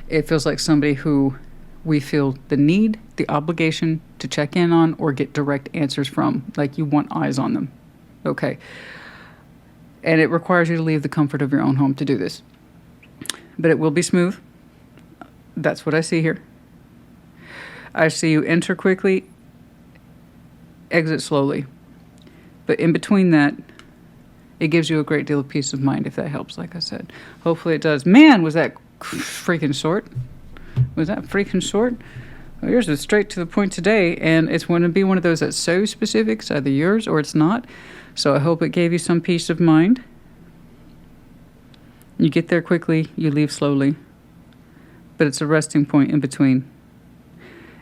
It feels like somebody who we feel the need, the obligation to check in on or get direct answers from, like you want eyes on them. Okay. And it requires you to leave the comfort of your own home to do this. But it will be smooth. That's what I see here. I see you enter quickly, exit slowly. But in between that, it gives you a great deal of peace of mind, if that helps, like I said. Hopefully it does. Man, was that freaking short. Was that freaking short? Well, yours is straight to the point today, and it's going to be one of those that's so specific. It's either yours or it's not. So I hope it gave you some peace of mind. You get there quickly, you leave slowly. But it's a resting point in between.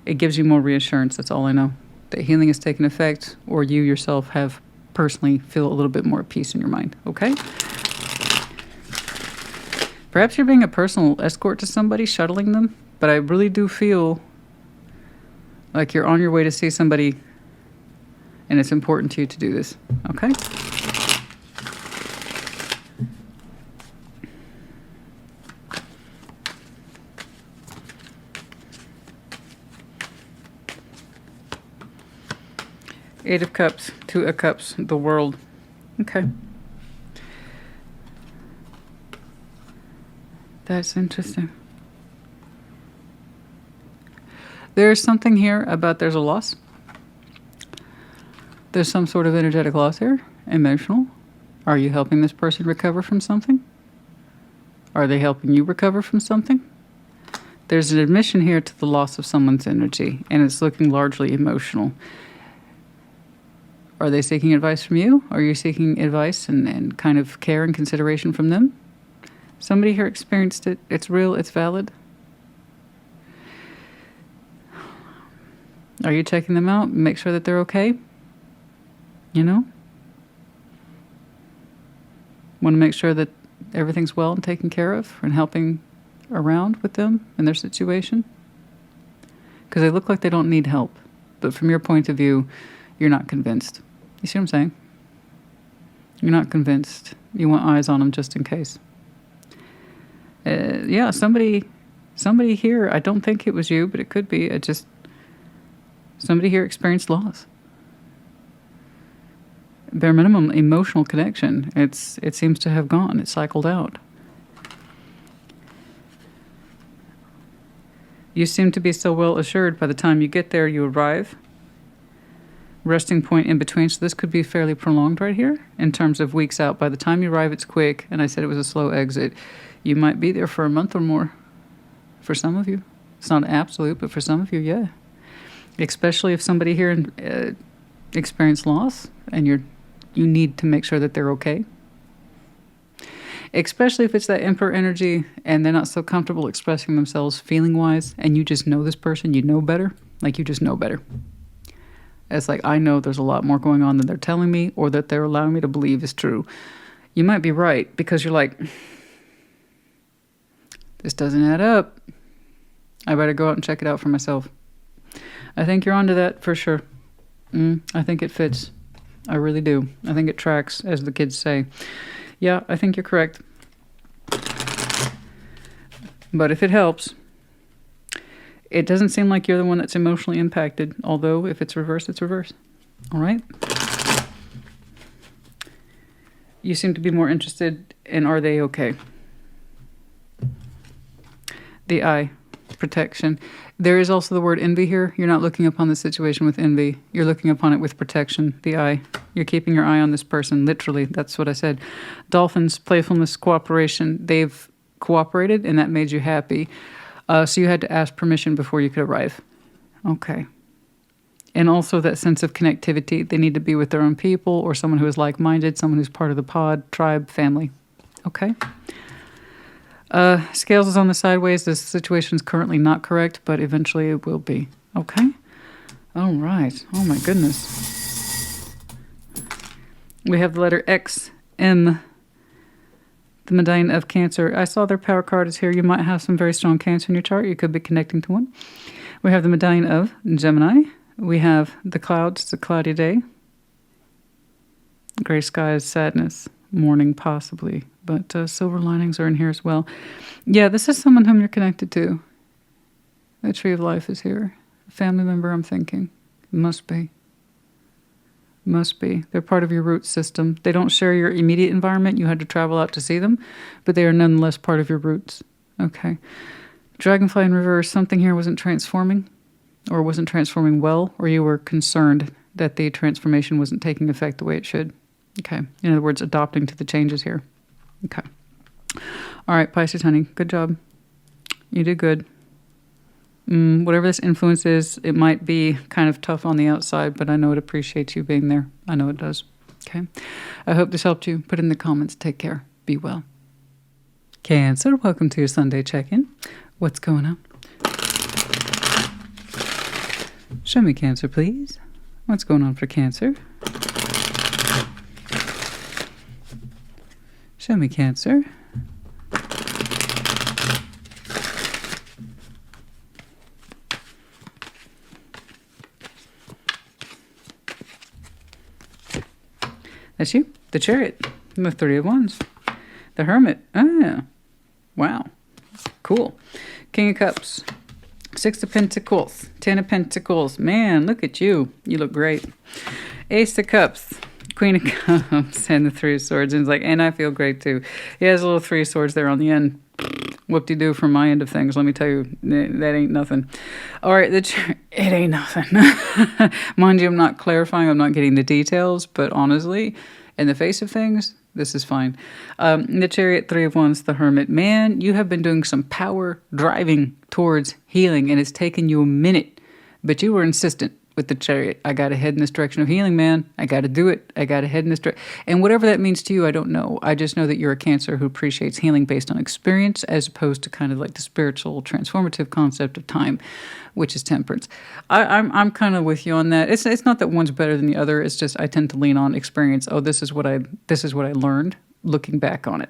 It gives you more reassurance, that's all I know. That healing has taken effect, or you yourself have personally feel a little bit more peace in your mind, okay? Perhaps you're being a personal escort to somebody, shuttling them, but I really do feel like you're on your way to see somebody, and it's important to you to do this, okay? Eight of Cups, Two of Cups, the World. Okay. That's interesting. There's something here about there's a loss. There's some sort of energetic loss here, emotional. Are you helping this person recover from something? Are they helping you recover from something? There's an admission here to the loss of someone's energy, and it's looking largely emotional. Are they seeking advice from you? Are you seeking advice and kind of care and consideration from them? Somebody here experienced it. It's real. It's valid. Are you checking them out? Make sure that they're okay? You know? Want to make sure that everything's well and taken care of and helping around with them in their situation? Because they look like they don't need help. But from your point of view, you're not convinced. You see what I'm saying? You're not convinced. You want eyes on them just in case. Yeah, somebody here, I don't think it was you, but it could be. Somebody here experienced loss. Bare minimum, emotional connection. It seems to have gone. It cycled out. You seem to be so well assured by the time you get there, you arrive. Resting point in between, so this could be fairly prolonged right here in terms of weeks out. By the time you arrive, it's quick, and I said it was a slow exit. You might be there for a month or more. For some of you. It's not absolute, but for some of you, yeah. Especially if somebody here experienced loss, and you need to make sure that they're okay. Especially if it's that Emperor energy, and they're not so comfortable expressing themselves feeling-wise, and you just know this person, you know better. Like, you just know better. It's like, I know there's a lot more going on than they're telling me or that they're allowing me to believe is true. You might be right because you're like, this doesn't add up. I better go out and check it out for myself. I think you're onto that for sure. I think it fits. I really do. I think it tracks, as the kids say. Yeah, I think you're correct. But if it helps, it doesn't seem like you're the one that's emotionally impacted, although if it's reverse, it's reverse. All right? You seem to be more interested in are they okay? The eye, protection. There is also the word envy here. You're not looking upon the situation with envy. You're looking upon it with protection, the eye. You're keeping your eye on this person, literally. That's what I said. Dolphins, playfulness, cooperation. They've cooperated, and that made you happy. So you had to ask permission before you could arrive. Okay. And also that sense of connectivity. They need to be with their own people or someone who is like-minded, someone who's part of the pod, tribe, family. Okay. Scales is on the sideways. This situation is currently not correct, but eventually it will be. Okay. All right. Oh, my goodness. We have the letter X, M, the Medallion of Cancer. I saw their power card is here. You might have some very strong Cancer in your chart. You could be connecting to one. We have the Medallion of Gemini. We have the clouds. It's a cloudy day. Gray skies, sadness, mourning possibly. But silver linings are in here as well. Yeah, this is someone whom you're connected to. The Tree of Life is here. A family member, I'm thinking. Must be. Must be. They're part of your root system. They don't share your immediate environment. You had to travel out to see them, but they are nonetheless part of your roots. Okay. Dragonfly in reverse. Something here wasn't transforming or wasn't transforming well, or you were concerned that the transformation wasn't taking effect the way it should. Okay. In other words, adopting to the changes here. Okay. All right, Pisces, honey. Good job. You did good. Whatever this influence is, it might be kind of tough on the outside, but I know it appreciates you being there. I know it does. Okay. I hope this helped you. Put in the comments. Take care. Be well. Cancer, welcome to your Sunday check-in. What's going on? Show me Cancer, please. What's going on for Cancer? Show me Cancer. That's you. The Chariot. And the Three of Wands. The Hermit. Ah, wow. Cool. King of Cups. Six of Pentacles. Ten of Pentacles. Man, look at you. You look great. Ace of Cups. Queen of Cups. And the Three of Swords. And it's like, and I feel great too. He has a little Three of Swords there on the end. Whoop-de-doo from my end of things. Let me tell you, that ain't nothing. All right, it ain't nothing. Mind you, I'm not clarifying. I'm not getting the details. But honestly, in the face of things, this is fine. The Chariot, Three of Wands, the Hermit. Man, you have been doing some power driving towards healing, and it's taken you a minute. But you were insistent with the Chariot. I got to head in this direction of healing, man. I got to do it. I got to head in this direction. And whatever that means to you, I don't know. I just know that you're a Cancer who appreciates healing based on experience as opposed to kind of like the spiritual transformative concept of time, which is temperance. I'm kind of with you on that. It's not that one's better than the other. It's just I tend to lean on experience. Oh, this is what I learned looking back on it.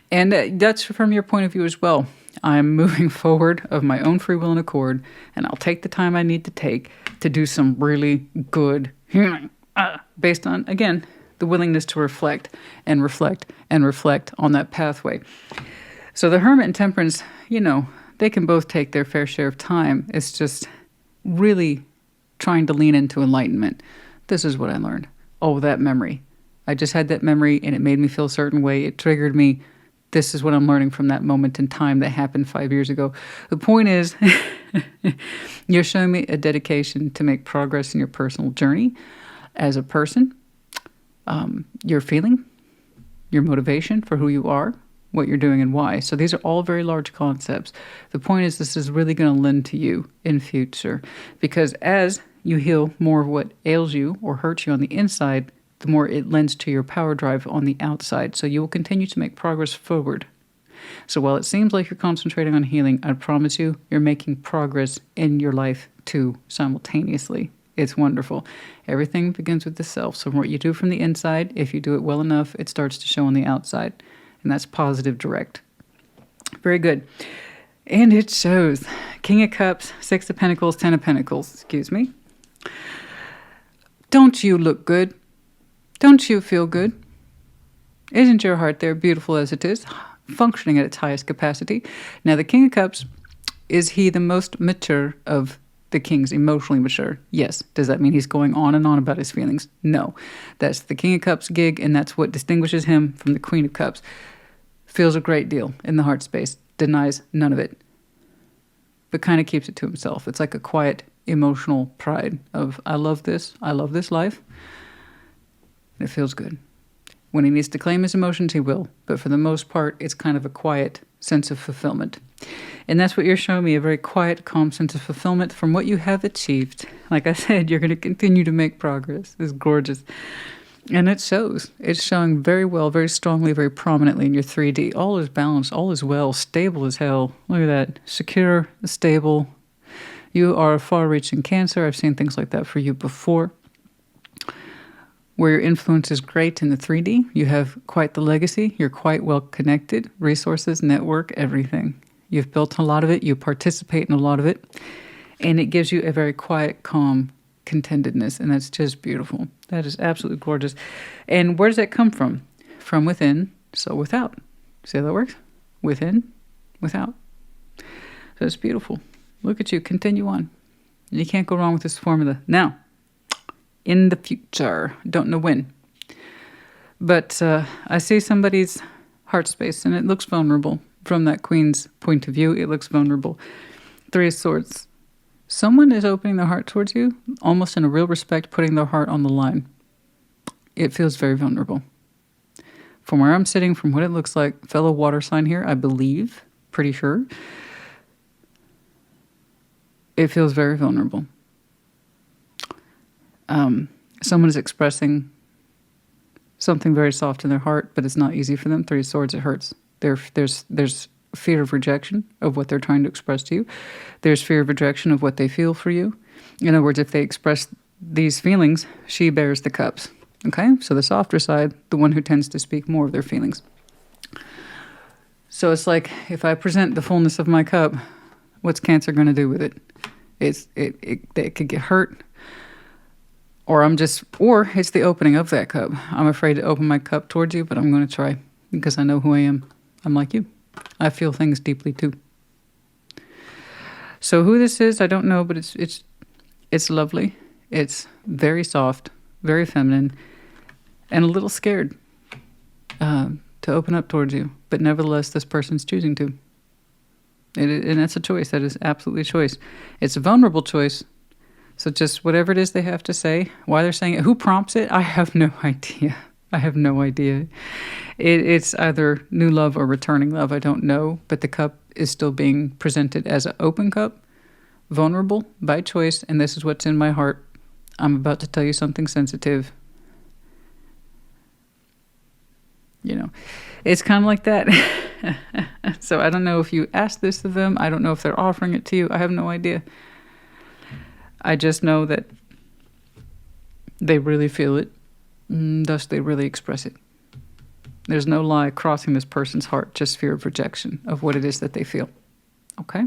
And that's from your point of view as well. I'm moving forward of my own free will and accord, and I'll take the time I need to take to do some really good healing based on, again, the willingness to reflect and reflect and reflect on that pathway. So the Hermit and Temperance, you know, they can both take their fair share of time. It's just really trying to lean into enlightenment. This is what I learned. Oh, that memory. I just had that memory, and it made me feel a certain way. It triggered me. This is what I'm learning from that moment in time that happened 5 years ago. The point is, you're showing me a dedication to make progress in your personal journey as a person, your feeling, your motivation for who you are, what you're doing, and why. So these are all very large concepts. The point is, this is really going to lend to you in future, because as you heal more of what ails you or hurts you on the inside, the more it lends to your power drive on the outside. So you will continue to make progress forward. So while it seems like you're concentrating on healing, I promise you, you're making progress in your life too, simultaneously. It's wonderful. Everything begins with the self. So what you do from the inside, if you do it well enough, it starts to show on the outside. And that's positive direct. Very good. And it shows. King of Cups, Six of Pentacles, Ten of Pentacles. Excuse me. Don't you look good? Don't you feel good? Isn't your heart there, beautiful as it is, functioning at its highest capacity? Now, the King of Cups, is he the most mature of the kings, emotionally mature? Yes. Does that mean he's going on and on about his feelings? No. That's the King of Cups gig, and that's what distinguishes him from the Queen of Cups. Feels a great deal in the heart space, denies none of it, but kind of keeps it to himself. It's like a quiet, emotional pride of, I love this life. And it feels good. When he needs to claim his emotions, he will. But for the most part, it's kind of a quiet sense of fulfillment. And that's what you're showing me, a very quiet, calm sense of fulfillment from what you have achieved. Like I said, you're going to continue to make progress. It's gorgeous. And it shows. It's showing very well, very strongly, very prominently in your 3D. All is balanced, all is well, stable as hell. Look at that. Secure, stable. You are a far-reaching Cancer. I've seen things like that for you before. Where your influence is great in the 3D, you have quite the legacy. You're quite well connected, resources, network, everything. You've built a lot of it. You participate in a lot of it. And it gives you a very quiet, calm contentedness. And that's just beautiful. That is absolutely gorgeous. And where does that come from? From within, so without. See how that works? Within, without. So it's beautiful. Look at you. Continue on. You can't go wrong with this formula. Now, in the future. Don't know when. But I see somebody's heart space, and it looks vulnerable. From that Queen's point of view, it looks vulnerable. Three of Swords. Someone is opening their heart towards you, almost in a real respect, putting their heart on the line. It feels very vulnerable. From where I'm sitting, from what it looks like, fellow water sign here, I believe, pretty sure, it feels very vulnerable. Someone is expressing something very soft in their heart, but it's not easy for them. Three of Swords, it hurts. There's fear of rejection of what they're trying to express to you. There's fear of rejection of what they feel for you. In other words, if they express these feelings, she bears the cups. Okay? So the softer side, the one who tends to speak more of their feelings. So it's like, if I present the fullness of my cup, what's Cancer going to do with it? It could get hurt. Or it's the opening of that cup. I'm afraid to open my cup towards you, but I'm going to try because I know who I am. I'm like you. I feel things deeply too. So who this is, I don't know, but it's lovely. It's very soft, very feminine, and a little scared to open up towards you. But nevertheless, this person's choosing to. And that's a choice. That is absolutely a choice. It's a vulnerable choice. So just whatever it is they have to say, why they're saying it, who prompts it, I have no idea. I have no idea. It's either new love or returning love. I don't know. But the cup is still being presented as an open cup, vulnerable by choice. And this is what's in my heart. I'm about to tell you something sensitive. You know, it's kind of like that. So I don't know if you asked this of them. I don't know if they're offering it to you. I have no idea. I just know that they really feel it, thus they really express it. There's no lie crossing this person's heart, just fear of rejection of what it is that they feel. Okay?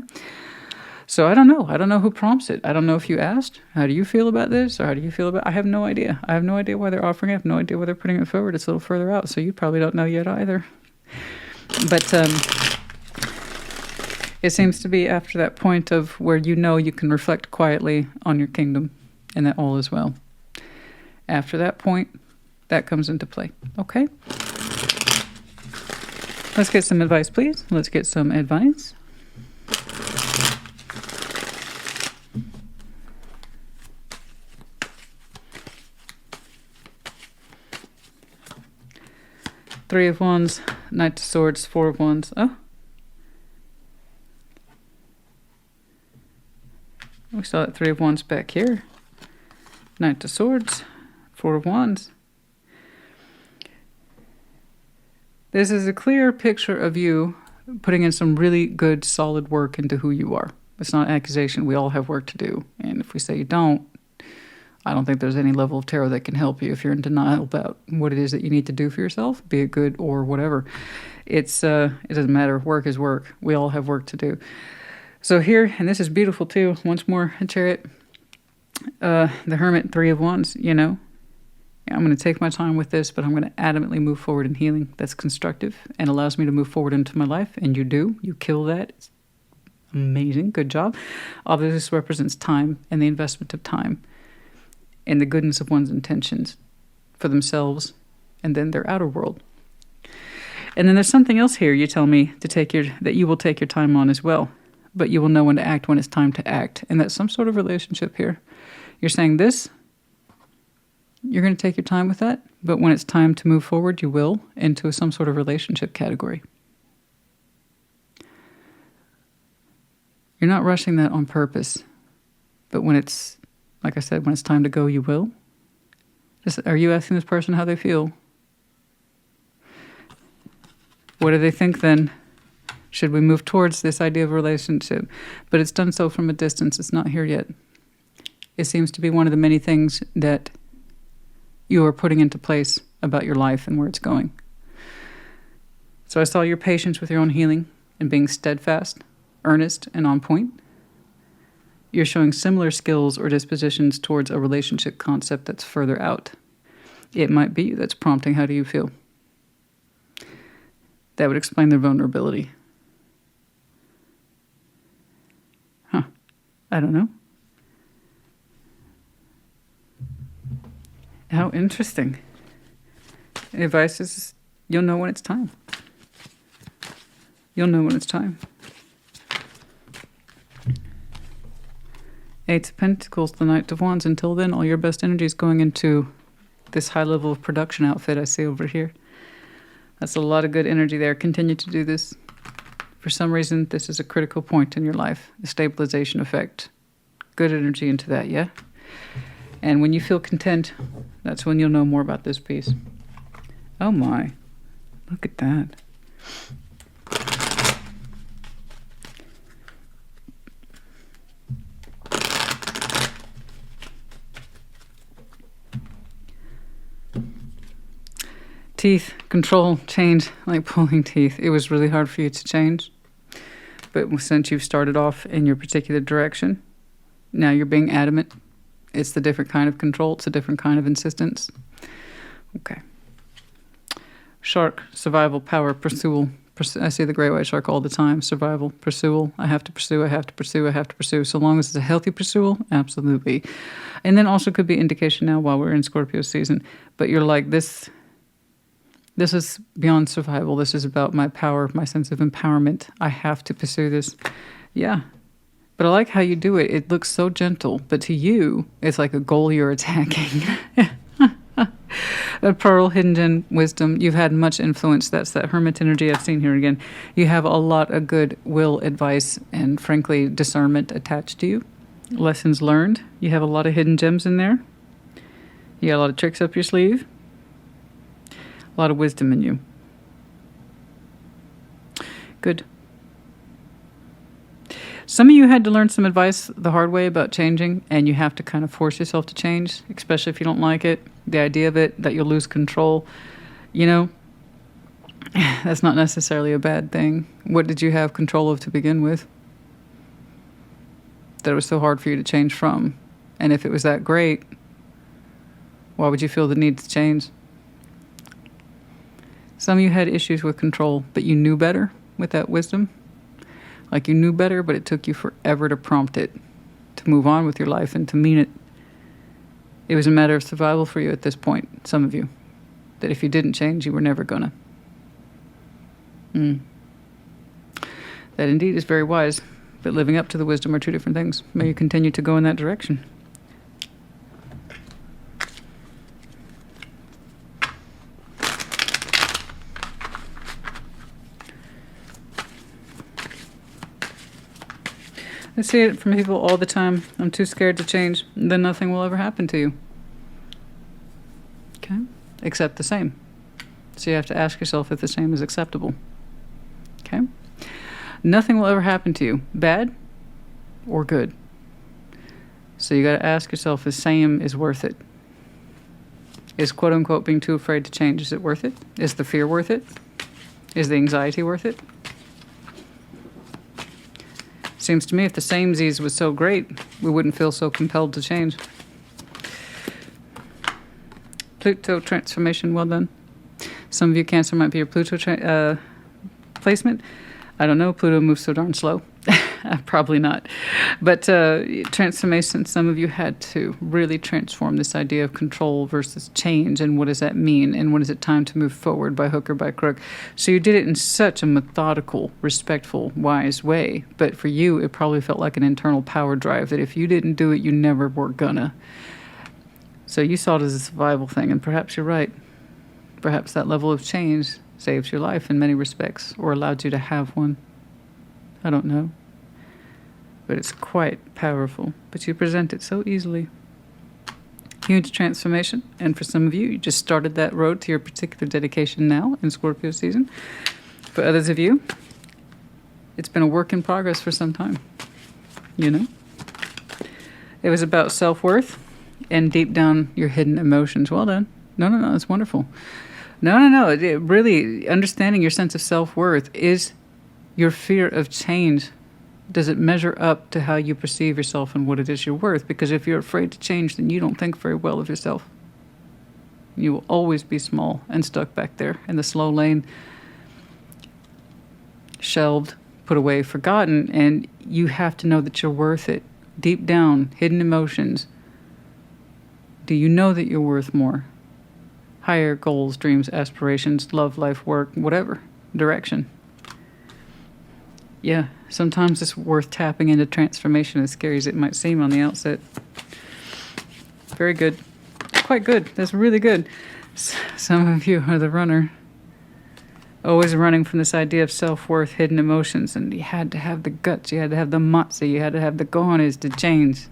So I don't know. I don't know who prompts it. I don't know if you asked, how do you feel about this? Or how do you feel about I have no idea. I have no idea why they're offering it. I have no idea why they're putting it forward. It's a little further out, so you probably don't know yet either. But it seems to be after that point of where you know you can reflect quietly on your kingdom and that all is well. After that point, that comes into play. Okay? Let's get some advice, please. Let's get some advice. Three of Wands, Knight of Swords, Four of Wands. Oh. We saw that Three of Wands back here. Knight of Swords, Four of Wands. This is a clear picture of you putting in some really good, solid work into who you are. It's not an accusation. We all have work to do. And if we say you don't, I don't think there's any level of tarot that can help you if you're in denial about what it is that you need to do for yourself, be it good or whatever. It doesn't matter. Work is work. We all have work to do. So here, and this is beautiful too, once more, a Chariot, the Hermit, Three of Wands, you know. I'm going to take my time with this, but I'm going to adamantly move forward in healing that's constructive and allows me to move forward into my life. And you do. You kill that. It's amazing. Good job. Although this represents time and the investment of time and the goodness of one's intentions for themselves and then their outer world. And then there's something else here you tell me that you will take your time on as well. But you will know when to act when it's time to act. And that's some sort of relationship here. You're saying this, you're going to take your time with that, but when it's time to move forward, you will into some sort of relationship category. You're not rushing that on purpose, but when it's, like I said, when it's time to go, you will. Are you asking this person how they feel? What do they think then? Should we move towards this idea of relationship? But it's done so from a distance. It's not here yet. It seems to be one of the many things that you are putting into place about your life and where it's going. So I saw your patience with your own healing and being steadfast, earnest, and on point. You're showing similar skills or dispositions towards a relationship concept that's further out. It might be you that's prompting how do you feel. That would explain their vulnerability. I don't know. How interesting. Advice is you'll know when it's time. You'll know when it's time. Eight of Pentacles, the Knight of Wands. Until then, all your best energy is going into this high level of production outfit I see over here. That's a lot of good energy there. Continue to do this. For some reason, this is a critical point in your life, a stabilization effect. Good energy into that, yeah? And when you feel content, that's when you'll know more about this piece. Oh my, look at that. Teeth, control, change, like pulling teeth. It was really hard for you to change. But since you've started off in your particular direction, now you're being adamant It's the different kind of control. It's a different kind of insistence. Okay. Shark, survival, power, pursual. I see the great white shark all the time. Survival, pursual. I have to pursue, I have to pursue, I have to pursue. So long as it's a healthy pursual, absolutely. And then also could be indication now while we're in Scorpio season. But you're like, this is beyond survival. This is about my power, my sense of empowerment. I have to pursue this. Yeah. But I like how you do it. It looks so gentle. But to you, it's like a goal you're attacking. A pearl, hidden gem, wisdom. You've had much influence. That's that hermit energy I've seen here again. You have a lot of good will, advice, and frankly, discernment attached to you. Lessons learned. You have a lot of hidden gems in there. You got a lot of tricks up your sleeve. A lot of wisdom in you. Good. Some of you had to learn some advice the hard way about changing, and you have to kind of force yourself to change, especially if you don't like it. The idea of it, that you'll lose control, you know, that's not necessarily a bad thing. What did you have control of to begin with that it was so hard for you to change from? And if it was that great, why would you feel the need to change? Some of you had issues with control, but you knew better with that wisdom. Like you knew better, but it took you forever to prompt it, to move on with your life and to mean it. It was a matter of survival for you at this point, some of you. That if you didn't change, you were never gonna. That indeed is very wise, but living up to the wisdom are two different things. May you continue to go in that direction. I see it from people all the time. I'm too scared to change. Then nothing will ever happen to you. Okay? Except the same. So you have to ask yourself if the same is acceptable. Okay? Nothing will ever happen to you, bad or good. So you got to ask yourself if same is worth it. Is quote unquote being too afraid to change, is it worth it? Is the fear worth it? Is the anxiety worth it? Seems to me if the samesies was so great, we wouldn't feel so compelled to change. Pluto transformation, well done. Some of you, Cancer, might be your Pluto placement. I don't know, Pluto moves so darn slow. Probably not. But transformation, some of you had to really transform this idea of control versus change, and what does that mean, and when is it time to move forward by hook or by crook. So you did it in such a methodical, respectful, wise way, but for you it probably felt like an internal power drive that if you didn't do it, you never were gonna. So you saw it as a survival thing, and perhaps you're right. Perhaps that level of change saved your life in many respects, or allowed you to have one. I don't know. But it's quite powerful. But you present it so easily. Huge transformation. And for some of you, you just started that road to your particular dedication now in Scorpio season. For others of you, it's been a work in progress for some time. You know? It was about self-worth and deep down your hidden emotions. Well done. No, it's wonderful. No. It really, understanding your sense of self-worth is your fear of change. Does it measure up to how you perceive yourself and what it is you're worth? Because if you're afraid to change, then you don't think very well of yourself. You will always be small and stuck back there in the slow lane, shelved, put away, forgotten, and you have to know that you're worth it. Deep down, hidden emotions. Do you know that you're worth more? Higher goals, dreams, aspirations, love, life, work, whatever direction. Yeah, sometimes it's worth tapping into transformation, as scary as it might seem on the outset. Very good. Quite good. That's really good. Some of you are the runner. Always running from this idea of self-worth, hidden emotions, and you had to have the guts, you had to have the moxie, you had to have the cojones to change.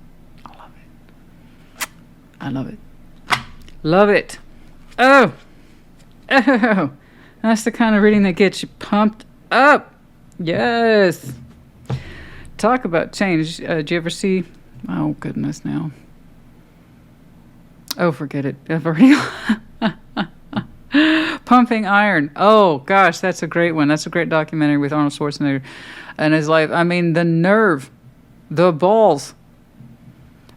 I love it. I love it. Love it. Oh! That's the kind of reading that gets you pumped up. Yes. Talk about change. Did you ever see... Oh, goodness, now. Oh, forget it. I've already... Pumping Iron. Oh, gosh, that's a great one. That's a great documentary with Arnold Schwarzenegger and his life. I mean, the nerve, the balls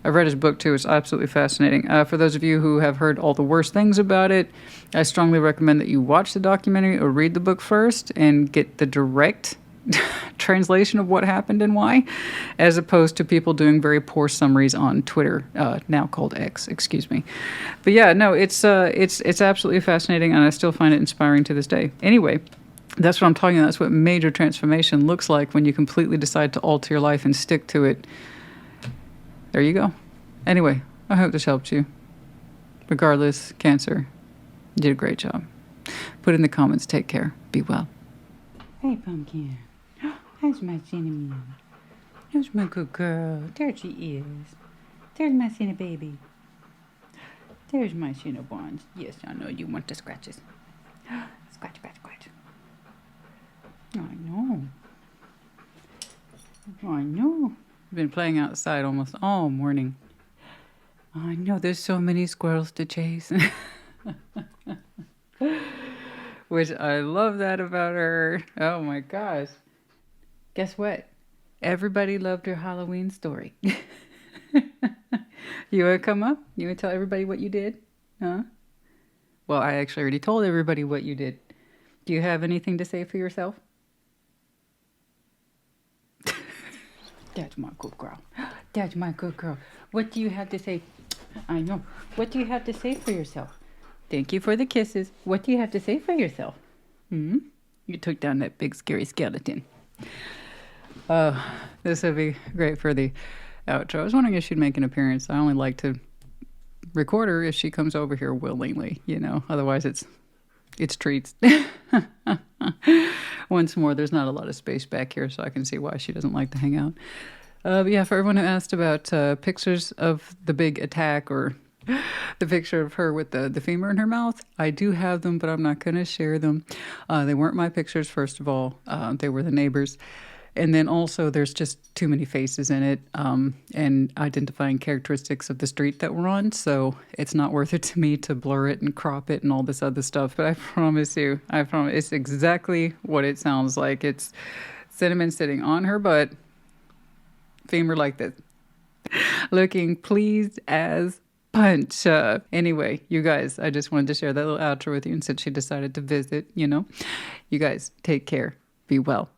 I've read his book too. It's absolutely fascinating. For those of you who have heard all the worst things about it, I strongly recommend that you watch the documentary or read the book first and get the direct translation of what happened and why, as opposed to people doing very poor summaries on Twitter, now called X, excuse me. But yeah, no, it's absolutely fascinating, and I still find it inspiring to this day. Anyway, that's what I'm talking about. That's what major transformation looks like when you completely decide to alter your life and stick to it. There you go. Anyway, I hope this helped you. Regardless, Cancer, you did a great job. Put in the comments, take care, be well. Hey, Pumpkin. How's my cinnamon? How's my good girl? There she is. There's my Cinna baby. There's my Cinnabons. Yes, I know you want the scratches. Scratch, scratch, scratch. I know. I know. I've been playing outside almost all morning. I know there's so many squirrels to chase. Which I love that about her. Oh my gosh. Guess what? Everybody loved her Halloween story. You want to come up? You want to tell everybody what you did? Huh? Well, I actually already told everybody what you did. Do you have anything to say for yourself? That's my good girl. That's my good girl. What do you have to say? I know. What do you have to say for yourself? Thank you for the kisses. What do you have to say for yourself? You took down that big scary skeleton. This would be great for the outro. I was wondering if she'd make an appearance. I only like to record her if she comes over here willingly, you know. Otherwise, it's treats. Once more, there's not a lot of space back here, so I can see why she doesn't like to hang out. But yeah, for everyone who asked about pictures of the big attack or the picture of her with the femur in her mouth, I do have them, but I'm not going to share them. They weren't my pictures, first of all. They were the neighbors. And then also there's just too many faces in it and identifying characteristics of the street that we're on. So it's not worth it to me to blur it and crop it and all this other stuff. But I promise you, it's exactly what it sounds like. It's Cinnamon sitting on her butt, femur like this, looking pleased as punch. Anyway, you guys, I just wanted to share that little outro with you. And since she decided to visit, you know, you guys take care. Be well.